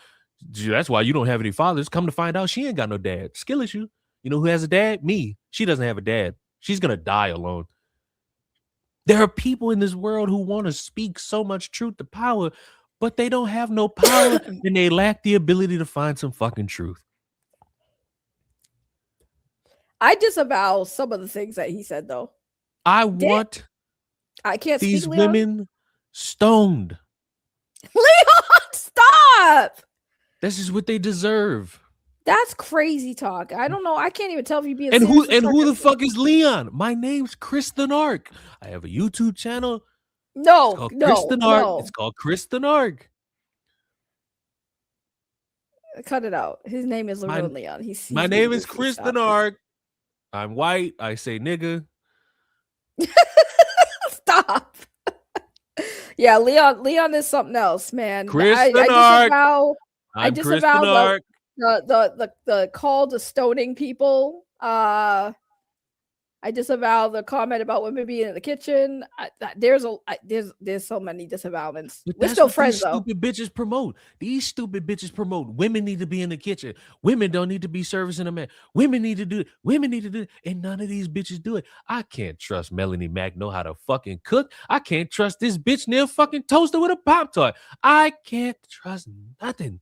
That's why you don't have any fathers. Come to find out, she ain't got no dad. Skill issue. You know who has a dad? Me. She doesn't have a dad. She's gonna die alone. There are people in this world who want to speak so much truth to power, but they don't have no power and they lack the ability to find some fucking truth. I disavow some of the things that he said, though. I can't these speak, women stoned. Leon, stop! This is what they deserve. That's crazy talk. I don't know. I can't even tell if you being and who the fuck is Leon? My name's Chris the Narc. I have a YouTube channel. No. It's called Chris the Narc. Cut it out. His name is Leon. My name is Chris the Narc. I'm white. I say nigga. Stop. Yeah, Leon is something else, man. Kristen I Ark. disavow I I'm Kristen disavow Ark. the call to stoning people. I disavow the comment about women being in the kitchen. There's so many disavowments. But We're that's still what friends these though. stupid bitches promote. These stupid bitches promote. Women need to be in the kitchen. Women don't need to be servicing a man. Women need to do it. Women need to do it. And none of these bitches do it. I can't trust Melanie Mac know how to fucking cook. I can't trust this bitch near fucking toaster with a Pop-Tart. I can't trust nothing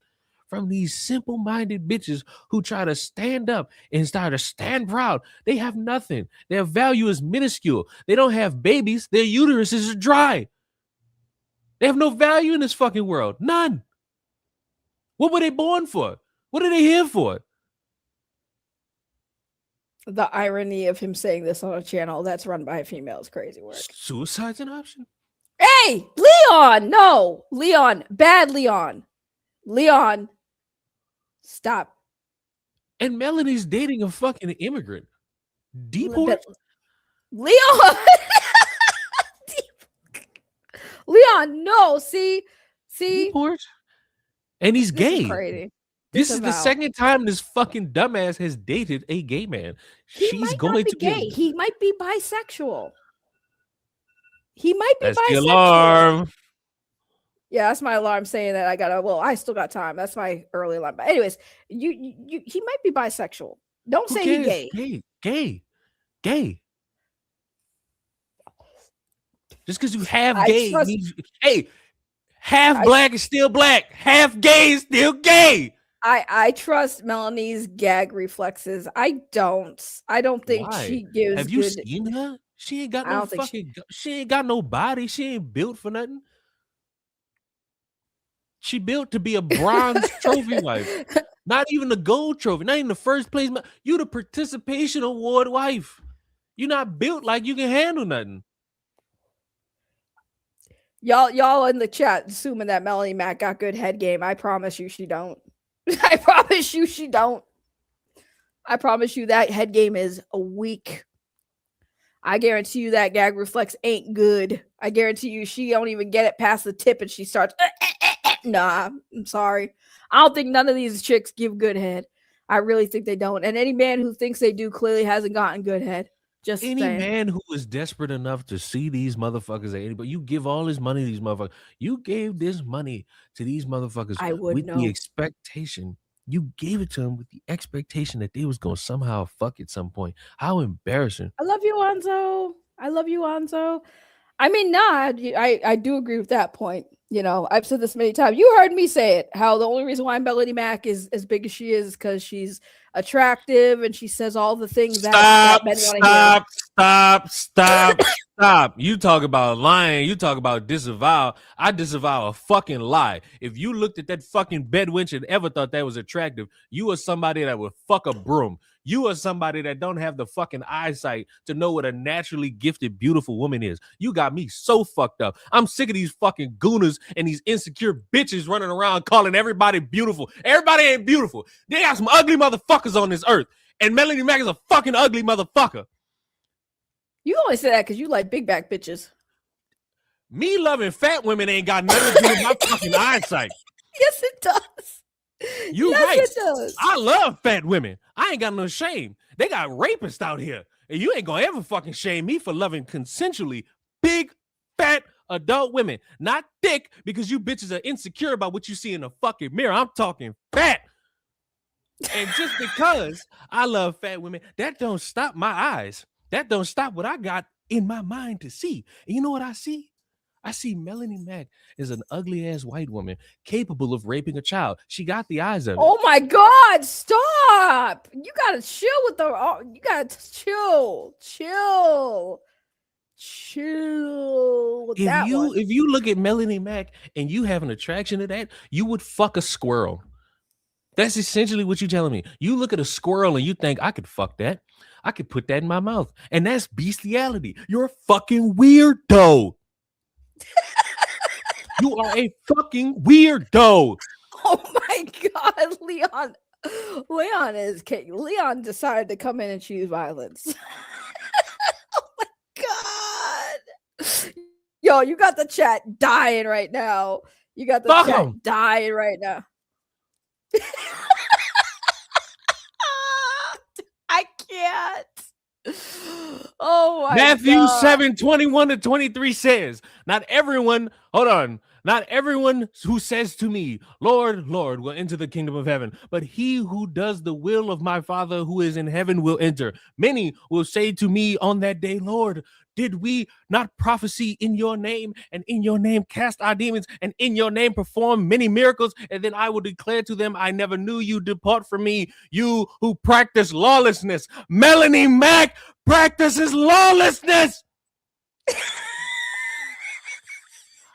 from these simple-minded bitches who try to stand up and start to stand proud. They have nothing. Their value is minuscule. They don't have babies. Their uteruses are dry. They have no value in this fucking world. None. What were they born for? What are they here for? The irony of him saying this on a channel that's run by a female is crazy work. Suicide's an option. Hey, Leon! No, Leon, bad Leon. Leon, stop. And Melanie's dating a fucking immigrant. Deport? Leon! Leon, no, see? Deport? And he's This is gay. crazy. This is the Disavow. second time this fucking dumbass has dated a gay man. He She's might going not be to gay. get... He might be bisexual. He might be That's bisexual. the alarm. Yeah, that's my alarm saying that I still got time. That's my early alarm. But anyways, he might be bisexual. Don't Who say cares? he Gay. Just because you have I gay trust- means, hey, half I- black is still black. Half gay is still gay. I trust Melanie's gag reflexes. I don't think Why? she gives Have you good. seen her? She ain't got I no don't think fucking. She ain't got no body. She ain't built for nothing. She built to be a bronze trophy wife, not even the gold trophy, not even the first place. You the participation award wife. You're not built like you can handle nothing. Y'all in the chat assuming that Melanie Mac got good head game. I promise you she don't. I promise you she don't. I promise you that head game is weak. I guarantee you that gag reflex ain't good. I guarantee you she don't even get it past the tip and she starts. Nah, I'm sorry. I don't think none of these chicks give good head. I really think they don't. And any man who thinks they do clearly hasn't gotten good head. Just Any saying. man who is desperate enough to see these motherfuckers at anybody, you give all this money to these motherfuckers. You gave this money to these motherfuckers I would with know. the expectation. You gave it to them with the expectation that they was gonna somehow fuck at some point. How embarrassing! I love you, Anzo. I love you, Anzo. I mean, nah, I do agree with that point. You know, I've said this many times. You heard me say it. How the only reason why Melanie Mac is as big as she is because she's attractive and she says all the things that men want to hear. Stop. You talk about lying. You talk about disavow. I disavow a fucking lie. If you looked at that fucking bedwench and ever thought that was attractive, you are somebody that would fuck a broom. You are somebody that don't have the fucking eyesight to know what a naturally gifted, beautiful woman is. You got me so fucked up. I'm sick of these fucking gooners and these insecure bitches running around calling everybody beautiful. Everybody ain't beautiful. They got some ugly motherfuckers on this earth. And Melanie Mac is a fucking ugly motherfucker. You only say that because you like big back bitches. Me loving fat women ain't got nothing to do with my fucking eyesight. Yes, it does. You yes, right. It does. I love fat women. I ain't got no shame. They got rapists out here. And you ain't gonna ever fucking shame me for loving consensually big, fat adult women. Not thick because you bitches are insecure about what you see in the fucking mirror. I'm talking fat. And just because I love fat women, that don't stop my eyes. That don't stop what I got in my mind to see. And you know what I see? I see Melanie Mac is an ugly ass white woman capable of raping a child. She got the eyes of it. Oh my God! Stop! You gotta chill with the. You gotta chill. With that one. If you look at Melanie Mac and you have an attraction to that, you would fuck a squirrel. That's essentially what you're telling me. You look at a squirrel and you think, I could fuck that. I could put that in my mouth. And that's bestiality. You're a fucking weirdo. You are a fucking weirdo. Oh my God, Leon. Leon decided to come in and choose violence. Oh my God. Yo, you got the chat dying right now. You got the Fuck chat 'em. dying right now. I can't. Oh my Matthew God. 7:21-23 says, not everyone who says to me, Lord, Lord, will enter the kingdom of heaven, but he who does the will of my Father who is in heaven will enter. Many will say to me on that day, Lord, did we not prophesy in your name, and in your name cast our demons, and in your name perform many miracles? And then I will declare to them, I never knew you. Depart from me, you who practice lawlessness. Melanie Mack practices lawlessness.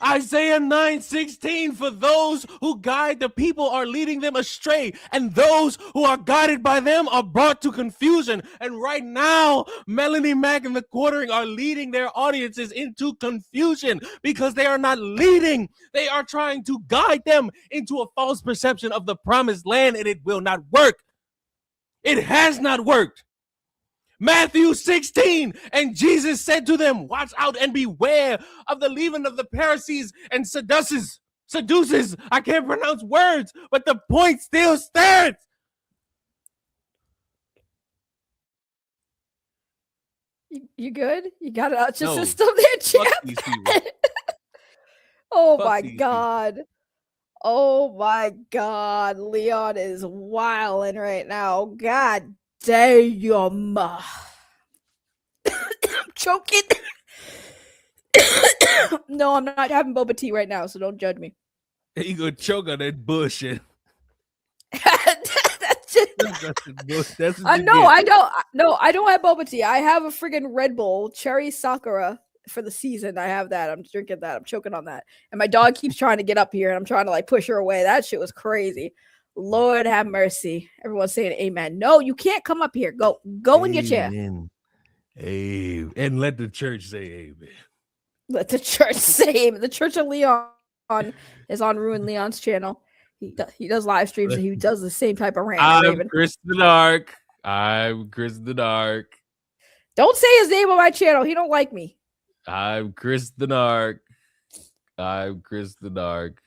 Isaiah 9:16, for those who guide the people are leading them astray, and those who are guided by them are brought to confusion. And right now, Melanie Mack and the Quartering are leading their audiences into confusion because they are not leading. They are trying to guide them into a false perception of the promised land, and it will not work. It has not worked. Matthew 16, and Jesus said to them, watch out and beware of the leaven of the Pharisees and Sadducees. I can't pronounce words, but the point still stands. You good? You got it out your No. system there, Fuck champ? these people. Oh Fuck my these people. God. Oh my God. Leon is wilding right now. God damn. I'm choking. No, I'm not having boba tea right now, so don't judge me. You gonna choke on that bullshit. That's it. That's what I you know. get. I don't. No, I don't have boba tea. I have a friggin' Red Bull cherry sakura for the season. I have that. I'm drinking that. I'm choking on that. And my dog keeps trying to get up here, and I'm trying to like push her away. That shit was crazy. Lord have mercy. Everyone's saying amen. No, you can't come up here. Go in your chair. Amen. And let the church say amen. Let the church say amen. The Church of Leon is on Ruin Leon's channel. He does live streams and he does the same type of rant. I'm Raven. Chris the Dark. I'm Chris the Dark. Don't say his name on my channel. He don't like me. I'm Chris the Dark. I'm Chris the Dark.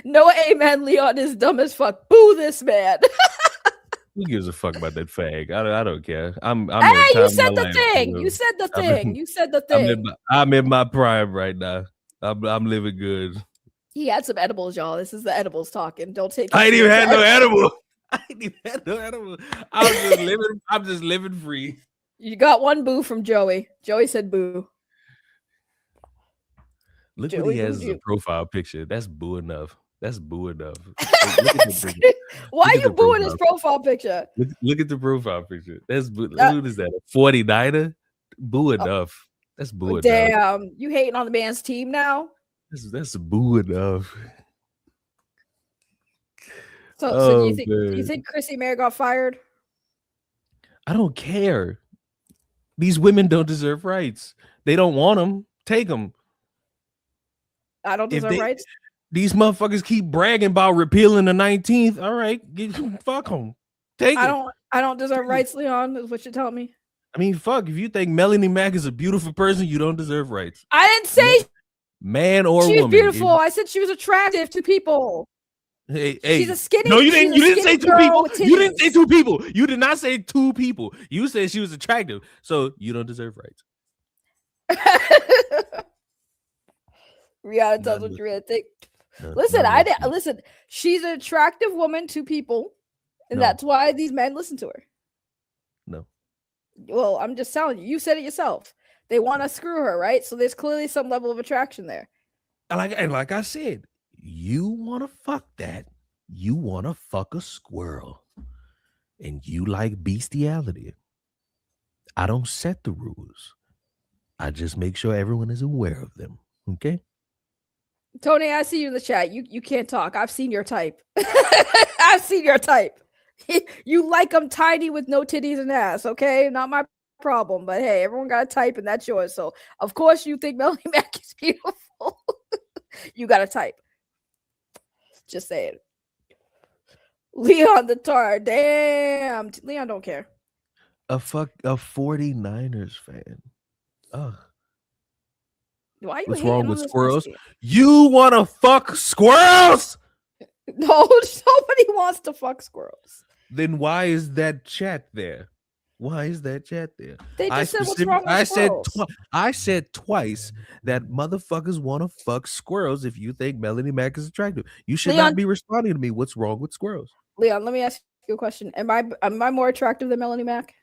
No amen. Leon is dumb as fuck. Boo this man. Who gives a fuck about that fag? I don't care. I'm Hey, at a you time said in my the life, thing. you know. You said the I'm thing. in- You said the thing. I'm in my prime right now. I'm living good. He had some edibles, y'all. This is the edibles talking. Don't take. I ain't it even had no seriously. edible. I ain't even had no edible. I'm just living free. You got one boo from Joey. Joey said boo. Look Joey, what he has as who'd a you- profile picture. That's boo enough. That's boo enough. Look at the picture. Why Look are at you the booing his profile. profile picture? Look at the profile picture. That's boo. What is that? A 49er? Boo enough. That's boo enough. Damn, you hating on the man's team now? That's boo enough. So do you Oh, think do you man. think Chrissy Mayer got fired? I don't care. These women don't deserve rights. They don't want them. Take them. I don't If deserve they- rights. These motherfuckers keep bragging about repealing the 19th. All right, fuck them. Take I it. don't deserve rights, Leon, is what you're telling me. I mean, fuck. If you think Melanie Mack is a beautiful person, you don't deserve rights. I didn't say Man or she was woman. beautiful. I said she was attractive to people. Hey, She's a skinny. No, you she's didn't. a You didn't say skinny two girl people. with You didn't say titties. two people. You did not say two people. You said she was attractive, so you don't deserve rights. Rihanna tells None. what you really think. No, Listen, none of that. listen. She's an attractive woman to people, and No. that's why these men listen to her. No. Well, I'm just telling you. You said it yourself. They want to screw her, right? So there's clearly some level of attraction there. And like I said, you want to fuck that. You want to fuck a squirrel, and you like bestiality. I don't set the rules. I just make sure everyone is aware of them. Okay. Tony, I see you in the chat. You can't talk. I've seen your type. I've seen your type. You like them tiny with no titties and ass, okay? Not my problem. But hey, everyone got a type, and that's yours. So of course you think Melanie Mack is beautiful. You got a type. Just saying. Leon the Tar. Damn. Leon don't care. A 49ers fan. Ugh. Why are you What's hating wrong on with this squirrels? pussy? You want to fuck squirrels? No, nobody wants to fuck squirrels. Then why is that chat there? Why is that chat there? They just said what's wrong with squirrels. I said twice that motherfuckers want to fuck squirrels if you think Melanie Mac is attractive. You should Leon- not be responding to me. What's wrong with squirrels? Leon, let me ask you a question. Am I more attractive than Melanie Mac?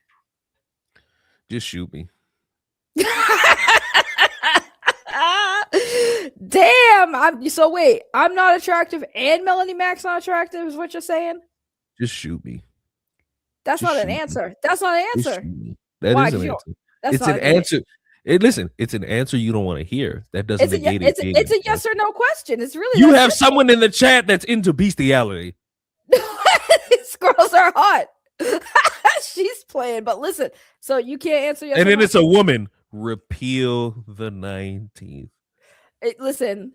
Just shoot me. Damn. So wait, I'm not attractive and Melanie Mac's not attractive is what you're saying? Just shoot me. That's Just not an shoot me. answer. That's not an Just answer. shoot me. That Why? is an 'Cause you answer. That's It's not an a- answer. Listen, it's an answer you don't want to hear. That doesn't It's a, negate it's, it being it's an a yes answer. or no question. It's really You that have simple. someone in the chat that's into bestiality. Squirrels are hot. She's playing, but listen. So you can't answer yes And or then no? it's a woman. Repeal the 19th. Listen.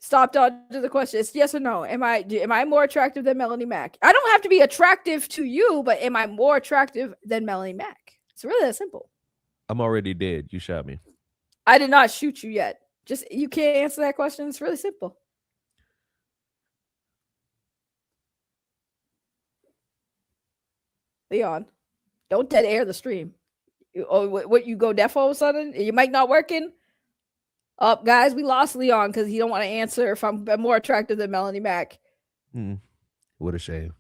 Stop dodging the question. It's yes or no. Am I more attractive than Melanie Mac? I don't have to be attractive to you, but am I more attractive than Melanie Mac? It's really that simple. I'm already dead. You shot me. I did not shoot you yet. Just you can't answer that question. It's really simple. Leon, don't dead air the stream. What you go deaf all of a sudden? Your mic not working? Guys, we lost Leon because he don't want to answer if I'm more attractive than Melanie Mac. What a shame.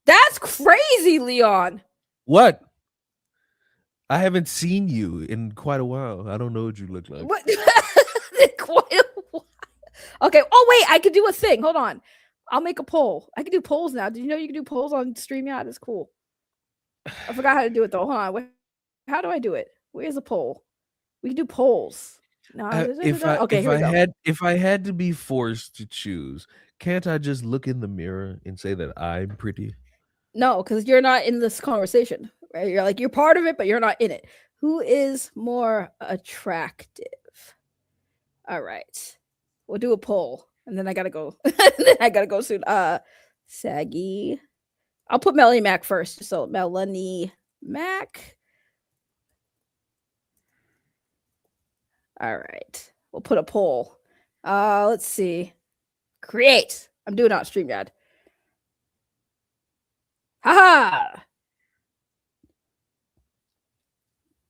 That's crazy, Leon. What? I haven't seen you in quite a while. I don't know what you look like. What? Quite a while. Okay. Oh wait, I could do a thing. Hold on. I'll make a poll. I can do polls now. Did you know you can do polls on StreamYard? It's cool. I forgot how to do it though. Hold on. How do I do it? Where's a poll? We can do polls. No, if I had to be forced to choose, can't I just look in the mirror and say that I'm pretty? No, because you're not in this conversation, right? You're part of it, but you're not in it. Who is more attractive? All right, we'll do a poll, and then I gotta go. Then I gotta go soon. Saggy. I'll put Melanie Mac first. So Melanie Mac. All right, we'll put a poll. Let's see. Create. I'm doing it on StreamYard. Haha!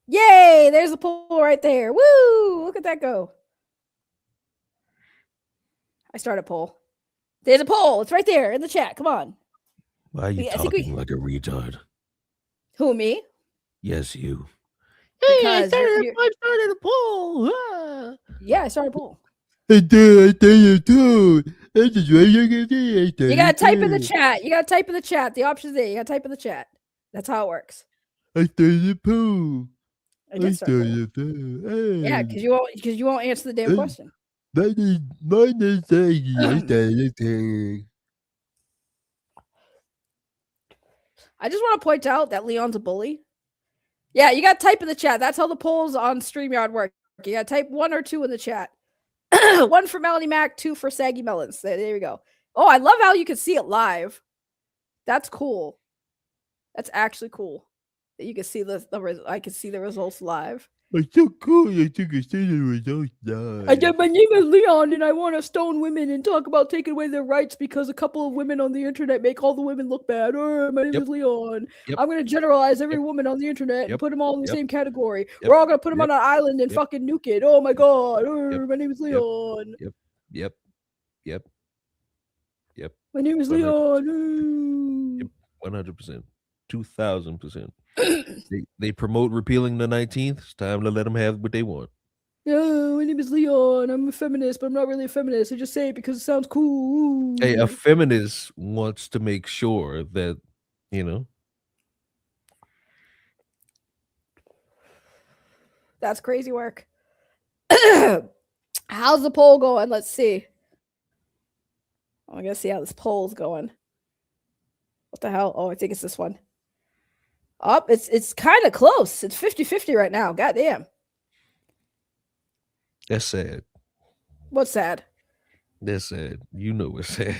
Yay! There's a poll right there. Woo! Look at that go. I start a poll. There's a poll. It's right there in the chat. Come on. Why are you talking like a retard? Who, me? Yes, you. Because I started a poll. Yeah, I started a poll. I did too. You gotta type in the chat. You gotta type in the chat. The option's there. You gotta type in the chat. That's how it works. I started a poll. I did start a poll. Yeah, because you won't answer the damn question. I just want to point out that Leon's a bully. Yeah, you gotta type in the chat. That's how the polls on StreamYard work. You gotta type 1 or 2 in the chat. 1 for Melanie Mac, 2 for Saggy Melons. There we go. Oh, I love how you can see it live. That's cool. That's actually cool. That you can see I can see the results live. It's so cool that you can see the results live. My name is Leon, and I want to stone women and talk about taking away their rights because a couple of women on the internet make all the women look bad. My name is Leon. I'm going to generalize every woman on the internet and put them all in the same category. We're all going to put them on an island and fucking nuke it. Oh my god. My name is Leon. Yep. My name is 100%. Leon. 100%. 2000%. They promote repealing the 19th. It's time to let them have what they want. Yeah, my name is Leon. I'm a feminist, but I'm not really a feminist. I just say it because it sounds cool. Hey, a feminist wants to make sure that, That's crazy work. How's the poll going? Let's see. I'm gonna see how this poll's going. What the hell? Oh, I think it's this one. It's kind of close. It's 50-50 right now. Goddamn. That's sad. What's sad? That's sad. You know what's sad.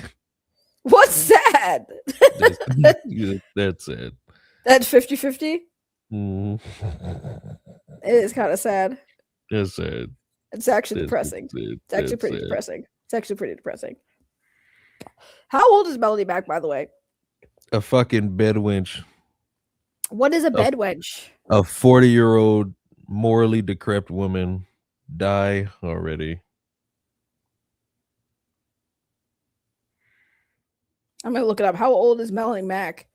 What's sad? That's sad. That's 50-50? Mm. It is kind of sad. That's sad. It's actually That's depressing. it. It's actually That's pretty it. depressing. It's actually pretty depressing. How old is Melody Mac, by the way? A fucking bed wench. What is a bed wench? A 40-year-old morally decrepit woman. Die already. I'm gonna look it up. How old is Melody Mac?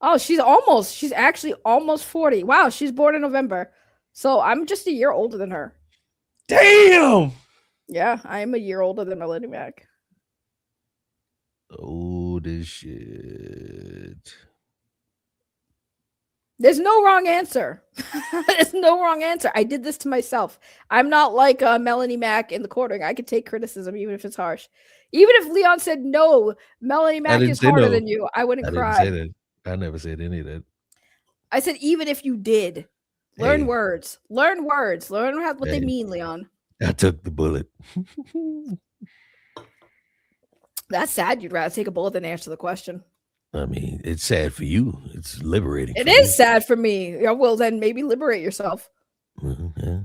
Oh, she's actually almost 40. Wow, she's born in November. So I'm just a year older than her. Damn. Yeah, I am a year older than Melody Mac. Old as shit. There's no wrong answer. There's no wrong answer. I did this to myself. I'm not like Melanie Mac in the quartering. I could take criticism even if it's harsh. Even if Leon said no, Melanie Mac is harder than you, I wouldn't cry. Didn't say that. I never said any of that. I said even if you did. Learn words. Learn words. Learn what they mean, Leon. I took the bullet. That's sad. You'd rather take a bullet than answer the question. I mean, it's sad for you. It's liberating. It is sad for me. Yeah, well, then maybe liberate yourself. Yeah.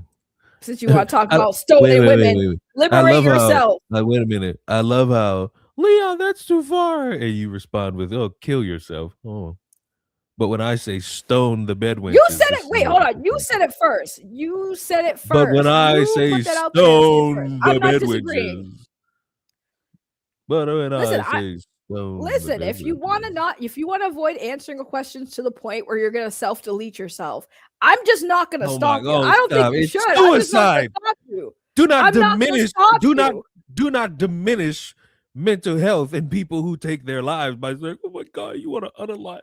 Since you want to talk about stoning women, liberate yourself. Wait a minute. I love how, Leon, that's too far. And you respond with, oh, kill yourself. Oh. But when I say stone the bedwench. You said it. Wait, hold on. You said it first. You said it first. But when I say stone the bedwenches. But when I say listen, if you want to avoid answering a question to the point where you're going to self-delete yourself, I'm just not going to stop you. I don't think you should. Suicide. Stop you. Do not diminish mental health in people who take their lives by saying, "Oh my God, you want to unalive yourself?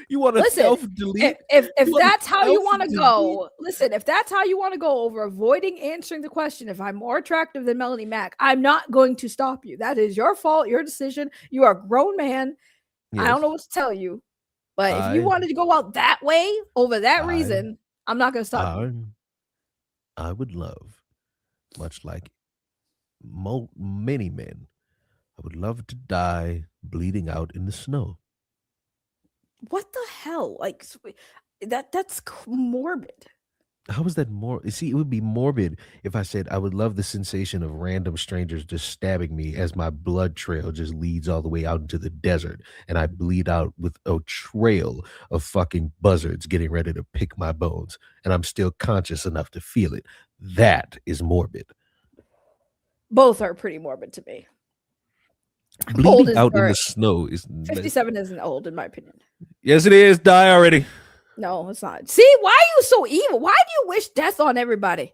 You want to self-delete?" If that's how you want to go, listen. If that's how you want to go over avoiding answering the question, if I'm more attractive than Melanie Mac, I'm not going to stop you. That is your fault, your decision. You are a grown man. Yes. I don't know what to tell you, but if you wanted to go out that way over that reason, I'm not going to stop you. I would love, much like many men, I would love to die bleeding out in the snow. What the hell? Like that's morbid. How is that more? See, it would be morbid if I said I would love the sensation of random strangers just stabbing me as my blood trail just leads all the way out into the desert and I bleed out with a trail of fucking buzzards getting ready to pick my bones and I'm still conscious enough to feel it. That is morbid. Both are pretty morbid to me. Bleeding out in the snow is 57 isn't old in my opinion. Yes, it is. Die already. No, it's not. See, why are you so evil? Why do you wish death on everybody?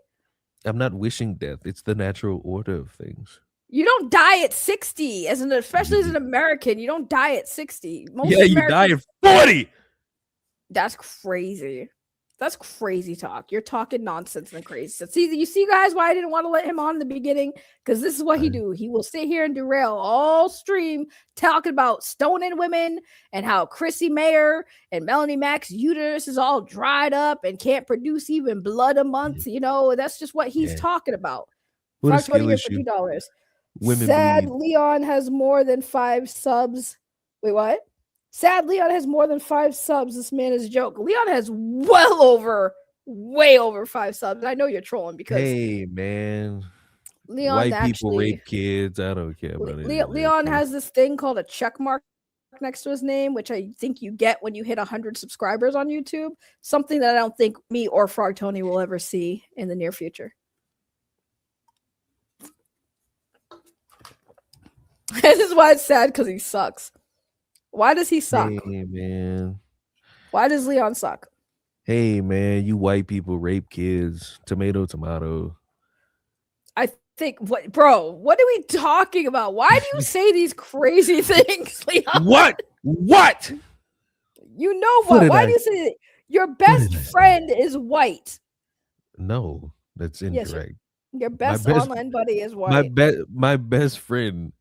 I'm not wishing death. It's the natural order of things. You don't die at 60, especially as an American. You don't die at 60. You die at 40. That's crazy. That's crazy talk. You're talking nonsense and crazy. See, you see, guys, why I didn't want to let him on in the beginning? Because this is what he do. He will sit here and derail all stream talking about stoning women and how Chrissy Mayer and Melanie Mac's uterus is all dried up and can't produce even blood a month. You know, that's just what he's talking about. What a skill issue. $2. Women Sad bleed. Leon has more than 5 subs. Wait, what? Sad Leon has more than 5 subs. This man is a joke. Leon has way over 5 subs. I know you're trolling because hey man, Leon white people rape kids. I don't care about it. Leon has this thing called a check mark next to his name, which I think you get when you hit 100 subscribers on YouTube. Something that I don't think me or Frog Tony will ever see in the near future. This is why it's sad, because he sucks. Why does he suck? Hey, man. Why does Leon suck? Hey, man, you white people rape kids. Tomato. I think, what are we talking about? Why do you say these crazy things, Leon? What? You know what? Why do you say your best friend is white? No, that's incorrect. Yes, your best online buddy is white. My best friend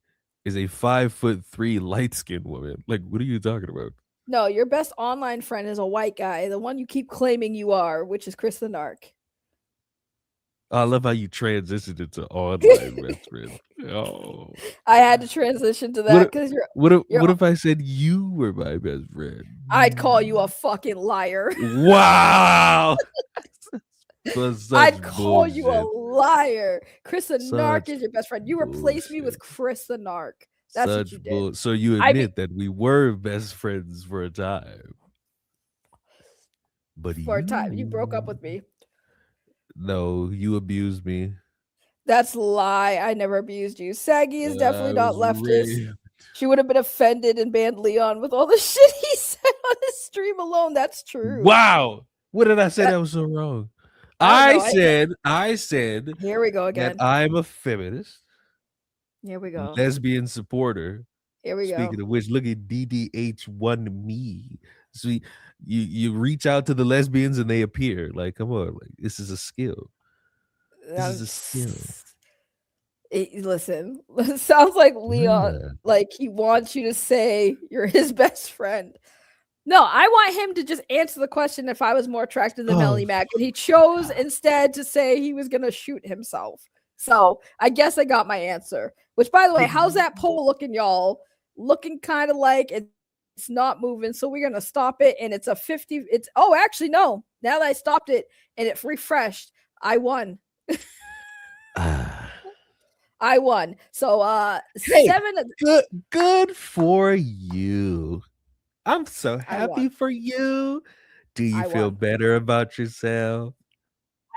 is a 5'3" light-skinned woman. Like, what are you talking about? No, your best online friend is a white guy, the one you keep claiming you are, which is Chris the Narc. I love how you transitioned into online best friend. Oh, I had to transition to that because what if I said you were my best friend? I'd call you a fucking liar. Wow. Was such I'd call you a bullshit. liar. Chris the Narc Such is your best friend. You replaced me with bullshit. Chris the Narc. That's what you did. So you I mean, admit that we were best friends for a time. But for a time, you broke up you with me. no, you abused me. That's a lie. I never abused you. Saggy is definitely I not was leftist. raped. She would have been offended and banned Leon with all the shit he said on his stream alone. That's true. Wow. What did I say that was so wrong? I don't know. I said Here we go again. that I'm a feminist, Here we go. lesbian supporter. Here we go. Speaking of which, look at DDH1 me. So you reach out to the lesbians and they appear. Like, come on, like this is a skill. This is a skill. Listen, it sounds like Leon, like he wants you to say you're his best friend. No, I want him to just answer the question if I was more attractive than Melanie Mac, and he chose instead to say he was gonna shoot himself. So I guess I got my answer. Which, by the way, how's that poll looking, y'all? Looking kind of like it's not moving, so we're gonna stop it, and it's a 50. It's actually no. Now that I stopped it and it refreshed, I won. I won. So hey, 7. Good for you. I'm so happy for you. Do you feel better about yourself?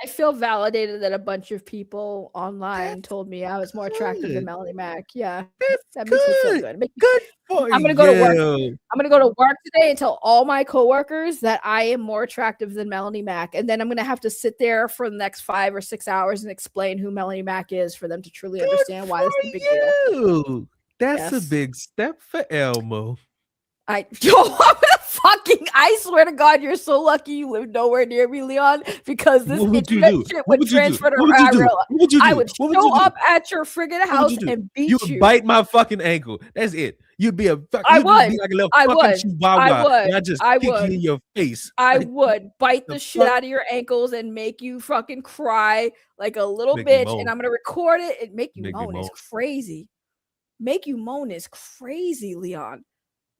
I feel validated that a bunch of people online told me I was more attractive than Melanie Mac. Yeah, that makes me feel good. Good for you. I'm gonna go to work. I'm gonna go to work today and tell all my coworkers that I am more attractive than Melanie Mac, and then I'm gonna have to sit there for the next 5 or 6 hours and explain who Melanie Mac is for them to truly understand why this is a big deal. That's a big step for Elmo. I swear to God, you're so lucky you live nowhere near me, Leon, because this internet shit would transfer to IRL. I would show up at your friggin' house and beat you. You would bite my fucking ankle. That's it. You'd be like a little fucking chihuahua. I just kick you in your face. I would bite the shit out of your ankles and make you fucking cry like a little bitch, and I'm gonna record it and make you moan. It's crazy. Make you moan is crazy, Leon.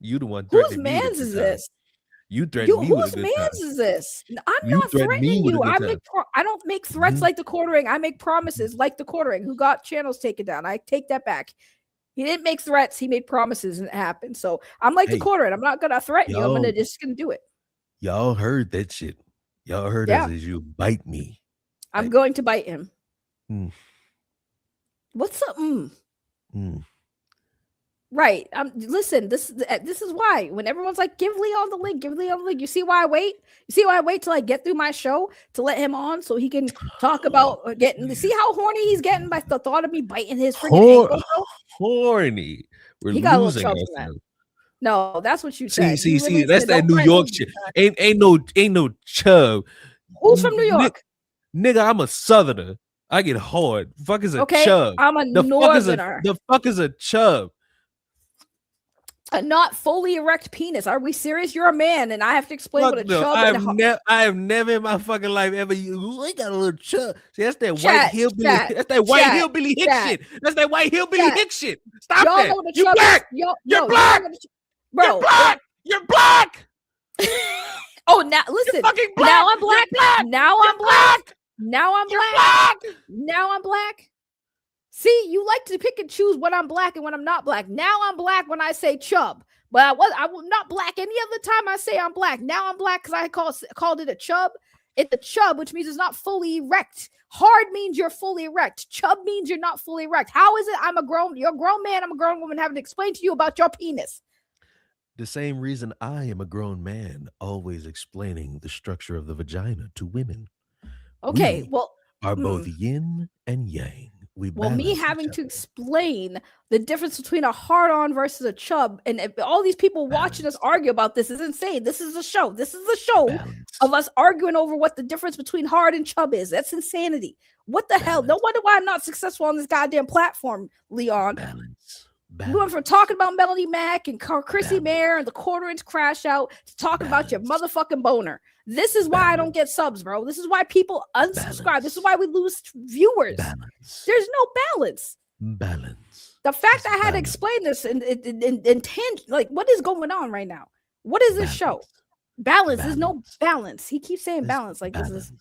You the one. Whose man's is this? You threatened me. Whose man's is this? I'm not threatening you. I don't make threats like the quartering. I make promises like the quartering, who got channels taken down. I take that back. He didn't make threats. He made promises, and it happened. So I'm like the quartering. I'm not gonna threaten you. I'm just gonna do it. Y'all heard that shit. Y'all heard as you bite me. I'm going to bite him. What's up? Right. Listen, this is why when everyone's like, give Leon the link, you see why I wait? You see why I wait till I get through my show to let him on so he can talk about see how horny he's getting by the thought of me biting his freaking ankle, bro? Horny. He got a little chub from that. No, that's what you said. See, that's that New York shit. Ain't no chub. Who's from New York? Nigga, I'm a southerner. I get hard. Fuck is a chub. I'm a northerner. The fuck is a chub? A not fully erect penis. Are we serious? You're a man, and I have to explain what a chub is. I have never in my fucking life ever used. We got a little chub. See, that's that white hillbilly. That's that white hillbilly hick shit. That's that white hillbilly hick shit. Stop that. You're black. You're black. Bro, you're black. You're black. Oh, now listen. Now I'm black. Now I'm black. Now I'm black. Now I'm black. See, you like to pick and choose when I'm black and when I'm not black. Now I'm black when I say chub, but I was not black any other time I say I'm black. Now I'm black because I called it a chub. It's a chub, which means it's not fully erect. Hard means you're fully erect. Chub means you're not fully erect. How is it you're a grown man, I'm a grown woman having to explain to you about your penis? The same reason I am a grown man, always explaining the structure of the vagina to women. Okay, are both yin and yang. Me having to explain the difference between a hard-on versus a chub, and all these people watching us argue about this is insane. This is a show. This is the show of us arguing over what the difference between hard and chub is. That's insanity. What the hell? No wonder why I'm not successful on this goddamn platform, Leon. We went from talking about Melanie Mac and Chrissy Mayer and the quarter-inch crash out to talking about your motherfucking boner. This is why I don't get subs, bro. This is why people unsubscribe. This is why we lose viewers. There's no balance. The fact I had to explain this in like, what is going on right now? What is this show? Balance. There's no balance. He keeps saying balance like this is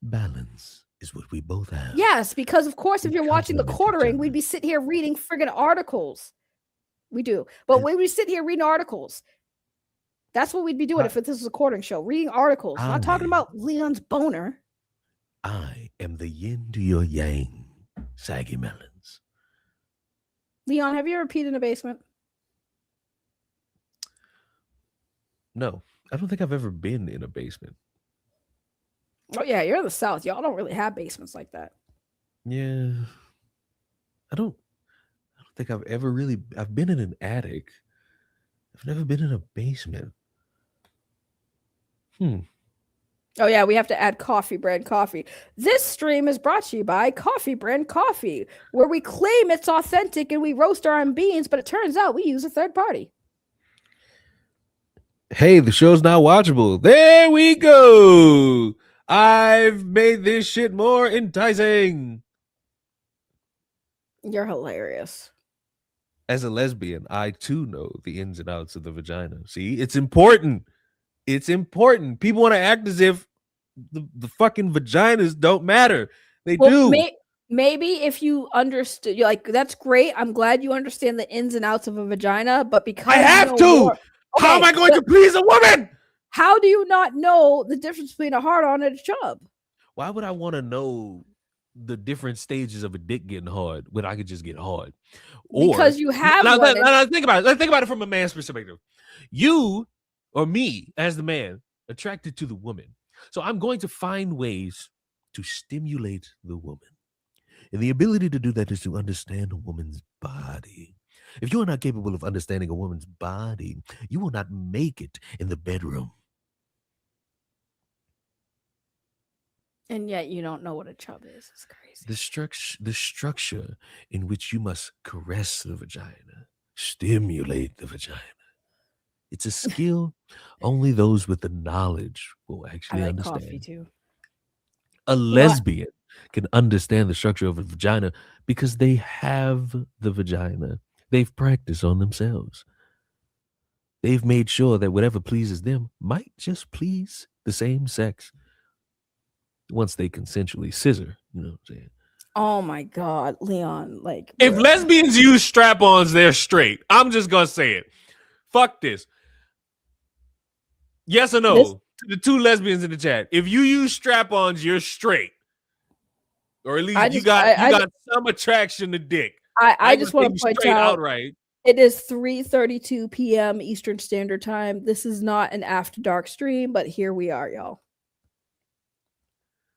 balance is what we both have. Yes, because of course, if We you're watching the complement each quartering, other. we'd be sitting here reading friggin' articles. We do, but And- when we sit here reading articles, that's what we'd be doing if this was a quartering show, reading articles, not talking about Leon's boner. I am the yin to your yang, saggy melons. Leon, have you ever peed in a basement? No, I don't think I've ever been in a basement. Oh yeah, you're in the South. Y'all don't really have basements like that. Yeah, I don't think I've ever really. I've been in an attic. I've never been in a basement. Oh yeah, we have to add coffee brand coffee. This stream is brought to you by Coffee Brand Coffee, where we claim it's authentic and we roast our own beans, but it turns out we use a third party. Hey, the show's not watchable. There we go. I've made this shit more enticing. You're hilarious. As a lesbian, I too know the ins and outs of the vagina. See, it's important. It's important. People want to act as if the fucking vaginas don't matter. They do. Maybe if you understood, like, that's great. I'm glad you understand the ins and outs of a vagina, but because I have to. How am I going to please a woman? How do you not know the difference between a hard-on and a chub? Why would I want to know the different stages of a dick getting hard when I could just get hard? Because you have now, one. now think about it. Let's think about it from a man's perspective. You or me as the man attracted to the woman. So I'm going to find ways to stimulate the woman. And the ability to do that is to understand a woman's body. If you are not capable of understanding a woman's body, you will not make it in the bedroom. And yet you don't know what a chub is. It's crazy. The structure in which you must caress the vagina, stimulate the vagina. It's a skill only those with the knowledge will actually understand. Coffee too. A lesbian can understand the structure of a vagina because they have the vagina. They've practiced on themselves. They've made sure that whatever pleases them might just please the same sex once they consensually scissor. You know what I'm saying? Oh my God, Leon. Like, if lesbians use strap-ons, they're straight. I'm just going to say it. Fuck this. Yes or no? To the two lesbians in the chat. If you use strap-ons, you're straight. Or at least you got some attraction to dick. I just want to point out, outright. It is 3:32 p.m. Eastern Standard Time. This is not an after dark stream, but here we are, y'all.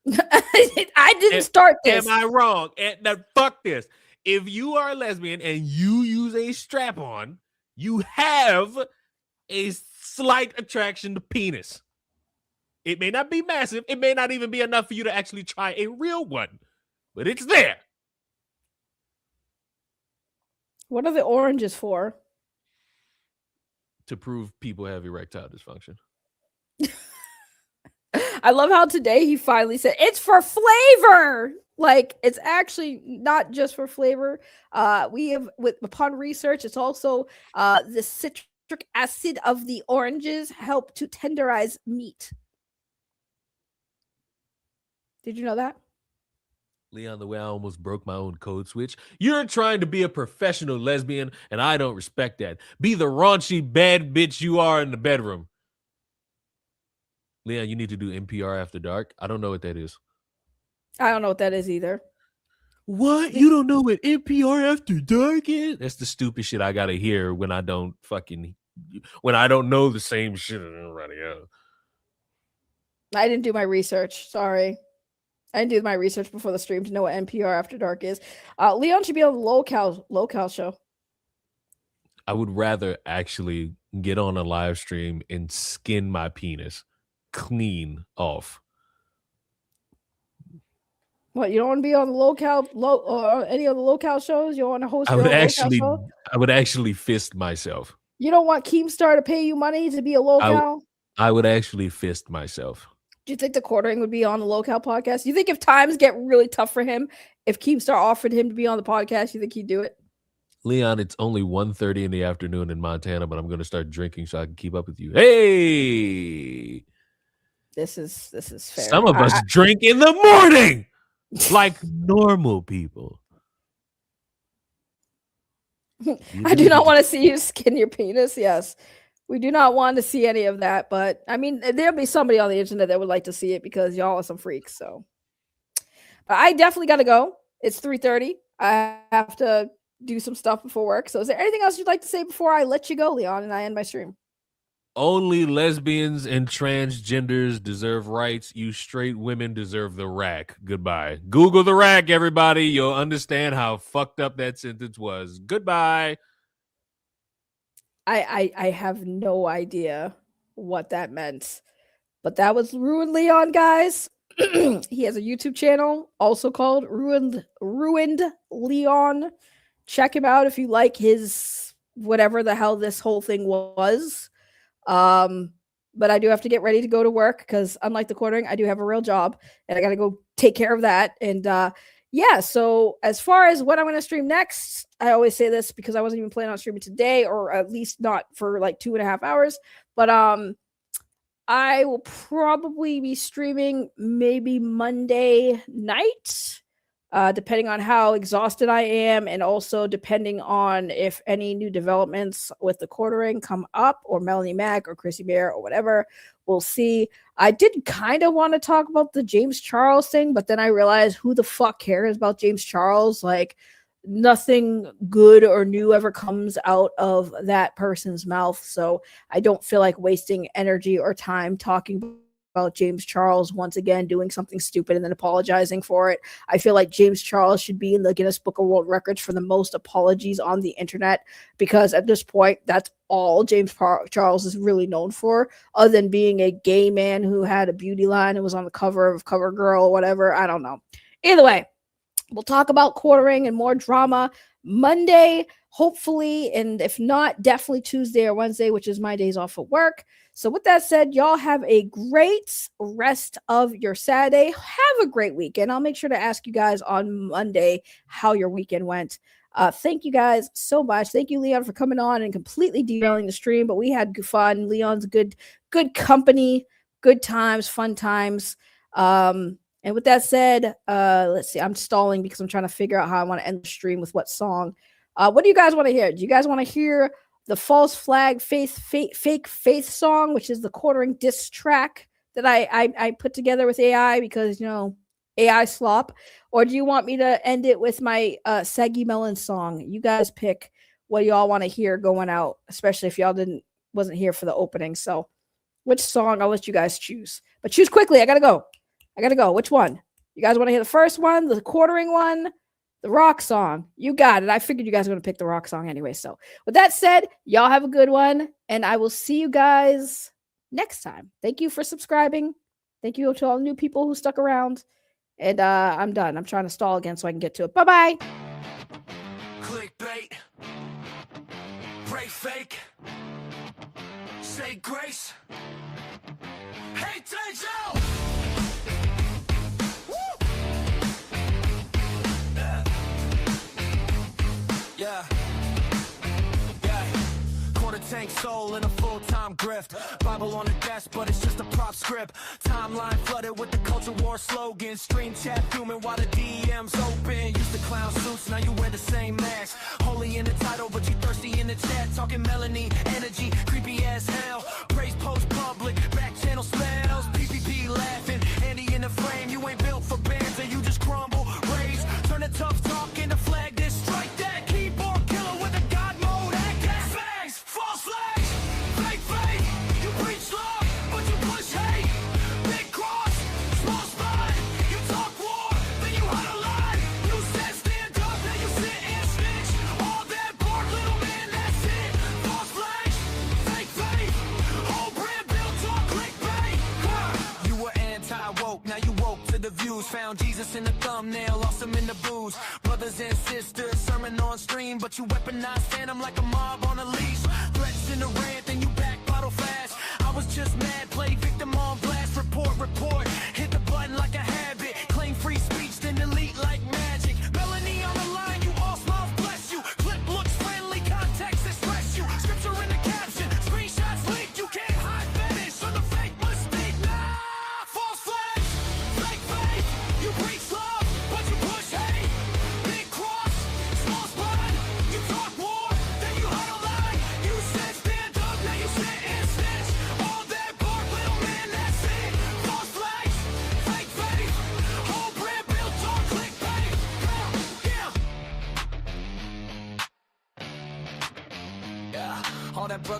I didn't start this. Am I wrong? Fuck this. If you are a lesbian and you use a strap-on, you have a slight attraction to penis. It may not be massive. It may not even be enough for you to actually try a real one, but it's there. What are the oranges for? To prove people have erectile dysfunction. I love how today he finally said it's for flavor. Like, it's actually not just for flavor. We have, upon research, it's also the citric acid of the oranges help to tenderize meat. Did you know that? Leon, the way I almost broke my own code switch. You're trying to be a professional lesbian, and I don't respect that. Be the raunchy bad bitch you are in the bedroom. Leon, you need to do NPR After Dark. I don't know what that is. I don't know what that is either. What? You don't know what NPR After Dark is? That's the stupid shit I gotta hear when I don't know the same shit as everybody else. I didn't do my research. Sorry. I didn't do my research before the stream to know what NPR After Dark is. Leon should be on the locale show. I would rather actually get on a live stream and skin my penis clean off. What, you don't want to be on the locale or any of the locale shows? You don't want to host? I would actually fist myself. You don't want Keemstar to pay you money to be a locale? I would actually fist myself. Do you think the quartering would be on the locale podcast? You think if times get really tough for him, if Keemstar offered him to be on the podcast, you think he'd do it? Leon, it's only 1:30 in the afternoon in Montana, but I'm going to start drinking so I can keep up with you. Hey! This is fair. Some of us drink in the morning like normal people. I do not want to see you skin your penis. Yes. We do not want to see any of that, but I mean, there'll be somebody on the internet that would like to see it because y'all are some freaks. So I definitely got to go. It's 3:30. I have to do some stuff before work. So is there anything else you'd like to say before I let you go, Leon, and I end my stream? Only lesbians and transgenders deserve rights. You straight women deserve the rack. Goodbye. Google the rack, everybody. You'll understand how fucked up that sentence was. Goodbye. I have no idea what that meant, but that was Ruined Leon, guys. He has a YouTube channel also called Ruined Leon. Check him out if you like his whatever the hell this whole thing was. But I do have to get ready to go to work because unlike the quartering, I do have a real job and I got to go take care of that. And yeah, so as far as what I'm going to stream next, I always say this because I wasn't even planning on streaming today, or at least not for like 2.5 hours. But I will probably be streaming maybe Monday night, depending on how exhausted I am, and also depending on if any new developments with the quartering come up, or Melanie Mac or Chrissy Bear or whatever. We'll see. I did kind of want to talk about the James Charles thing, but then I realized who the fuck cares about James Charles? Like, nothing good or new ever comes out of that person's mouth. So I don't feel like wasting energy or time talking about James Charles once again doing something stupid and then apologizing for it. I feel like James Charles should be in the Guinness Book of World Records for the most apologies on the internet, because at this point, that's all James Charles is really known for, other than being a gay man who had a beauty line and was on the cover of CoverGirl or whatever. I don't know. Either way, we'll talk about quartering and more drama Monday, hopefully, and if not, definitely Tuesday or Wednesday, which is my days off of work. So with that said, y'all have a great rest of your Saturday. Have a great weekend. I'll make sure to ask you guys on Monday how your weekend went. Thank you guys so much. Thank you, Leon, for coming on and completely derailing the stream, but we had fun. Leon's good company, good times, fun times. And with that said, let's see. I'm stalling because I'm trying to figure out how I want to end the stream with what song. What do you guys want to hear? Do you guys want to hear the False Flag fake faith song, which is the quartering diss track that I put together with AI because, you know, AI slop? Or do you want me to end it with my Saggy Melon song? You guys pick what y'all want to hear going out, especially if y'all wasn't here for the opening. So which song? I'll let you guys choose. But choose quickly. I gotta go. Which one? You guys want to hear the first one, the quartering one, the rock song? You got it. I figured you guys were going to pick the rock song anyway. So with that said, y'all have a good one, and I will see you guys next time. Thank you for subscribing. Thank you to all the new people who stuck around. And I'm done. I'm trying to stall again so I can get to it. Bye-bye. Clickbait. Pray fake. Say grace. Hey, Tejo! Yeah. Quarter tank soul in a full-time grift. Bible on the desk, but it's just a prop script. Timeline flooded with the culture war slogan. Stream chat fuming while the DM's open. Used to clown suits, now you wear the same mask. Holy in the title, but you thirsty in the chat. Talking Melanie, energy, creepy as hell. Praise post public, back channel spells. PPP laughing, Andy in the frame. You ain't built for bands, and you just crumble. Raise, turn the tough talk into flag this. Strike that keyboard killer with a God mode act. Fags, false flags, fake faith. You preach love, but you push hate. Big cross, small spine. You talk war, then you hunt a lie. You said stand up, then you sit and snitch. All that bark, little man, that's it. False flags, fake faith. Whole brand built on clickbait. You were anti-woke, now you woke to the views. Found Jesus in the thumbnail, lost him in the booze. Brothers and sisters, sermon on stream, but you weaponize phantom like a mob on a leash. Threats in the rant, then you back bottle fast. I was just mad, play victim on blast. Report, hit the button like a habit. Claim free speech, then delete like magic. Melanie on the line, you all smiles, bless you. Clip looks friendly, context express you. Scripture in the caption, screenshots leaked. You can't hide fetish on the fake mistake now.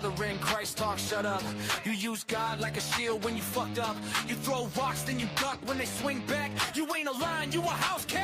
brother in Christ talk, shut up. You use God like a shield when you fucked up. You throw rocks, then you duck when they swing back. You ain't a lion, you a house cat.